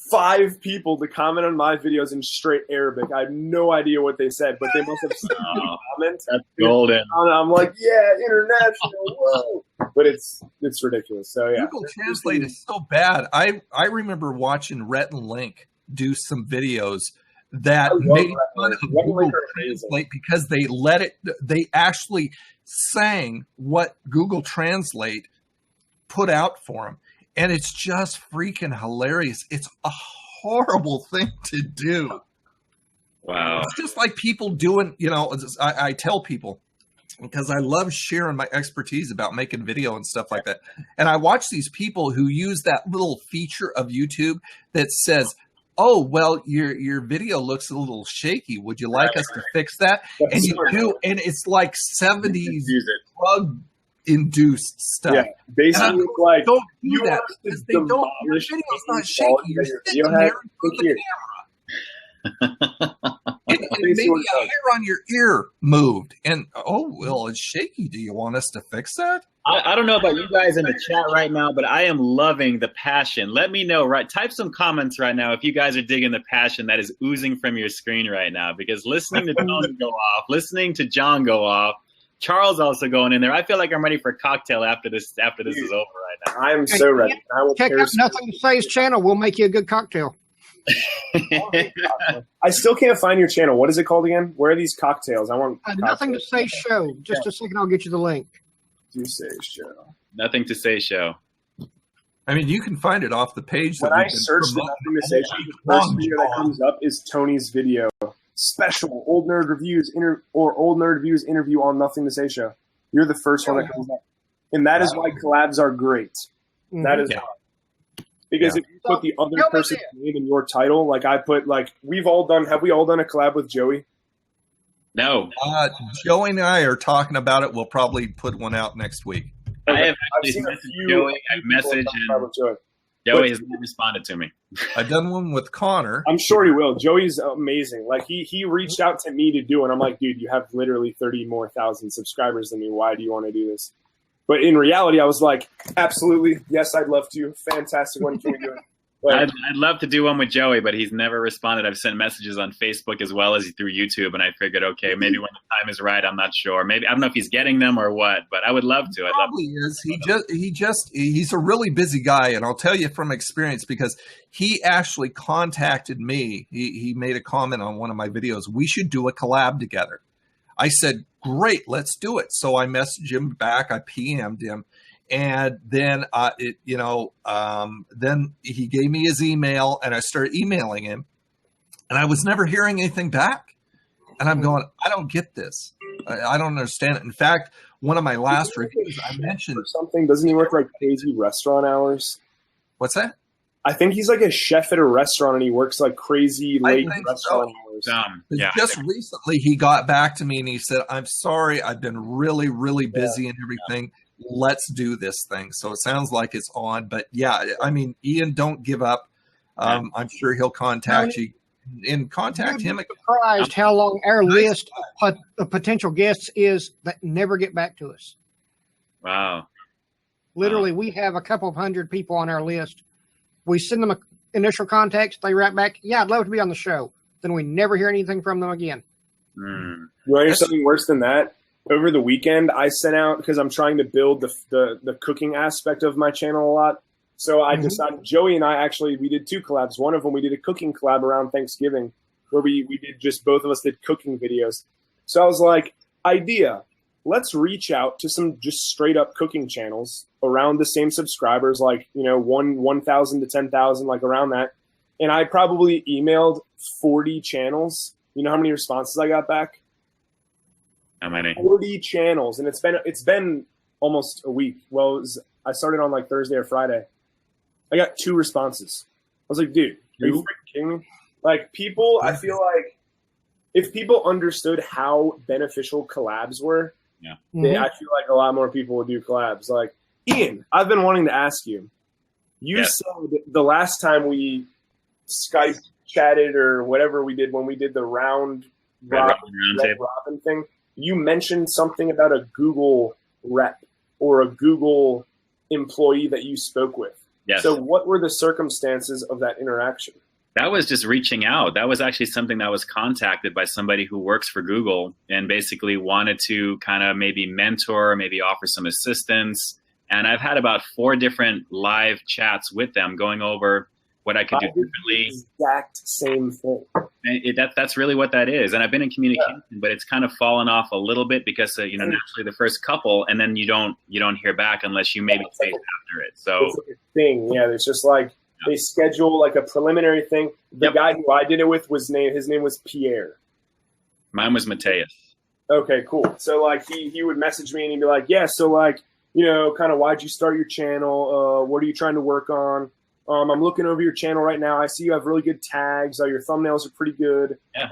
5 people to comment on my videos in straight Arabic. I have no idea what they said, but they must have seen the comments. That's golden. And I'm like, yeah, international, whoa. But it's ridiculous. So, yeah. Google Translate is so bad. I remember watching Rhett and Link do some videos that made fun of Google Translate because they actually sang what Google Translate put out for them. And it's just freaking hilarious. It's a horrible thing to do. Wow. It's just like people doing, you know, I tell people, because I love sharing my expertise about making video and stuff like that. And I watch these people who use that little feature of YouTube that says, oh, well, your video looks a little shaky. Would you like us to fix that? And you do, and it's like 70s drug-induced stuff. Yeah, basically, like, don't do that. Because they don't, your video's not shaky. You're sitting there with the camera. and maybe a hair on your ear moved. And, oh, well, it's shaky. Do you want us to fix that? I don't know about you guys in the chat right now, but I am loving the passion. Let me know, right? Type some comments right now if you guys are digging the passion that is oozing from your screen right now. Because listening to Tony go off, listening to John go off, Charles also going in there. I feel like I'm ready for a cocktail after this is over right now. I am so ready. I will check out Nothing to Say's channel. We'll make you a good cocktail. I still can't find your channel. What is it called again? Where are these cocktails? I want Nothing to Say show. Just a second, I'll get you the link. Show. Nothing to Say show. I mean, you can find it off the page. When I search the Monetization, the first video that comes up is Tony's video special old nerd reviews old nerd reviews interview on Nothing to Say show. You're the first one that comes up. And that is why collabs are great. Mm-hmm. That is why. Because if you put the other person's name in your title, like I put, like have we all done a collab with Joey? No. Joey and I are talking about it. We'll probably put one out next week. I have actually messaged Joey. I've messaged and Joey has not responded to me. I've done one with Connor. I'm sure he will. Joey's amazing. Like he reached out to me to do it. I'm like, dude, you have literally 30 more thousand subscribers than me. Why do you want to do this? But in reality, I was like, absolutely, yes, I'd love to. Fantastic. When can we do it? I'd love to do one with Joey, but he's never responded. I've sent messages on Facebook as well as through YouTube, and I figured, okay, maybe when the time is right, I'm not sure. Maybe I don't know if he's getting them or what, but I would love to. He's a really busy guy, and I'll tell you from experience because he actually contacted me. He made a comment on one of my videos. We should do a collab together. I said, great, let's do it. So I messaged him back. I PM'd him. And then, then he gave me his email and I started emailing him and I was never hearing anything back. And I'm going, I don't get this. I don't understand it. In fact, one of my last reviews, I mentioned something. Doesn't he work like crazy restaurant hours? What's that? I think he's like a chef at a restaurant and he works like crazy late restaurant hours. Just recently he got back to me and he said, I'm sorry, I've been really, really busy and everything. Let's do this thing. So it sounds like it's on, but I mean, Ian, don't give up. I'm sure he'll contact you and contact him. Surprised how long our list of potential guests is that never get back to us. Wow. Literally, we have a couple of hundred people on our list. We send them an initial contact. They write back, yeah, I'd love to be on the show. Then we never hear anything from them again. You want to hear something worse than that? Over the weekend, I sent out, because I'm trying to build the cooking aspect of my channel a lot. So I decided, Joey and I we did 2 collabs. One of them, we did a cooking collab around Thanksgiving where we did both of us did cooking videos. So I was like, idea, let's reach out to some just straight up cooking channels around the same subscribers, like, 1,000 to 10,000, like around that. And I probably emailed 40 channels. You know how many responses I got back? How many? 40 channels, and it's been almost a week. Well, I started on like Thursday or Friday. I got 2 responses. I was like, dude, are you freaking kidding me? Like people, I feel like if people understood how beneficial collabs were, I feel like a lot more people would do collabs. Like, Ian, I've been wanting to ask you. You said the last time we Skype chatted or whatever we did when we did the round robin thing, you mentioned something about a Google rep or a Google employee that you spoke with. Yes. So what were the circumstances of that interaction? That was just reaching out. That was actually something that was contacted by somebody who works for Google and basically wanted to kind of maybe mentor, maybe offer some assistance. And I've had about 4 different live chats with them going over what I could do differently. Exact same thing. That's really what that is. And I've been in communication, but it's kind of fallen off a little bit because naturally the first couple, and then you don't hear back unless you maybe chase after it. So it's like a thing. Yeah, it's just like they schedule like a preliminary thing. The guy who I did it with his name was Pierre. Mine was Mateus. Okay, cool. So like he would message me and he'd be like, yeah, so like, kind of why'd you start your channel? What are you trying to work on? I'm looking over your channel right now. I see you have really good tags. Your thumbnails are pretty good. Yeah.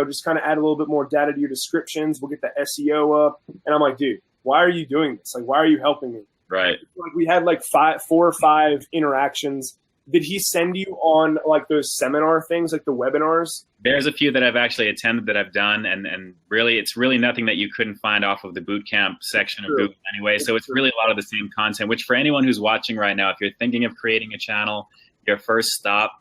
Just kind of add a little bit more data to your descriptions. We'll get the SEO up. And I'm like, dude, why are you doing this? Like, why are you helping me? Right. Like we had like 4 or 5 interactions. Did he send you on like those seminar things, like the webinars? There's a few that I've actually attended that I've done, and really, it's really nothing that you couldn't find off of the bootcamp section of Google anyway. So it's really a lot of the same content, which for anyone who's watching right now, if you're thinking of creating a channel, your first stop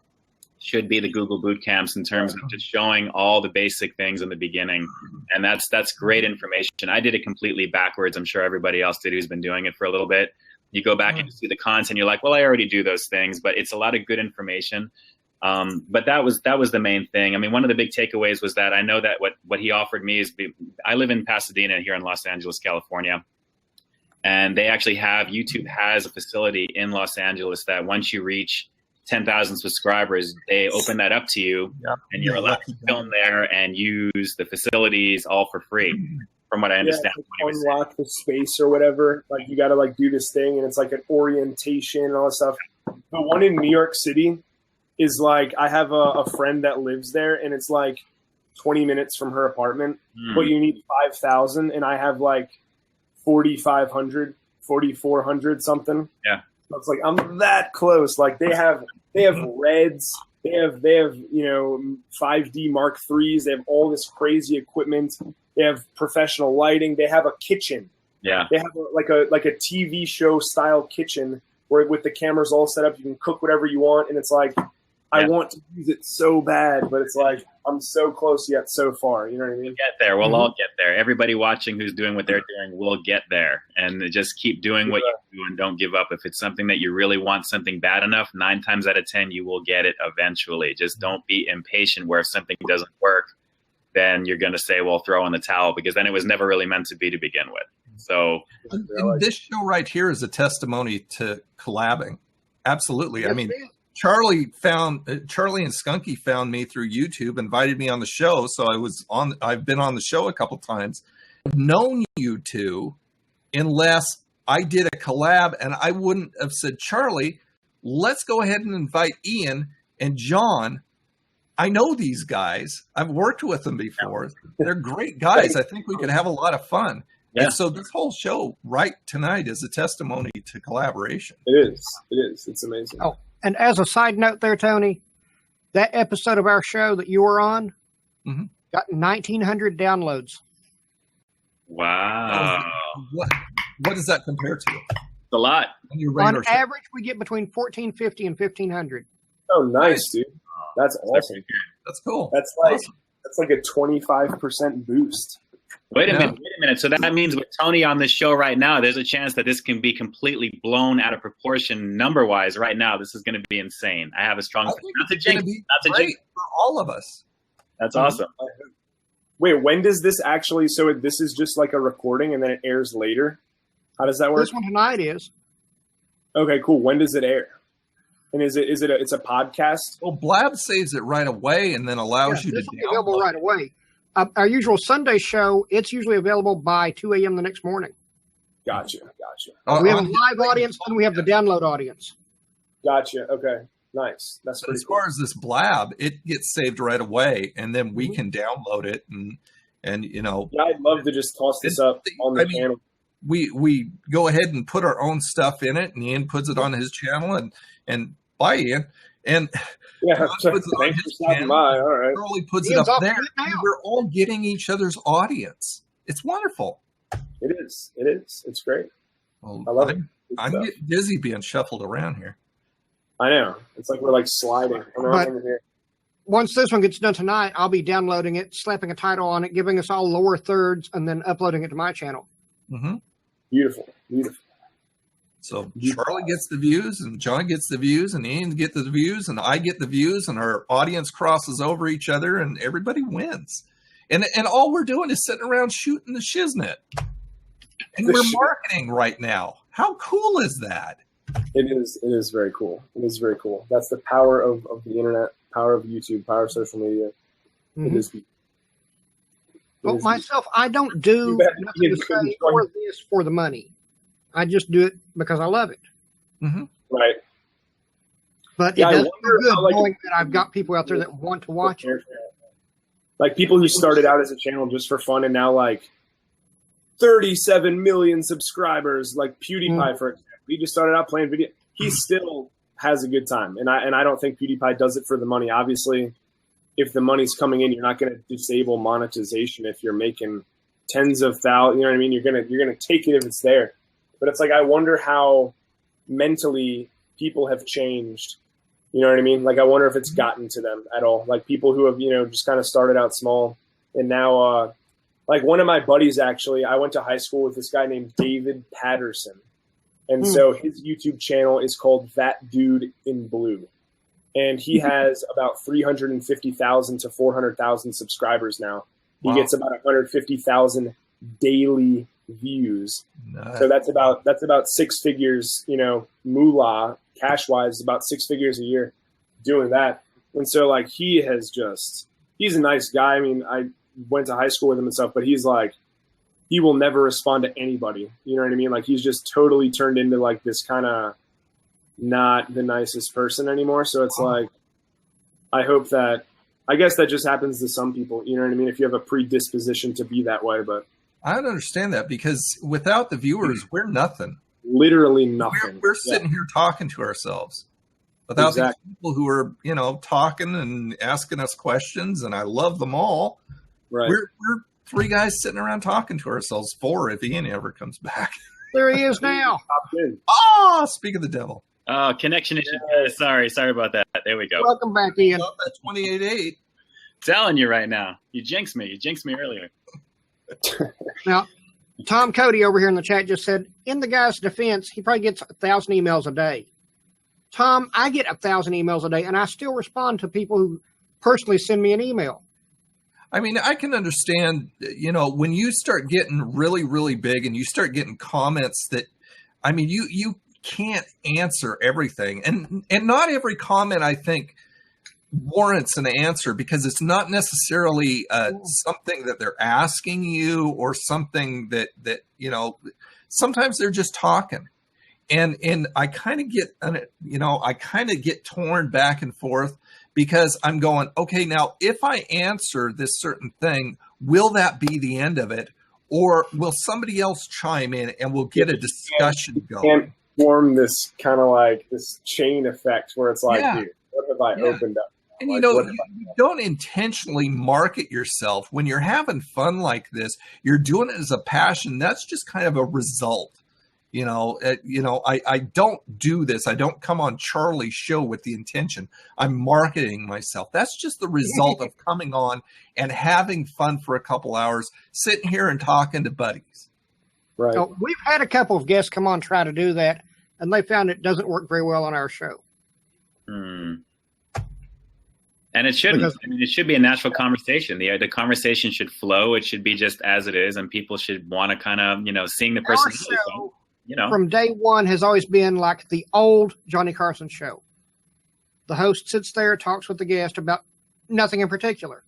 should be the Google bootcamps in terms of just showing all the basic things in the beginning. And that's great information. I did it completely backwards. I'm sure everybody else did who's been doing it for a little bit. You go back and you see the content, you're like, well, I already do those things, but it's a lot of good information. But that was the main thing. I mean, one of the big takeaways was that I know that what he offered me is, I live in Pasadena here in Los Angeles, California. And they actually YouTube has a facility in Los Angeles that once you reach 10,000 subscribers, they open that up to you, and you're allowed to film there and use the facilities all for free. From what I understand, like unlock the space or whatever. Like you got to like do this thing, and it's like an orientation and all that stuff. The one in New York City is like, I have a friend that lives there, and it's like 20 minutes from her apartment, but you need 5,000, and I have like 4,500, 4,400 something. Yeah, so it's like I'm that close. Like they have Reds. They have 5D Mark IIIs. They have all this crazy equipment. They have professional lighting. They have a kitchen. Yeah. They have like a TV show style kitchen where with the cameras all set up, you can cook whatever you want. And it's like, I want to use it so bad, but it's like, I'm so close yet so far. You know what I mean? We'll get there. We'll all get there. Everybody watching who's doing what they're doing will get there. And just keep doing what you do and don't give up. If it's something that you really want something bad enough, 9 times out of 10, you will get it eventually. Just don't be impatient where if something doesn't work, then you're going to say, well, throw in the towel, because then it was never really meant to be to begin with. So and this show right here is a testimony to collabing. Absolutely. Yes, I mean, Charlie and Skunkie found me through YouTube, invited me on the show. So I've been on the show a couple times. I've known you two unless I did a collab, and I wouldn't have said, Charlie, let's go ahead and invite Ian and John. I know these guys. I've worked with them before. They're great guys. I think we could have a lot of fun. Yeah. And so this whole show right tonight is a testimony to collaboration. It is. It's amazing. Oh, and as a side note there, Tony, that episode of our show that you were on got 1,900 downloads. Wow. What does that compare to? It's a lot. On average, we get between 1,450 and 1,500. Oh, nice, dude. That's awesome. That's cool. That's like a 25% boost. Wait a minute. So that means with Tony on this show right now, there's a chance that this can be completely blown out of proportion number-wise right now. This is going to be insane. I have a strong... Not to jinx for all of us. That's awesome. Wait, when does this actually... So this is just like a recording and then it airs later? How does that work? This one tonight is. Okay, cool. When does it air? And it's a podcast? Well, Blab saves it right away and then allows you to download. Available right away. Our usual Sunday show, it's usually available by 2 a.m. the next morning. Gotcha. We have a live audience and we have the download audience. Gotcha. Okay. Nice. That's pretty cool. As far as this Blab, it gets saved right away, and then we can download it and you know. Yeah, I'd love to just toss this up on the channel. We go ahead and put our own stuff in it, and Ian puts it on his channel, and bye, Ian. And puts it on his channel. All right. Charlie puts Ian's it up there. We're all getting each other's audience. It's wonderful. It is. It's great. Well, I love it. I'm getting dizzy being shuffled around here. I know. It's like we're like sliding around here. Once this one gets done tonight, I'll be downloading it, slapping a title on it, giving us all lower thirds, and then uploading it to my channel. Mm-hmm. Beautiful. So Charlie gets the views, and John gets the views, and Ian gets the views, and I get the views, and our audience crosses over each other, and everybody wins. And all we're doing is sitting around shooting the shiznet. And we're marketing right now. How cool is that? It is very cool. It is very cool. That's the power of the internet, power of YouTube, power of social media. Mm-hmm. Well, myself, I don't do nothing to say for this for the money. I just do it because I love it. Mm-hmm. Right. But it does feel good knowing that I've got people out there that want to watch it. Like people who started out as a channel just for fun and now like 37 million subscribers, like PewDiePie, for example. He just started out playing video. He still has a good time. And I don't think PewDiePie does it for the money. Obviously, if the money's coming in, you're not going to disable monetization if you're making tens of thousands. You know what I mean? You're gonna take it if it's there. But it's like I wonder how mentally people have changed. You know what I mean? Like I wonder if it's gotten to them at all. Like people who have just kind of started out small and now like one of my buddies actually. I went to high school with this guy named David Patterson, and so his YouTube channel is called That Dude in Blue. And he has about 350,000 to 400,000 subscribers now. He gets about 150,000 daily views. Nice. So that's about 6 figures, moolah, cash wise, about 6 figures a year. doing that. And so like he's a nice guy. I mean, I went to high school with him and stuff, but he's like, he will never respond to anybody. You know what I mean? Like he's just totally turned into like this kind of not the nicest person anymore. So it's like, I guess that just happens to some people. You know what I mean? If you have a predisposition to be that way, but I don't understand that, because without the viewers, we're nothing. Literally nothing. We're sitting here talking to ourselves without these people who are, talking and asking us questions, and I love them all. Right. We're three guys sitting around talking to ourselves. Four if Ian ever comes back. There he is now. Speak of the devil. Oh, connection issue. Sorry about that. There we go. Welcome back, Ian. Up at 28.8. Telling you right now. You jinxed me. You jinxed me earlier. Now, Tom Cody over here in the chat just said, in the guy's defense, he probably gets 1,000 emails a day. Tom, I get 1,000 emails a day, and I still respond to people who personally send me an email. I mean, I can understand, when you start getting really, really big and you start getting comments that, I mean, you can't answer everything. And not every comment, I think, warrants an answer, because it's not necessarily something that they're asking you or something that sometimes they're just talking. And I kind of get torn back and forth, because I'm going, okay, now if I answer this certain thing, will that be the end of it? Or will somebody else chime in and we'll get a discussion going? And form this kind of like this chain effect where it's like, dude, what have I opened up? And you don't intentionally market yourself. When you're having fun like this, you're doing it as a passion. That's just kind of a result. I don't do this. I don't come on Charlie's show with the intention. I'm marketing myself. That's just the result of coming on and having fun for a couple hours, sitting here and talking to buddies. Right. So we've had a couple of guests come on try to do that, and they found it doesn't work very well on our show. And it shouldn't. It should be a natural conversation. The conversation should flow. It should be just as it is, and people should want to kind of, seeing the person. From day one has always been like the old Johnny Carson show. The host sits there, talks with the guest about nothing in particular.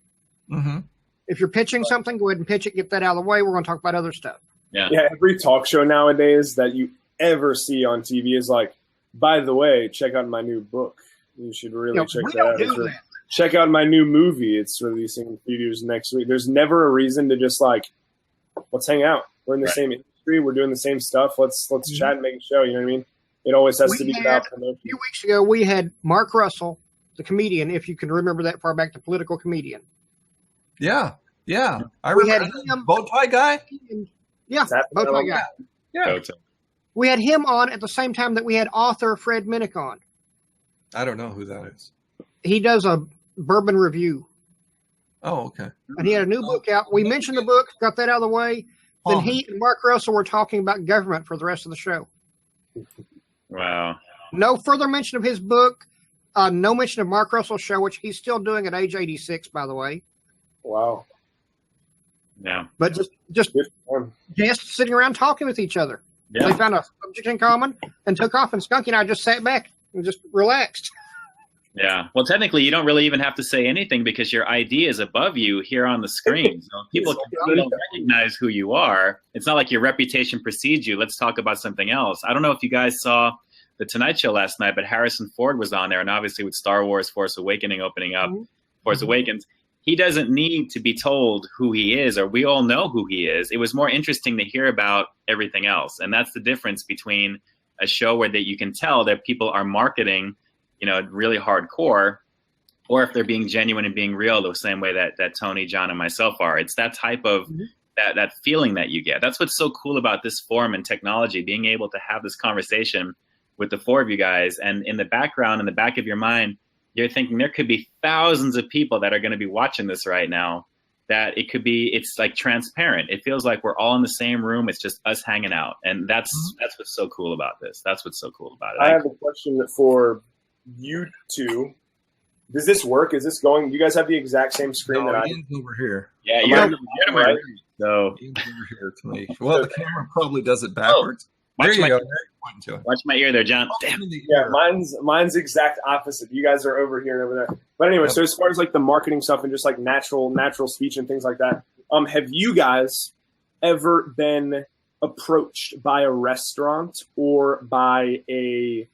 Mm-hmm. If you're pitching something, go ahead and pitch it, get that out of the way. We're going to talk about other stuff. Yeah. Every talk show nowadays that you ever see on TV is like, by the way, check out my new book. You should really check that out. Check out my new movie. It's releasing in theaters next week. There's never a reason to just like, let's hang out. We're in the same industry. We're doing the same stuff. Let's chat and make a show. You know what I mean? It always has to be about promotion. A few weeks ago, we had Mark Russell, the comedian, if you can remember that far back, the political comedian. Yeah. I remember him. Bow tie guy? Yeah, bow tie guy. Yeah. We had him on at the same time that we had author Fred Minnick on. I don't know who that is. He does a bourbon review. Oh, okay. And he had a new book out. We mentioned the book, got that out of the way. Then he and Mark Russell were talking about government for the rest of the show. Wow. No further mention of his book. No mention of Mark Russell's show, which he's still doing at age 86, by the way. Wow. Yeah. But just guests sitting around talking with each other. Yeah. They found a subject in common and took off, and Skunkie and I just sat back and just relaxed. Yeah. Well, technically, you don't really even have to say anything because your ID is above you here on the screen. So people can recognize who you are. It's not like your reputation precedes you. Let's talk about something else. I don't know if you guys saw The Tonight Show last night, but Harrison Ford was on there. And obviously with Star Wars Force Awakening opening up, Force Awakens, he doesn't need to be told who he is, or we all know who he is. It was more interesting to hear about everything else. And that's the difference between a show where that you can tell that people are marketing really hardcore, or if they're being genuine and being real the same way that Tony, John, and myself are. It's that type of that feeling that you get. That's what's so cool about this forum and technology, being able to have this conversation with the four of you guys. And in the background, in the back of your mind, you're thinking there could be thousands of people that are going to be watching this right now, that it's like transparent. It feels like we're all in the same room. It's just us hanging out. And that's what's so cool about this. That's what's so cool about it. I have a question for you two. Does this work? Is this going? You guys have the exact same screen that I Ian's over here. Yeah, you're right. So Ian's over here to me. Well, the camera probably does it backwards. Watch there you my, go. Watch my ear there, John. Damn. Yeah, mine's exact opposite. You guys are over here and over there. But anyway, so as far as like the marketing stuff and just like natural speech and things like that, have you guys ever been approached by a restaurant or by a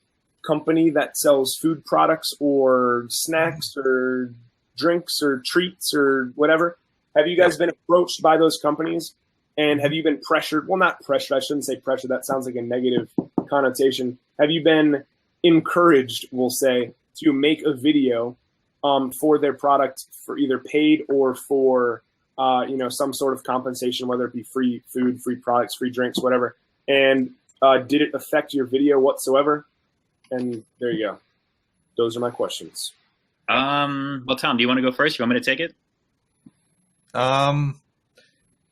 company that sells food products or snacks or drinks or treats or whatever? Have you guys been approached by those companies? And have you been pressured? Well, not pressured. I shouldn't say pressured. That sounds like a negative connotation. Have you been encouraged, we'll say, to make a video for their product for either paid or for some sort of compensation, whether it be free food, free products, free drinks, whatever? And did it affect your video whatsoever? And there you go. Those are my questions. Well, Tom, do you want to go first? You want me to take it?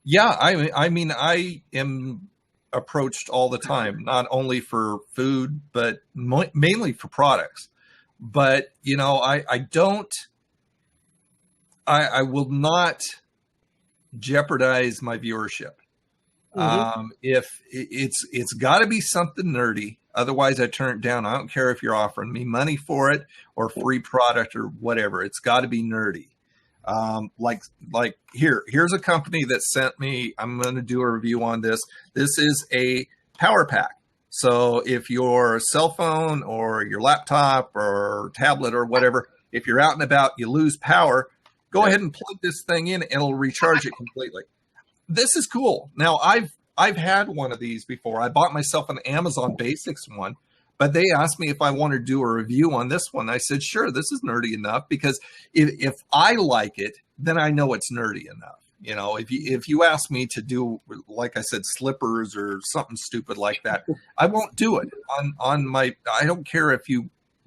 Yeah, I mean, I am approached all the time, not only for food, but mainly for products. But, I will not jeopardize my viewership. If it's got to be something nerdy, otherwise I turn it down. I don't care if you're offering me money for it or free product or whatever. It's got to be nerdy. Like here's a company that sent me, I'm going to do a review on this. This is a power pack. So if your cell phone or your laptop or tablet or whatever, if you're out and about, you lose power, go ahead and plug this thing in and it'll recharge it completely. This is cool. Now I've had one of these before. I bought myself an Amazon Basics one, but they asked me if I wanted to do a review on this one. I said, sure, this is nerdy enough, because if I like it, then I know it's nerdy enough. If you ask me to do, like I said, slippers or something stupid like that, I won't do it on my, I don't care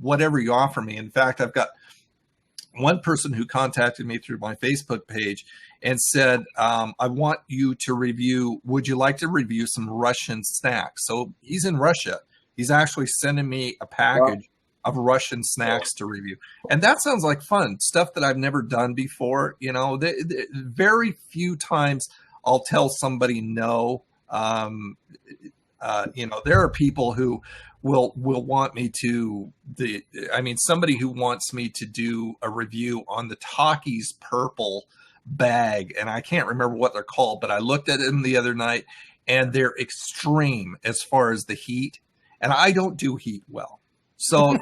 whatever you offer me. In fact, I've got one person who contacted me through my Facebook page and said, I want you to review, would you like to review some Russian snacks? So he's in Russia. He's actually sending me a package of Russian snacks to review. And that sounds like fun, stuff that I've never done before. Very few times I'll tell somebody no. There are people who will want me to, somebody who wants me to do a review on the Takis purple bag. And I can't remember what they're called, but I looked at them the other night and they're extreme as far as the heat. And I don't do heat well. So,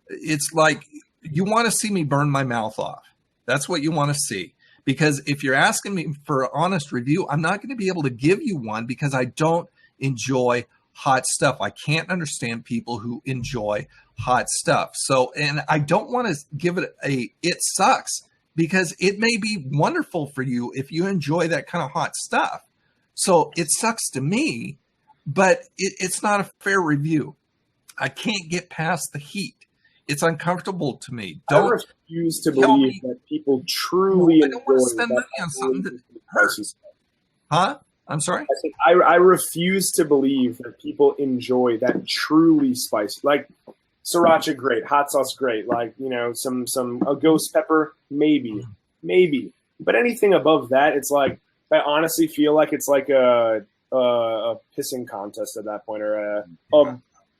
it's like you want to see me burn my mouth off. That's what you want to see. Because if you're asking me for an honest review, I'm not going to be able to give you one because I don't enjoy hot stuff. I can't understand people who enjoy hot stuff. So, and I don't want to give it it sucks, because it may be wonderful for you if you enjoy that kind of hot stuff. So it sucks to me, but it's not a fair review. I can't get past the heat. It's uncomfortable to me. I refuse to believe that people truly enjoy. I don't want to spend money on something that hurts. Huh? I'm sorry? I refuse to believe that people enjoy that truly spicy. Like sriracha, great. Hot sauce, great. Like, a ghost pepper, maybe. But anything above that, it's like, I honestly feel like it's like a pissing contest at that point, or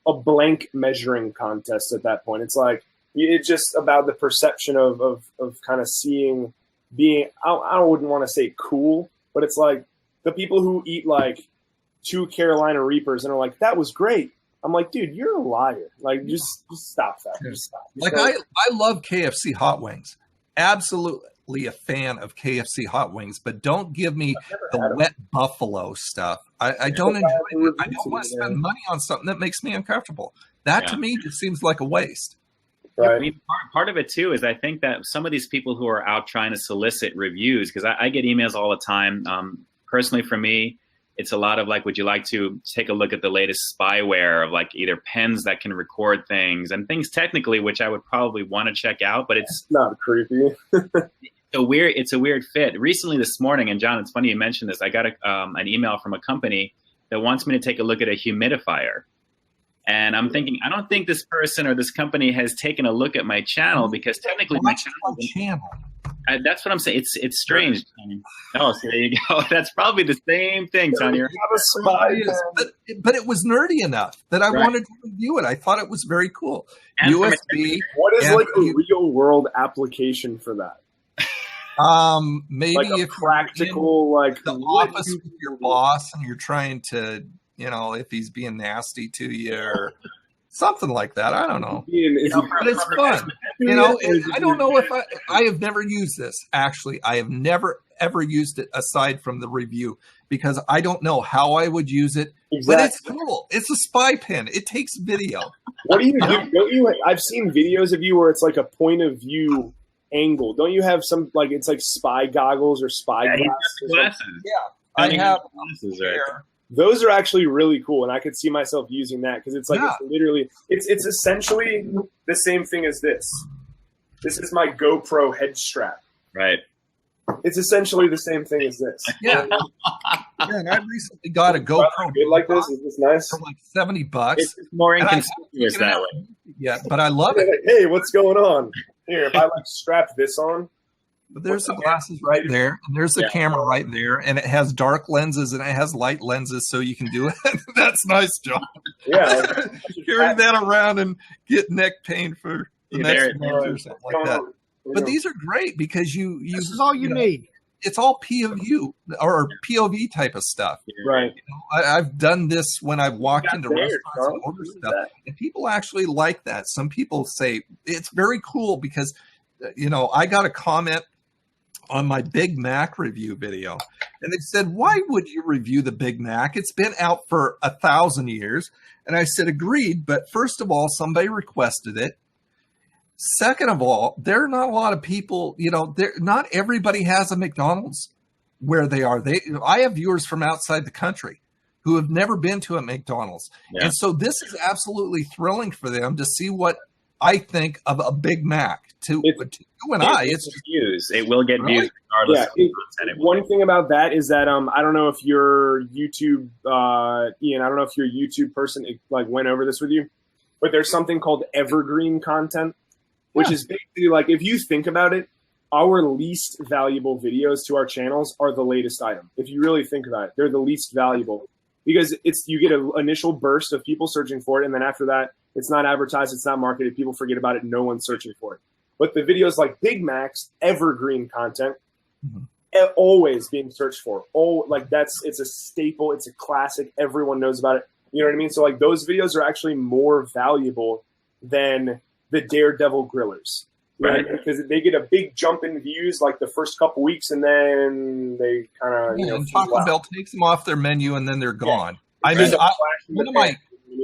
a blank measuring contest at that point. It's like, it's just about the perception of kind of being, I wouldn't want to say cool, but it's like the people who eat like 2 Carolina Reapers and are like, that was great. I'm like, dude, you're a liar. Like, just stop that. Just stop. Like, I love KFC hot wings. Absolutely a fan of KFC hot wings, but don't give me the wet buffalo stuff. I don't enjoy it. I don't want to spend money on something that makes me uncomfortable. That to me just seems like a waste. Right. I mean, part of it too is I think that some of these people who are out trying to solicit reviews, because I get emails all the time. Personally, for me, it's a lot of like, would you like to take a look at the latest spyware of like either pens that can record things and things technically, which I would probably want to check out, but it's not creepy. It's a weird fit. Recently this morning, and John, it's funny you mentioned this, I got an email from a company that wants me to take a look at a humidifier. And I'm thinking, I don't think this person or this company has taken a look at my channel, because technically my channel. That's what I'm saying. It's strange. Oh, so there you go. That's probably the same thing, Tony. But it was nerdy enough that I wanted to review it. I thought it was very cool. And USB. What is like a real world application for that? Maybe like if practical, like the office with your boss, and you're trying to, if he's being nasty to you or something like that. I don't know. But it's fun. I don't know if I have never used this. Actually, I have never ever used it aside from the review because I don't know how I would use it. Exactly. But it's cool. It's a spy pen. It takes video. What do you do? Don't you? I've seen videos of you where it's like a point of view angle. Don't you have some like it's like spy goggles or spy glasses? Yeah, I have glasses there. Those are actually really cool, and I could see myself using that because it's like it's literally it's essentially the same thing as this. This is my GoPro head strap. Right. It's essentially the same thing as this. Yeah. And I recently got a GoPro like this. Is this nice? For like $70. It's more inconspicuous that way. Yeah, but I love it. Like, hey, what's going on? Here, if I like strap this on. But there's the glasses right there, and there's the camera right there, and it has dark lenses and it has light lenses, so you can do it. That's nice, John. Yeah, carry that around and get neck pain for the next month or something like that. But these are great because this is all you need. It's all POV or POV type of stuff, right? I've done this when I've walked into restaurants and ordered stuff, and people actually like that. Some people say it's very cool because, I got a comment on my Big Mac review video, and they said, "Why would you review the Big Mac? It's been out for 1,000 years." And I said, "Agreed, but first of all, somebody requested it. Second of all, there are not a lot of people, not everybody has a McDonald's where they are. I have viewers from outside the country who have never been to a McDonald's. Yeah. And so this is absolutely thrilling for them to see what I think of a Big Mac. To you and I, it's views. It will get views regardless of the content. One thing about that is that I don't know if your YouTube, Ian, I don't know if your YouTube person like went over this with you, but there's something called evergreen content. Which is basically like, if you think about it, our least valuable videos to our channels are the latest item. If you really think about it, they're the least valuable because you get an initial burst of people searching for it. And then after that, it's not advertised. It's not marketed. People forget about it. No one's searching for it. But the videos like Big Mac's evergreen content, always being searched for. It's a staple. It's a classic. Everyone knows about it. You know what I mean? So like those videos are actually more valuable than the Daredevil grillers, right? Because they get a big jump in views like the first couple weeks, and then they kind of Taco Bell takes them off their menu, and then they're gone. I mean,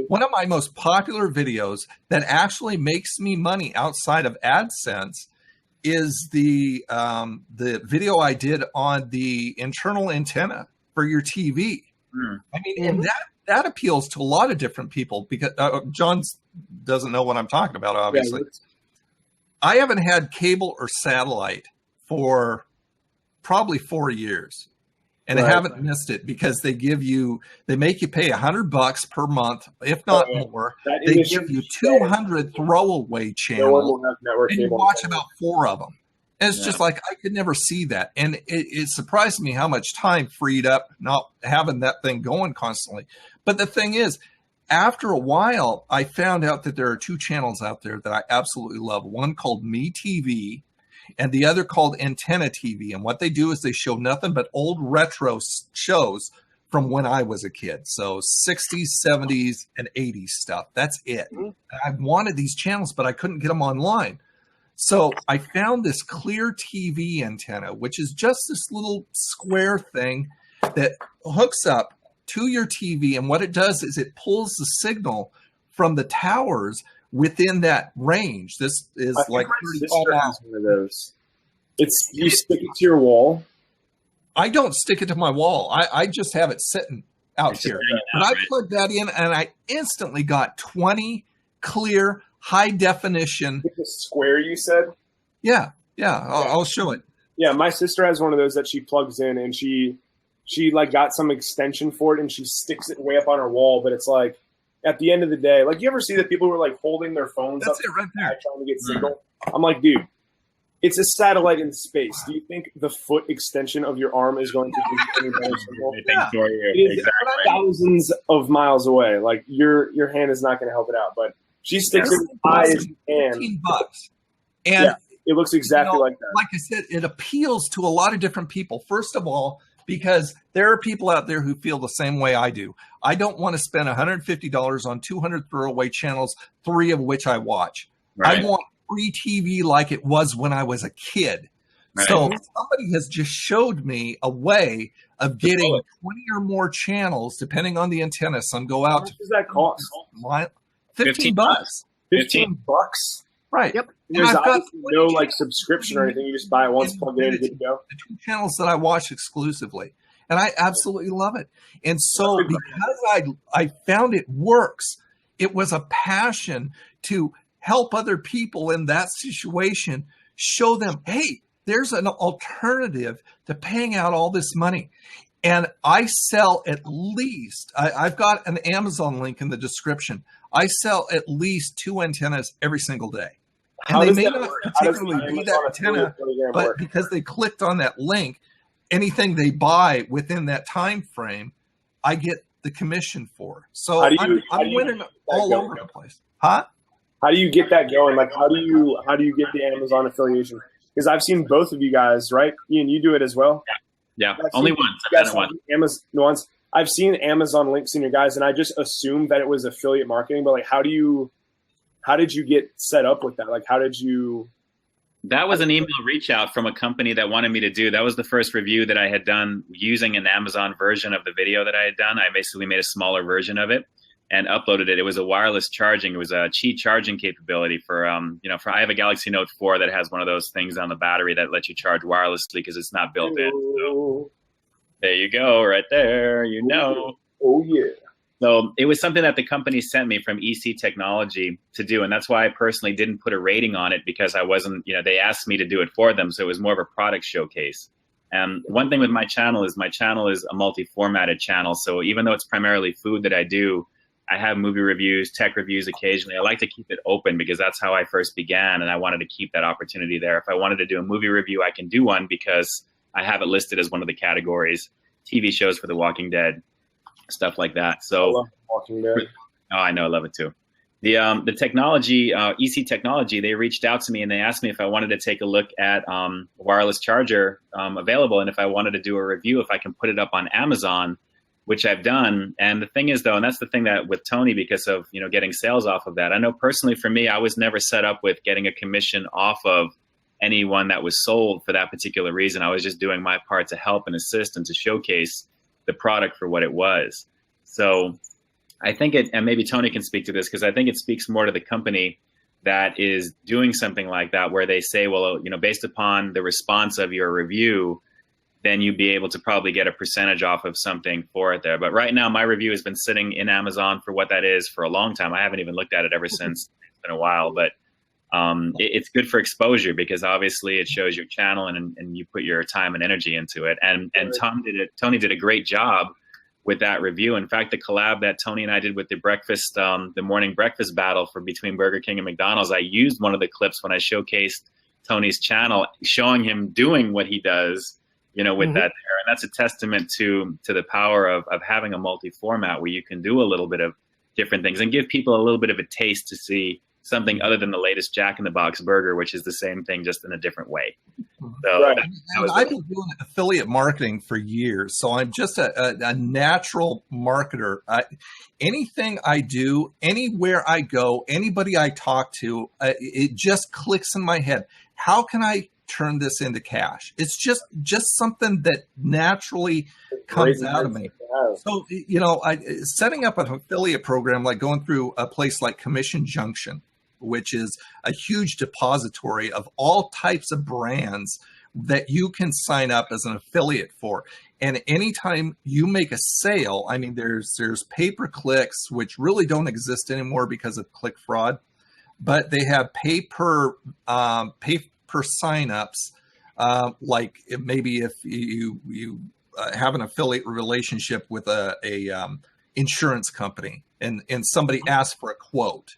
one of my most popular videos that actually makes me money outside of AdSense is the video I did on the internal antenna for your TV. I mean, and that appeals to a lot of different people because John doesn't know what I'm talking about, obviously. I haven't had cable or satellite for probably 4 years, and I haven't missed it because they make you pay $100 per month, if not more. They give you 200 throwaway channels, and you watch about 4 of them. And it's just like, I could never see that. And it surprised me how much time freed up not having that thing going constantly. But the thing is, after a while, I found out that there are 2 channels out there that I absolutely love. One called Me TV and the other called Antenna TV. And what they do is they show nothing but old retro shows from when I was a kid. So 60s, 70s, and 80s stuff. That's it. I wanted these channels, but I couldn't get them online. So I found this Clear TV antenna, which is just this little square thing that hooks up to your TV. And what it does is it pulls the signal from the towers within that range. This is like 35 miles. One of those. You stick it to your wall. I don't stick it to my wall. I just have it sitting out here. But I plugged that in and I instantly got 20 clear high definition. The square you said? Yeah. I'll show it. Yeah, my sister has one of those that she plugs in, and she like got some extension for it, and she sticks it way up on her wall. But it's like at the end of the day, like you ever see that people were like holding their phones That's up it right there trying to get signal? I'm like, dude, it's a satellite in space. Do you think the foot extension of your arm is going to be any better symbol? Yeah. It is thousands of miles away. Like your hand is not going to help it out, but she sticks it high as you can. $15. And yeah, it looks exactly like that. Like I said, it appeals to a lot of different people. First of all, because there are people out there who feel the same way I do. I don't want to spend $150 on 200 throwaway channels, 3 of which I watch. Right. I want free TV like it was when I was a kid. Right. So somebody has just showed me a way of getting 20 or more channels, depending on the antenna. Some go out. How much does that cost? $15. $15? Right. Yep. There's obviously no like subscription or anything. You just buy it once, plug it in, and good to go. The 2 channels that I watch exclusively. And I absolutely love it. And so because I found it works, it was a passion to help other people in that situation, show them, hey, there's an alternative to paying out all this money. And I sell at least, I've got an Amazon link in the description. I sell at least 2 antennas every single day. And they may not particularly be that antenna, but because they clicked on that link, anything they buy within that time frame, I get the commission for. So I'm winning all over the place. Huh? How do you get that going? Like, how do you get the Amazon affiliation? Because I've seen both of you guys, right? Ian, you do it as well. Yeah. Only once. I've seen Amazon links in your guys, and I just assumed that it was affiliate marketing. But like, how did you get set up with that? Like, how did you? That was an email reach out from a company that wanted me to do. That was the first review that I had done using an Amazon version of the video that I had done. I basically made a smaller version of it and uploaded it. It was a wireless charging. It was a Qi charging capability for, I have a Galaxy Note 4 that has one of those things on the battery that lets you charge wirelessly because it's not built in. So there you go, right there. Oh, yeah. So it was something that the company sent me from EC Technology to do. And that's why I personally didn't put a rating on it, because I wasn't, they asked me to do it for them. So it was more of a product showcase. And one thing with my channel is a multi-formatted channel. So even though it's primarily food that I do, I have movie reviews, tech reviews occasionally. I like to keep it open because that's how I first began, and I wanted to keep that opportunity there. If I wanted to do a movie review, I can do one because I have it listed as one of the categories. TV shows for The Walking Dead, stuff like that. So, I love Walking Dead. Oh, I know, I love it too. The technology, EC Technology, they reached out to me and they asked me if I wanted to take a look at wireless charger available, and if I wanted to do a review, if I can put it up on Amazon, which I've done. And the thing is, though, and that's the thing that with Tony, because of, getting sales off of that, I know personally for me, I was never set up with getting a commission off of anyone that was sold for that particular reason. I was just doing my part to help and assist and to showcase the product for what it was. So I think and maybe Tony can speak to this, because I think it speaks more to the company that is doing something like that, where they say, well, based upon the response of your review, then you'd be able to probably get a percentage off of something for it there. But right now, my review has been sitting in Amazon for what that is for a long time. I haven't even looked at it ever since. It's been a while, but it's good for exposure, because obviously it shows your channel and you put your time and energy into it. And Tony did a great job with that review. In fact, the collab that Tony and I did with the morning breakfast battle for between Burger King and McDonald's, I used one of the clips when I showcased Tony's channel, showing him doing what he does, with that there. And that's a testament to the power of having a multi-format where you can do a little bit of different things and give people a little bit of a taste to see something other than the latest Jack in the Box burger, which is the same thing, just in a different way. So right. I've been doing affiliate marketing for years, so I'm just a natural marketer. Anything I do, anywhere I go, anybody I talk to, it just clicks in my head. How can I turn this into cash? It's just something that naturally comes out of me. So, setting up an affiliate program, like going through a place like Commission Junction, which is a huge depository of all types of brands that you can sign up as an affiliate for. And anytime you make a sale, I mean, there's pay-per-clicks, which really don't exist anymore because of click fraud, but they have pay per signups, like maybe if you have an affiliate relationship with a insurance company and somebody asks for a quote.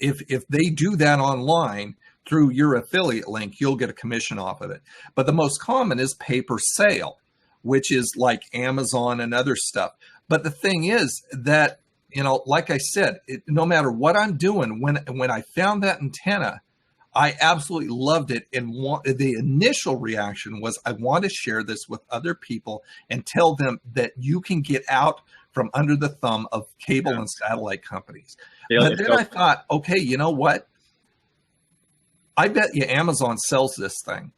If they do that online, through your affiliate link, you'll get a commission off of it. But the most common is pay per sale, which is like Amazon and other stuff. But the thing is that, you know, like I said, no matter what I'm doing, when I found that antenna, I absolutely loved it. And the initial reaction was, I want to share this with other people and tell them that you can get out from under the thumb of cable and satellite companies. But then I thought, okay, you know what? I bet you Amazon sells this thing.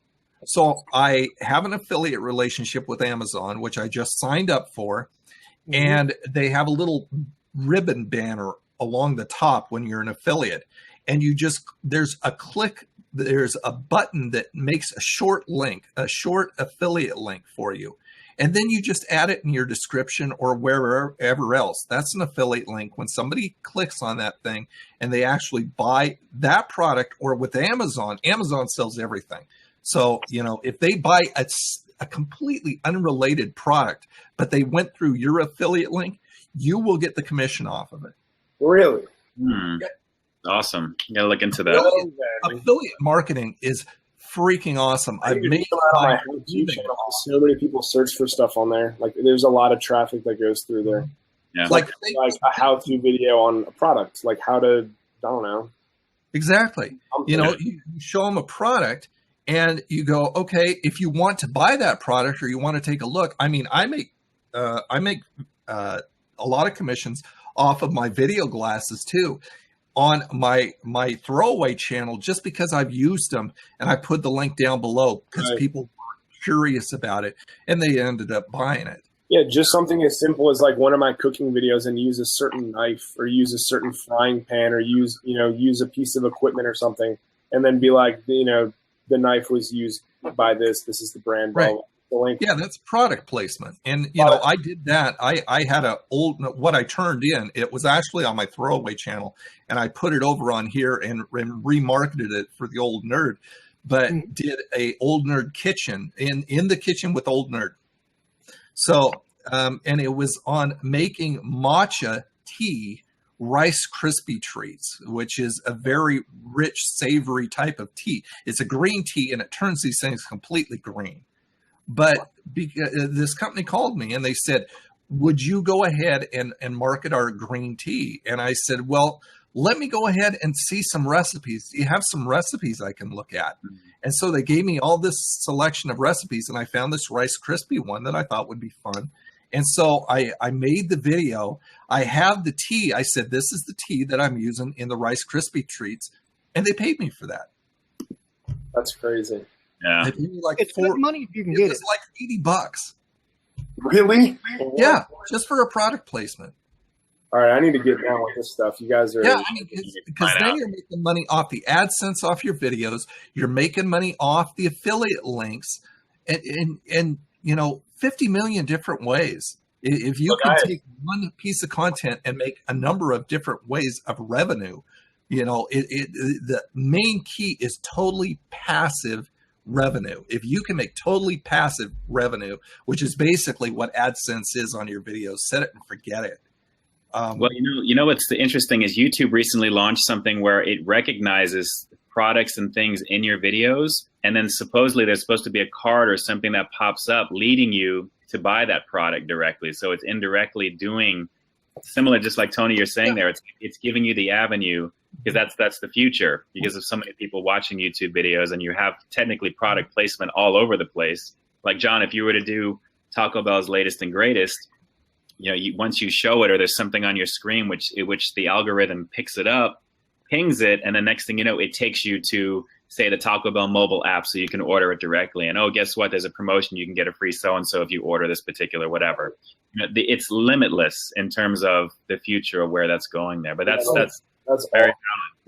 So I have an affiliate relationship with Amazon, which I just signed up for. And they have a little ribbon banner along the top when you're an affiliate. And you just, there's a button that makes a short link, a short affiliate link for you. And then you just add it in your description or wherever else. That's an affiliate link. When somebody clicks on that thing and they actually buy that product, or with Amazon, Amazon sells everything. So, you know, if they buy a completely unrelated product, but they went through your affiliate link, you will get the commission off of it. Really? Yeah. Awesome. You gotta look into that. Affiliate marketing is freaking awesome. I've made my YouTube channel. So many people search for stuff on there. Like, there's a lot of traffic that goes through there. Yeah. Like a how-to video on a product, like how to, I don't know. Exactly. You know, you show them a product and you go, okay, if you want to buy that product or you want to take a look. I mean, I make a lot of commissions off of my video glasses too, on my throwaway channel, just because I've used them, and I put the link down below because people were curious about it and they ended up buying it. Yeah, just something as simple as like one of my cooking videos and use a certain knife or use a certain frying pan or use a piece of equipment or something, and then be like, you know, the knife was used by this. This is the brand. Right. The link. Yeah, that's product placement. And, you know, I did that. I had what I turned in, it was actually on my throwaway channel, and I put it over on here and remarketed it for the Old Nerd, but did a Old Nerd kitchen in the kitchen with Old Nerd. So, and it was on making matcha tea Rice Krispie treats, which is a very rich, savory type of tea. It's a green tea, and it turns these things completely green. But this company called me and they said, would you go ahead and market our green tea? And I said, well, let me go ahead and see some recipes. Do you have some recipes I can look at? And so they gave me all this selection of recipes, and I found this Rice Krispie one that I thought would be fun. And so I made the video. I have the tea. I said, this is the tea that I'm using in the Rice Krispie treats. And they paid me for that. That's crazy. Yeah. They paid me like it's good money if you can get it. It was like $80. Really? Yeah, just for a product placement. All right, I need to get down with this stuff. You guys are... Yeah, I mean, because then you're making money off the AdSense off your videos. You're making money off the affiliate links, and you know, 50 million different ways. If you can take one piece of content and make a number of different ways of revenue, you know, the main key is totally passive revenue. If you can make totally passive revenue, which is basically what AdSense is on your videos, set it and forget it. Well, you know what's interesting is YouTube recently launched something where it recognizes products and things in your videos, and then supposedly there's supposed to be a card or something that pops up leading you to buy that product directly. So it's indirectly doing similar, just like Tony, you're saying there. It's giving you the avenue, because that's the future, because of so many people watching YouTube videos, and you have technically product placement all over the place. Like John, if you were to do Taco Bell's latest and greatest, you know, once you show it, or there's something on your screen which the algorithm picks it up, pings it, and the next thing you know, it takes you to, say, the Taco Bell mobile app, so you can order it directly. And oh, guess what? There's a promotion. You can get a free so-and-so if you order this particular whatever. You know, it's limitless in terms of the future of where that's going there. But that's very valid.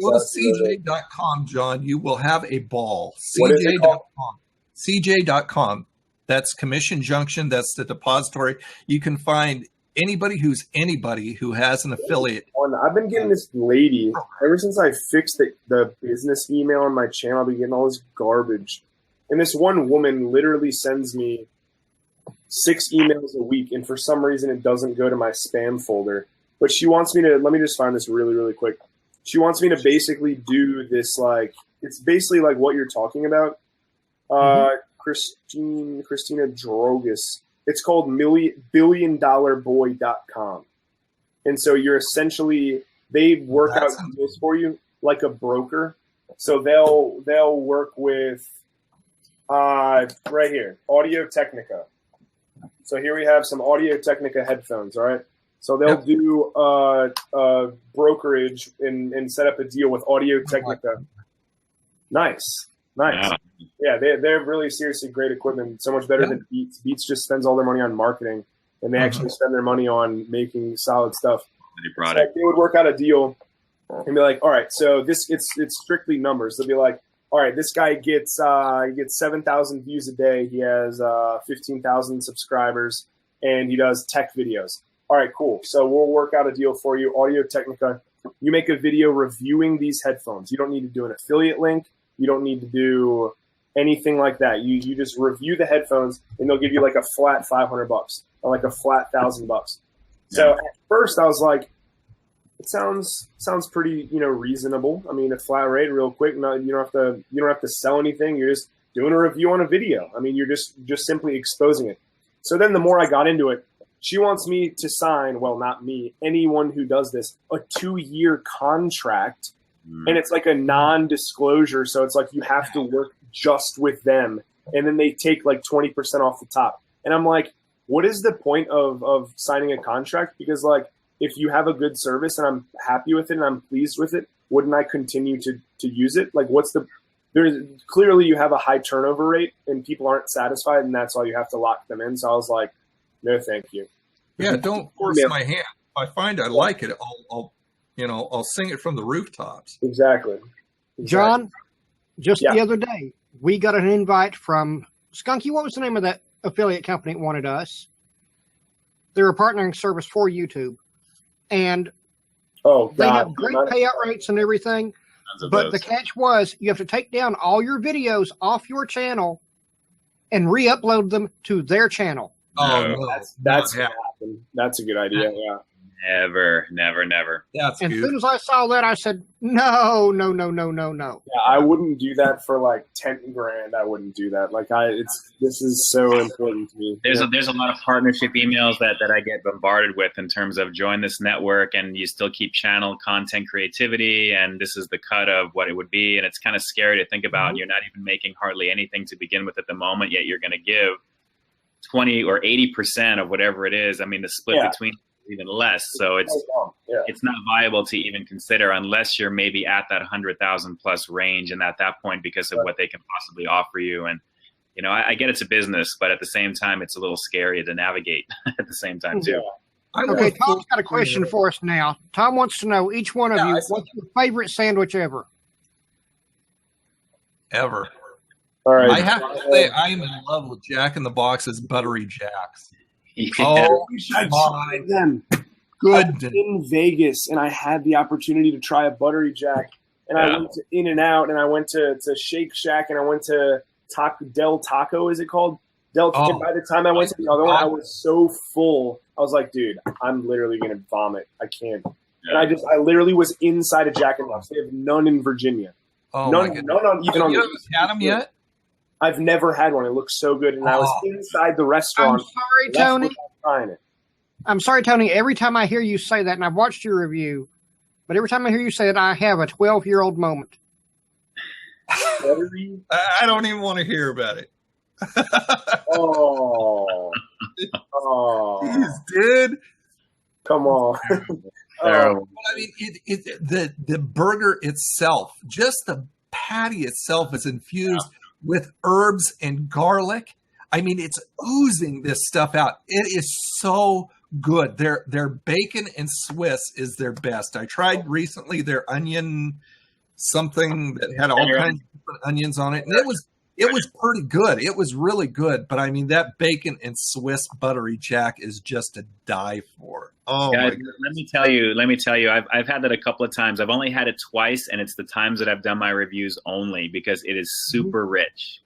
Go to CJ.com, John. You will have a ball. CJ.com. CJ.com. That's Commission Junction. That's the depository. You can find anybody who has an affiliate. I've been getting this lady ever since I fixed the business email on my channel. I've been getting all this garbage, and this one woman literally sends me 6 emails a week, and for some reason it doesn't go to my spam folder. But she wants me to, let me just find this really, really quick. She wants me to basically do this, like, it's basically like what you're talking about. Christina Drogas. It's called BillionDollarBoy.com. And so you're essentially, they work out deals for you like a broker. So they'll work with, right here, Audio Technica. So here we have some Audio Technica headphones, all right? So they'll do brokerage and set up a deal with Audio Technica. Nice. Yeah, they're really seriously great equipment, so much better than Beats. Beats just spends all their money on marketing, and they actually spend their money on making solid stuff. So they would work out a deal and be like, all right, so it's strictly numbers. They'll be like, all right, this guy gets 7,000 views a day. He has 15,000 subscribers, and he does tech videos. All right, cool. So we'll work out a deal for you, Audio Technica. You make a video reviewing these headphones. You don't need to do an affiliate link. You don't need to do anything like that. You just review the headphones, and they'll give you like a flat $500 or like a flat $1,000. So at first I was like, it sounds pretty, reasonable. I mean, a flat rate, real quick. No, you don't have to sell anything. You're just doing a review on a video. I mean, you're just simply exposing it. So then the more I got into it, she wants me to sign, well, not me, anyone who does this, a 2-year contract. And it's like a non-disclosure. So it's like you have to work just with them. And then they take like 20% off the top. And I'm like, what is the point of signing a contract? Because like, if you have a good service and I'm happy with it and I'm pleased with it, wouldn't I continue to use it? Like, clearly you have a high turnover rate and people aren't satisfied, and that's why you have to lock them in. So I was like, no, thank you. Yeah, don't force my hand. If I find I like it, I'll sing it from the rooftops. Exactly. John, just the other day, we got an invite from Skunkie. What was the name of that affiliate company that wanted us? They're a partnering service for YouTube. And they have great payout rates and everything. But the catch was you have to take down all your videos off your channel and re-upload them to their channel. Oh, no. That's what happened. That's a good idea, yeah. Never. That's and as soon as I saw that, I said, no. Yeah, I wouldn't do that for like $10,000. I wouldn't do that. Like this is so important to me. There's a lot of partnership emails that I get bombarded with in terms of join this network and you still keep channel content creativity and this is the cut of what it would be. And it's kind of scary to think about. You're not even making hardly anything to begin with at the moment, yet you're going to give 20 or 80% of whatever it is. I mean, the split between even less. So it's not viable to even consider unless you're maybe at that 100,000 plus range. And at that point, because of what they can possibly offer you. And, I get it's a business, but at the same time, it's a little scary to navigate at the same time too. Okay, Tom's got a question for us now. Tom wants to know, each one of you, what's your favorite sandwich ever? Ever. All right. I have to say, I'm in love with Jack in the Box's Buttery Jacks. Yeah. Oh, I tried them. Good. In Vegas, and I had the opportunity to try a Buttery Jack, and I went to In-N-Out, and I went to Shake Shack, and I went to Del Taco. Is it called Del? And by the time I went to the other one, I was so full. I was like, dude, I'm literally gonna vomit. I can't. And I literally was inside a Jack in the Box. They have none in Virginia. Oh, none even on. You haven't had them yet? I've never had one. It looks so good, and I was inside the restaurant. I'm sorry, Tony. Trying it. I'm sorry, Tony. Every time I hear you say that, and I've watched your review, but every time I hear you say that, I have a 12-year-old moment. I don't even want to hear about it. Jeez, dude. Come on. I mean, the burger itself, just the patty itself is infused with herbs and garlic. I mean, it's oozing this stuff out. It is so good. Their bacon and Swiss is their best. I tried recently their onion something that had all kinds of different onions on it, and it was pretty good. It was really good. But I mean, that bacon and Swiss Buttery Jack is just to die for. Oh, guys, let me tell you, I've had that a couple of times. I've only had it twice, and it's the times that I've done my reviews only because it is super rich,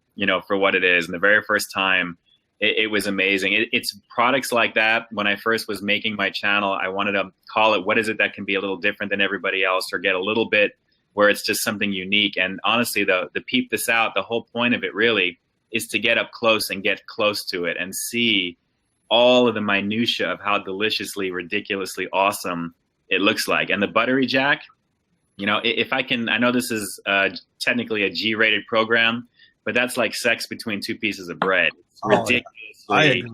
for what it is. And the very first time, it was amazing. It's products like that. When I first was making my channel, I wanted to call it, what is it that can be a little different than everybody else or get a little bit, where it's just something unique. And honestly, the Peep This Out, the whole point of it really is to get up close and get close to it and see all of the minutia of how deliciously, ridiculously awesome it looks like. And the buttery jack, you know, if I can, I know this is technically a G-rated program, but that's like sex between two pieces of bread. It's ridiculously.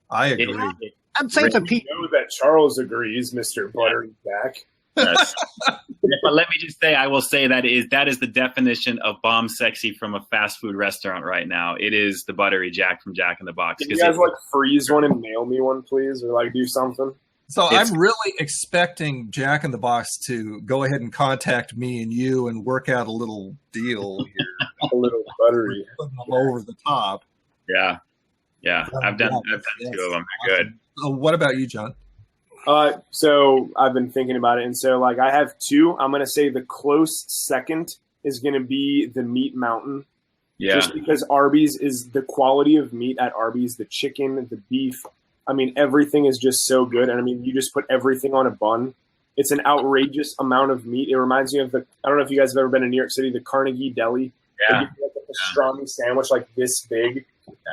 I agree. I'm saying to people, know that Charles agrees, Mr. Buttery Jack. Yes. But let me just say, I will say that is the definition of bomb sexy from a fast food restaurant right now. It is the buttery jack from Jack in the Box. Can you guys like freeze one and mail me one, please, or like do something? So I'm really expecting Jack in the Box to go ahead and contact me and you and work out a little deal here. A little buttery. Putting them over the top. Yeah. I've done 2 of them. They're good. So what about you, John? So I've been thinking about it, and so like I have 2. I'm gonna say the close second is gonna be the Meat Mountain. Yeah. Just because Arby's is the quality of meat at Arby's, the chicken, the beef. I mean, everything is just so good, and I mean, you just put everything on a bun. It's an outrageous amount of meat. It reminds me of I don't know if you guys have ever been in New York City, the Carnegie Deli. Yeah. They give you like a pastrami sandwich like this big,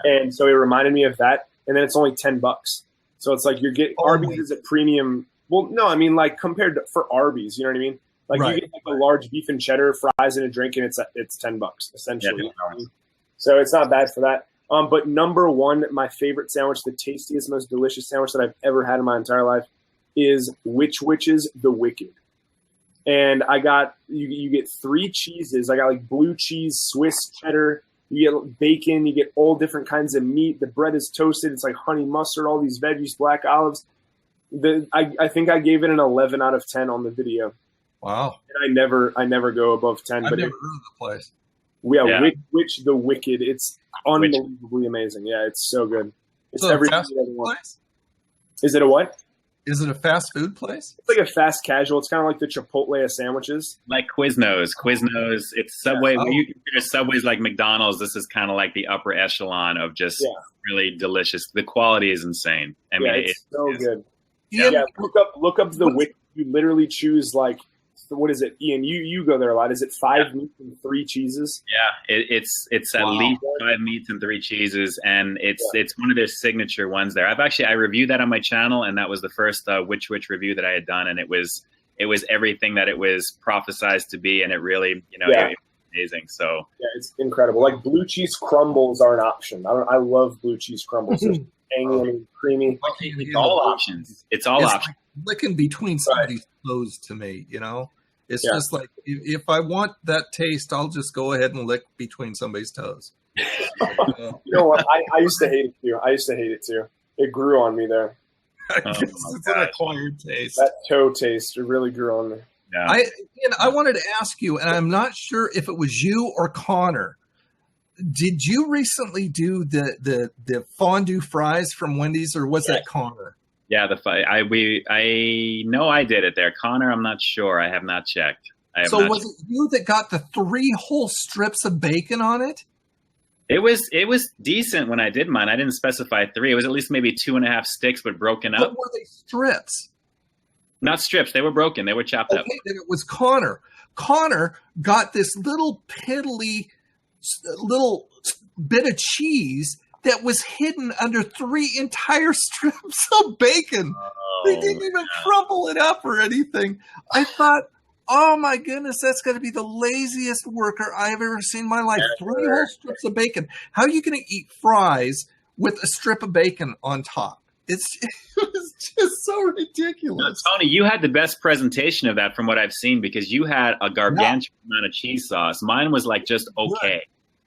and so it reminded me of that. And then it's only $10. So it's like you're getting Arby's is a premium. Well, no, I mean like compared to for Arby's, you know what I mean? Like you get like a large beef and cheddar, fries, and a drink, and it's $10 essentially. Yeah, so it's not bad for that. But number 1, my favorite sandwich, the tastiest, most delicious sandwich that I've ever had in my entire life, is Which Witch's The Wicked. And I got you get 3 cheeses. I got like blue cheese, Swiss cheddar. You get bacon, you get all different kinds of meat. The bread is toasted. It's like honey mustard, all these veggies, black olives. I think I gave it an 11 out of 10 on the video. Wow. And I never go above 10. I've but never heard of the place. Yeah. Which The Wicked. It's unbelievably amazing. Yeah, it's so good. It's everything you ever want. Is it a what? Is it a fast food place? It's like a fast casual. It's kind of like the Chipotle of sandwiches. Like Quiznos. It's Subway. When you consider Subway's like McDonald's, this is kind of like the upper echelon of just really delicious. The quality is insane. I mean, it's so good. Yeah, look up The Wicked. You literally choose like, what is it, Ian? You go there a lot. Is it 5 meats and 3 cheeses? Yeah, it's at least 5 meats and 3 cheeses, and it's one of their signature ones there. I reviewed that on my channel, and that was the first Which review that I had done, and it was everything that it was prophesized to be, and it really it was amazing. So it's incredible. Like blue cheese crumbles are an option. I love blue cheese crumbles. They're tangy and creamy. It's all options. It's all options. Like licking between somebody's toes to me, It's just like, if I want that taste, I'll just go ahead and lick between somebody's toes. You know what? I used to hate it too. It grew on me there. It's an acquired taste. That toe taste, it really grew on me. Yeah. I wanted to ask you, and I'm not sure if it was you or Connor. Did you recently do the fondue fries from Wendy's, or was that Connor? Yeah, I know I did it there. Connor, I'm not sure. I have not checked. Was it you that got the 3 whole strips of bacon on it? It was decent when I did mine. I didn't specify 3. It was at least maybe 2.5 sticks, but broken up. But were they strips? Not strips. They were broken. They were chopped up. Then it was Connor. Connor got this little piddly little bit of cheese that was hidden under 3 entire strips of bacon. They didn't even crumble it up or anything. I thought, oh my goodness, that's got to be the laziest worker I've ever seen in my life. 3 whole strips of bacon. How are you going to eat fries with a strip of bacon on top? It was just so ridiculous. Tony, you had the best presentation of that from what I've seen, because you had a gargantuan amount of cheese sauce. Mine was like just okay.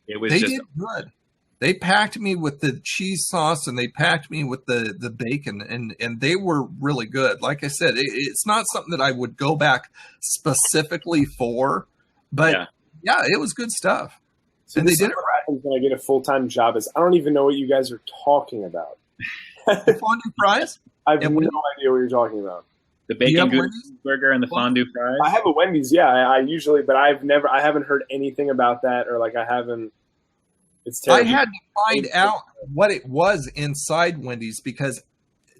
It was did good. They packed me with the cheese sauce and they packed me with the bacon, and they were really good. Like I said, it's not something that I would go back specifically for, but it was good stuff. So and they did it right. When I get a full-time job, I don't even know what you guys are talking about. The fondue fries? I have no idea what you're talking about. The bacon burger and the fondue fries? I have a Wendy's, I usually, but I haven't heard anything about that, or like I haven't. It's terrible. I had to find out what it was inside Wendy's because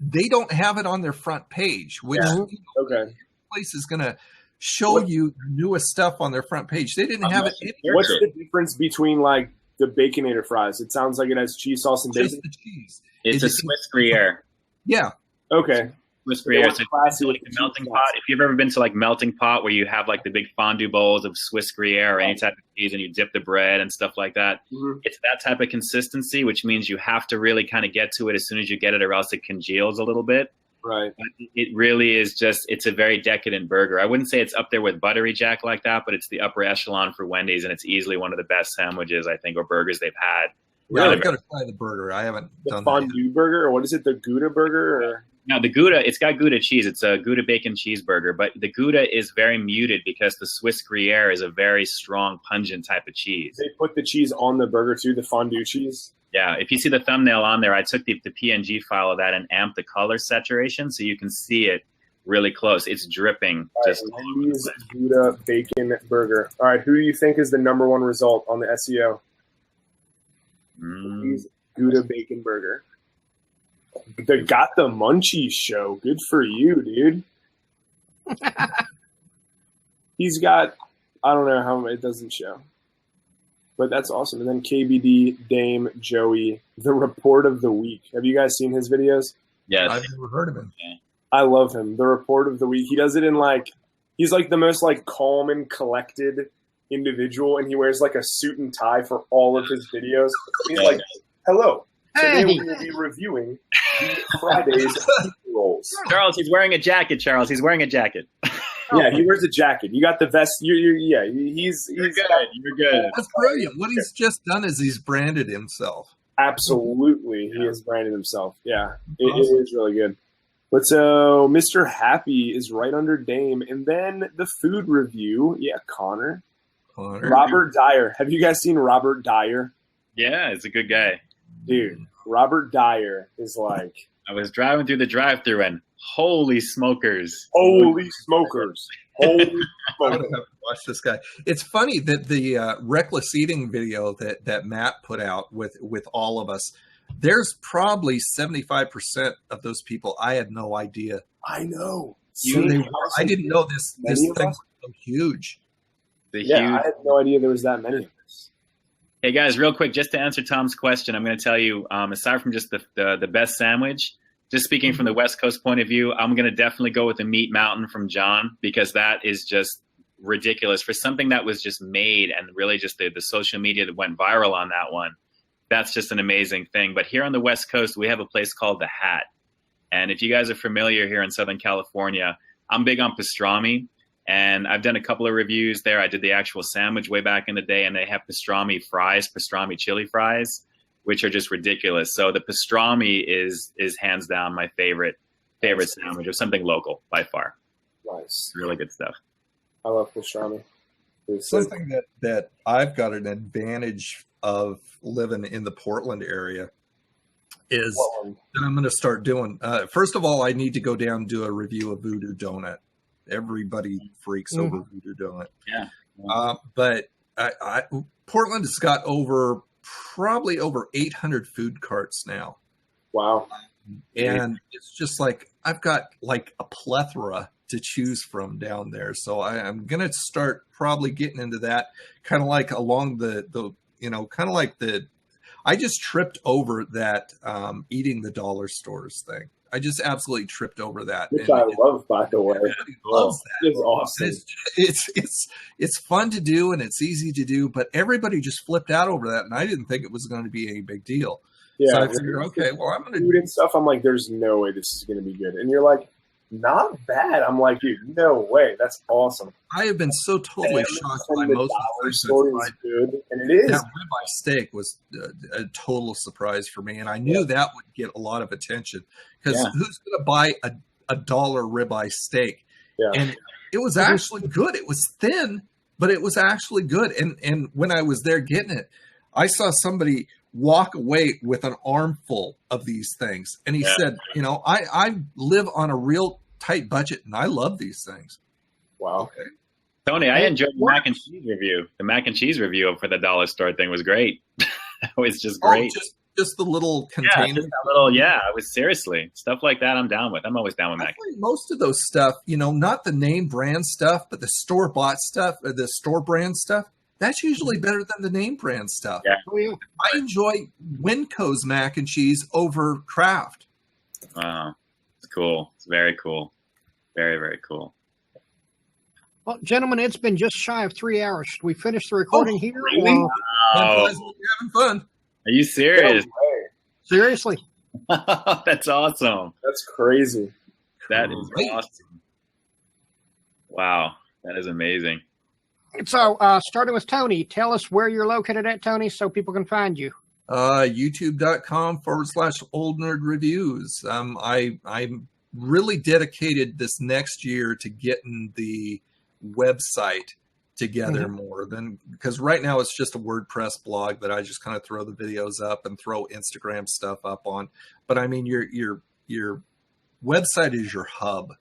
they don't have it on their front page, which place is going to show you the newest stuff on their front page. They didn't have it anywhere. What's the difference between like the Baconator fries? It sounds like it has cheese sauce and bacon. Just the cheese. It's a Swiss Gruyere. Yeah. Okay. Swiss Gruyere. So it's like a melting pot. If you've ever been to like melting pot where you have like the big fondue bowls of Swiss Gruyere or any type of cheese and you dip the bread and stuff like that, it's that type of consistency, which means you have to really kind of get to it as soon as you get it or else it congeals a little bit. Right. But it really is just, it's a very decadent burger. I wouldn't say it's up there with Buttery Jack like that, but it's the upper echelon for Wendy's, and it's easily one of the best sandwiches, I think, or burgers they've had. Yeah, I've got to try the burger. I haven't done the fondue burger, or what is it, the Gouda burger? Or? No, the Gouda, it's got Gouda cheese. It's a Gouda bacon cheeseburger, but the Gouda is very muted because the Swiss Gruyere is a very strong, pungent type of cheese. They put the cheese on the burger too, the fondue cheese? Yeah, if you see the thumbnail on there, I took the PNG file of that and amped the color saturation so you can see it really close. It's dripping. Just Wendy's Gouda bacon burger. All right, who do you think is the number one result on the SEO? Wendy's Gouda bacon burger. The Got the Munchies show. Good for you, dude. He's got, I don't know how it doesn't show. But that's awesome. And then KBD, Dame, Joey, the report of the week. Have you guys seen his videos? Yes. I've never heard of him. I love him. The report of the week. He does it in like, he's like the most like calm and collected individual, and he wears like a suit and tie for all of his videos. He's like, hello. Today we will be reviewing the Friday's rolls. Charles, he's wearing a jacket, Charles. He's wearing a jacket. Yeah, he wears a jacket. You got the vest. You're good. You're good. That's brilliant. What he's just done is he's branded himself. Absolutely. He has branded himself. Yeah, it is really good. But so Mr. Happy is right under Dame. And then the food review. Yeah, Connor. Robert Dyer. Have you guys seen Robert Dyer? Yeah, he's a good guy. Dude, Robert Dyer is like... I was driving through the drive-thru and holy smokers. Holy smokers. Holy smokers. I have to watch this guy. It's funny that the reckless eating video that Matt put out with all of us, there's probably 75% of those people I had no idea. I know. I didn't know this thing was so huge. I had no idea there was that many of us. Hey guys, real quick, just to answer Tom's question, I'm going to tell you, aside from just the best sandwich, just speaking from the West Coast point of view, I'm going to definitely go with the Meat Mountain from John, because that is just ridiculous for something that was just made, and really just the social media that went viral on that one. That's just an amazing thing. But here on the West Coast, we have a place called The Hat. And if you guys are familiar here in Southern California, I'm big on pastrami. And I've done a couple of reviews there. I did the actual sandwich way back in the day, and they have pastrami fries, pastrami chili fries, which are just ridiculous. So the pastrami is hands down my favorite sandwich, or something local by far. Nice. Really good stuff. I love pastrami. Something that I've got an advantage of living in the Portland area is that I'm going to start doing. First of all, I need to go down and do a review of Voodoo Donut. Everybody freaks over Voodoo Donut. Yeah. But Portland has got probably over 800 food carts now. Wow. And it's just like, I've got like a plethora to choose from down there. So I'm going to start probably getting into that, kind of like along I just tripped over that eating the dollar stores thing. I just absolutely tripped over that. Which I love, by the way. Loves that. It's awesome. It's fun to do and it's easy to do, but everybody just flipped out over that, and I didn't think it was going to be a big deal. Yeah, so I figured, okay, well, I'm going to do it and stuff. I'm like, there's no way this is going to be good, and you're like, not bad. I'm like, dude, no way. That's awesome. I have been so totally shocked by most of the stories. Good, and it is. That ribeye steak was a total surprise for me, and I knew that would get a lot of attention, because who's going to buy a $1 ribeye steak? Yeah. And it was actually good. It was thin, but it was actually good. And when I was there getting it, I saw somebody walk away with an armful of these things, and he said, I live on a real tight budget, and I love these things. Wow. Okay. Tony, I enjoyed the mac and cheese review. The mac and cheese review for the dollar store thing was great. It was just great. just the little container. It was seriously stuff like that. I'm down with. I'm always down with Mac. Most of those stuff, not the name brand stuff, but the store bought stuff, or the store brand stuff. That's usually better than the name brand stuff. Yeah. I enjoy Winco's mac and cheese over Kraft. Wow, it's cool. It's very cool. Very, very cool. Well, gentlemen, it's been just shy of 3 hours. Should we finish the recording here? Really? Or... Oh. You're having fun. Are you serious? Seriously? That's awesome. That's crazy. That is awesome. Wow, that is amazing. So, starting with Tony, tell us where you're located at, Tony, so people can find you. YouTube.com/Old Nerd Reviews. I'm really dedicated this next year to getting the website together more than, because right now it's just a WordPress blog that I just kind of throw the videos up and throw Instagram stuff up on. But I mean, your website is your hub.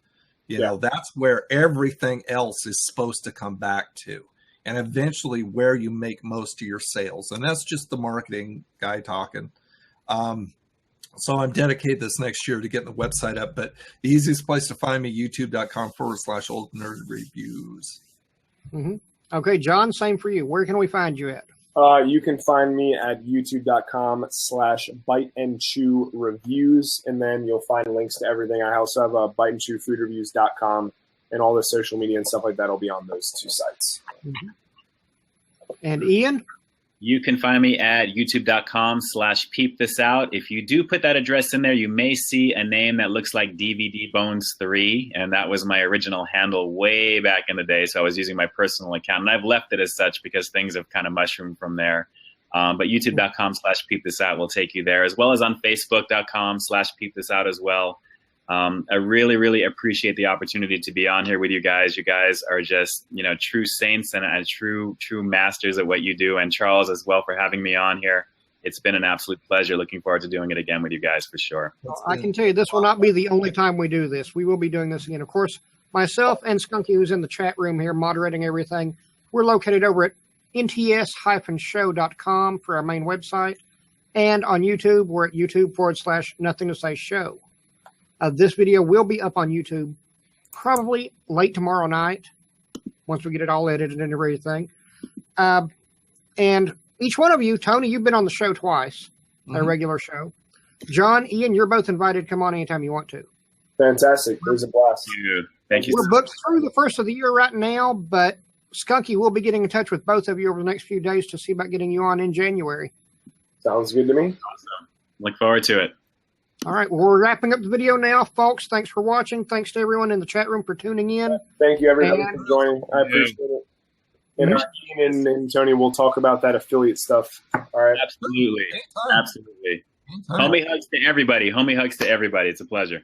You know, that's where everything else is supposed to come back to, and eventually where you make most of your sales. And that's just the marketing guy talking. So I'm dedicated this next year to getting the website up, but the easiest place to find me, youtube.com/Old Nerd Reviews. Okay, John, same for you. Where can we find you at? You can find me at youtube.com/Bite and Chew Reviews, and then you'll find links to everything. I also have biteandchewfoodreviews.com, and all the social media and stuff like that will be on those two sites. And Ian? You can find me at youtube.com/Peep This Out. If you do put that address in there, you may see a name that looks like DVD Bones 3, and that was my original handle way back in the day, so I was using my personal account, and I've left it as such because things have kind of mushroomed from there. But youtube.com/Peep This Out will take you there, as well as on facebook.com/Peep This Out as well. I really, really appreciate the opportunity to be on here with you guys. You guys are just, true saints and true masters at what you do. And Charles as well for having me on here. It's been an absolute pleasure. Looking forward to doing it again with you guys for sure. Well, I can tell you this will not be the only time we do this. We will be doing this again. Of course, myself and Skunkie, who's in the chat room here moderating everything, we're located over at nts-show.com for our main website. And on YouTube, we're at youtube.com/Nothing to Say Show. This video will be up on YouTube probably late tomorrow night once we get it all edited and everything. And each one of you, Tony, you've been on the show twice, a regular show. John, Ian, you're both invited to come on anytime you want to. Fantastic. It was a blast. Thank you. We're booked through the first of the year right now, but Skunkie will be getting in touch with both of you over the next few days to see about getting you on in January. Sounds good to me. Awesome. Look forward to it. All right, well, we're wrapping up the video now, folks. Thanks for watching. Thanks to everyone in the chat room for tuning in. Thank you, everybody, for joining. I appreciate it. And Ian and Tony will talk about that affiliate stuff. All right. Absolutely. Absolutely. Homie hugs to everybody. Homie hugs to everybody. It's a pleasure.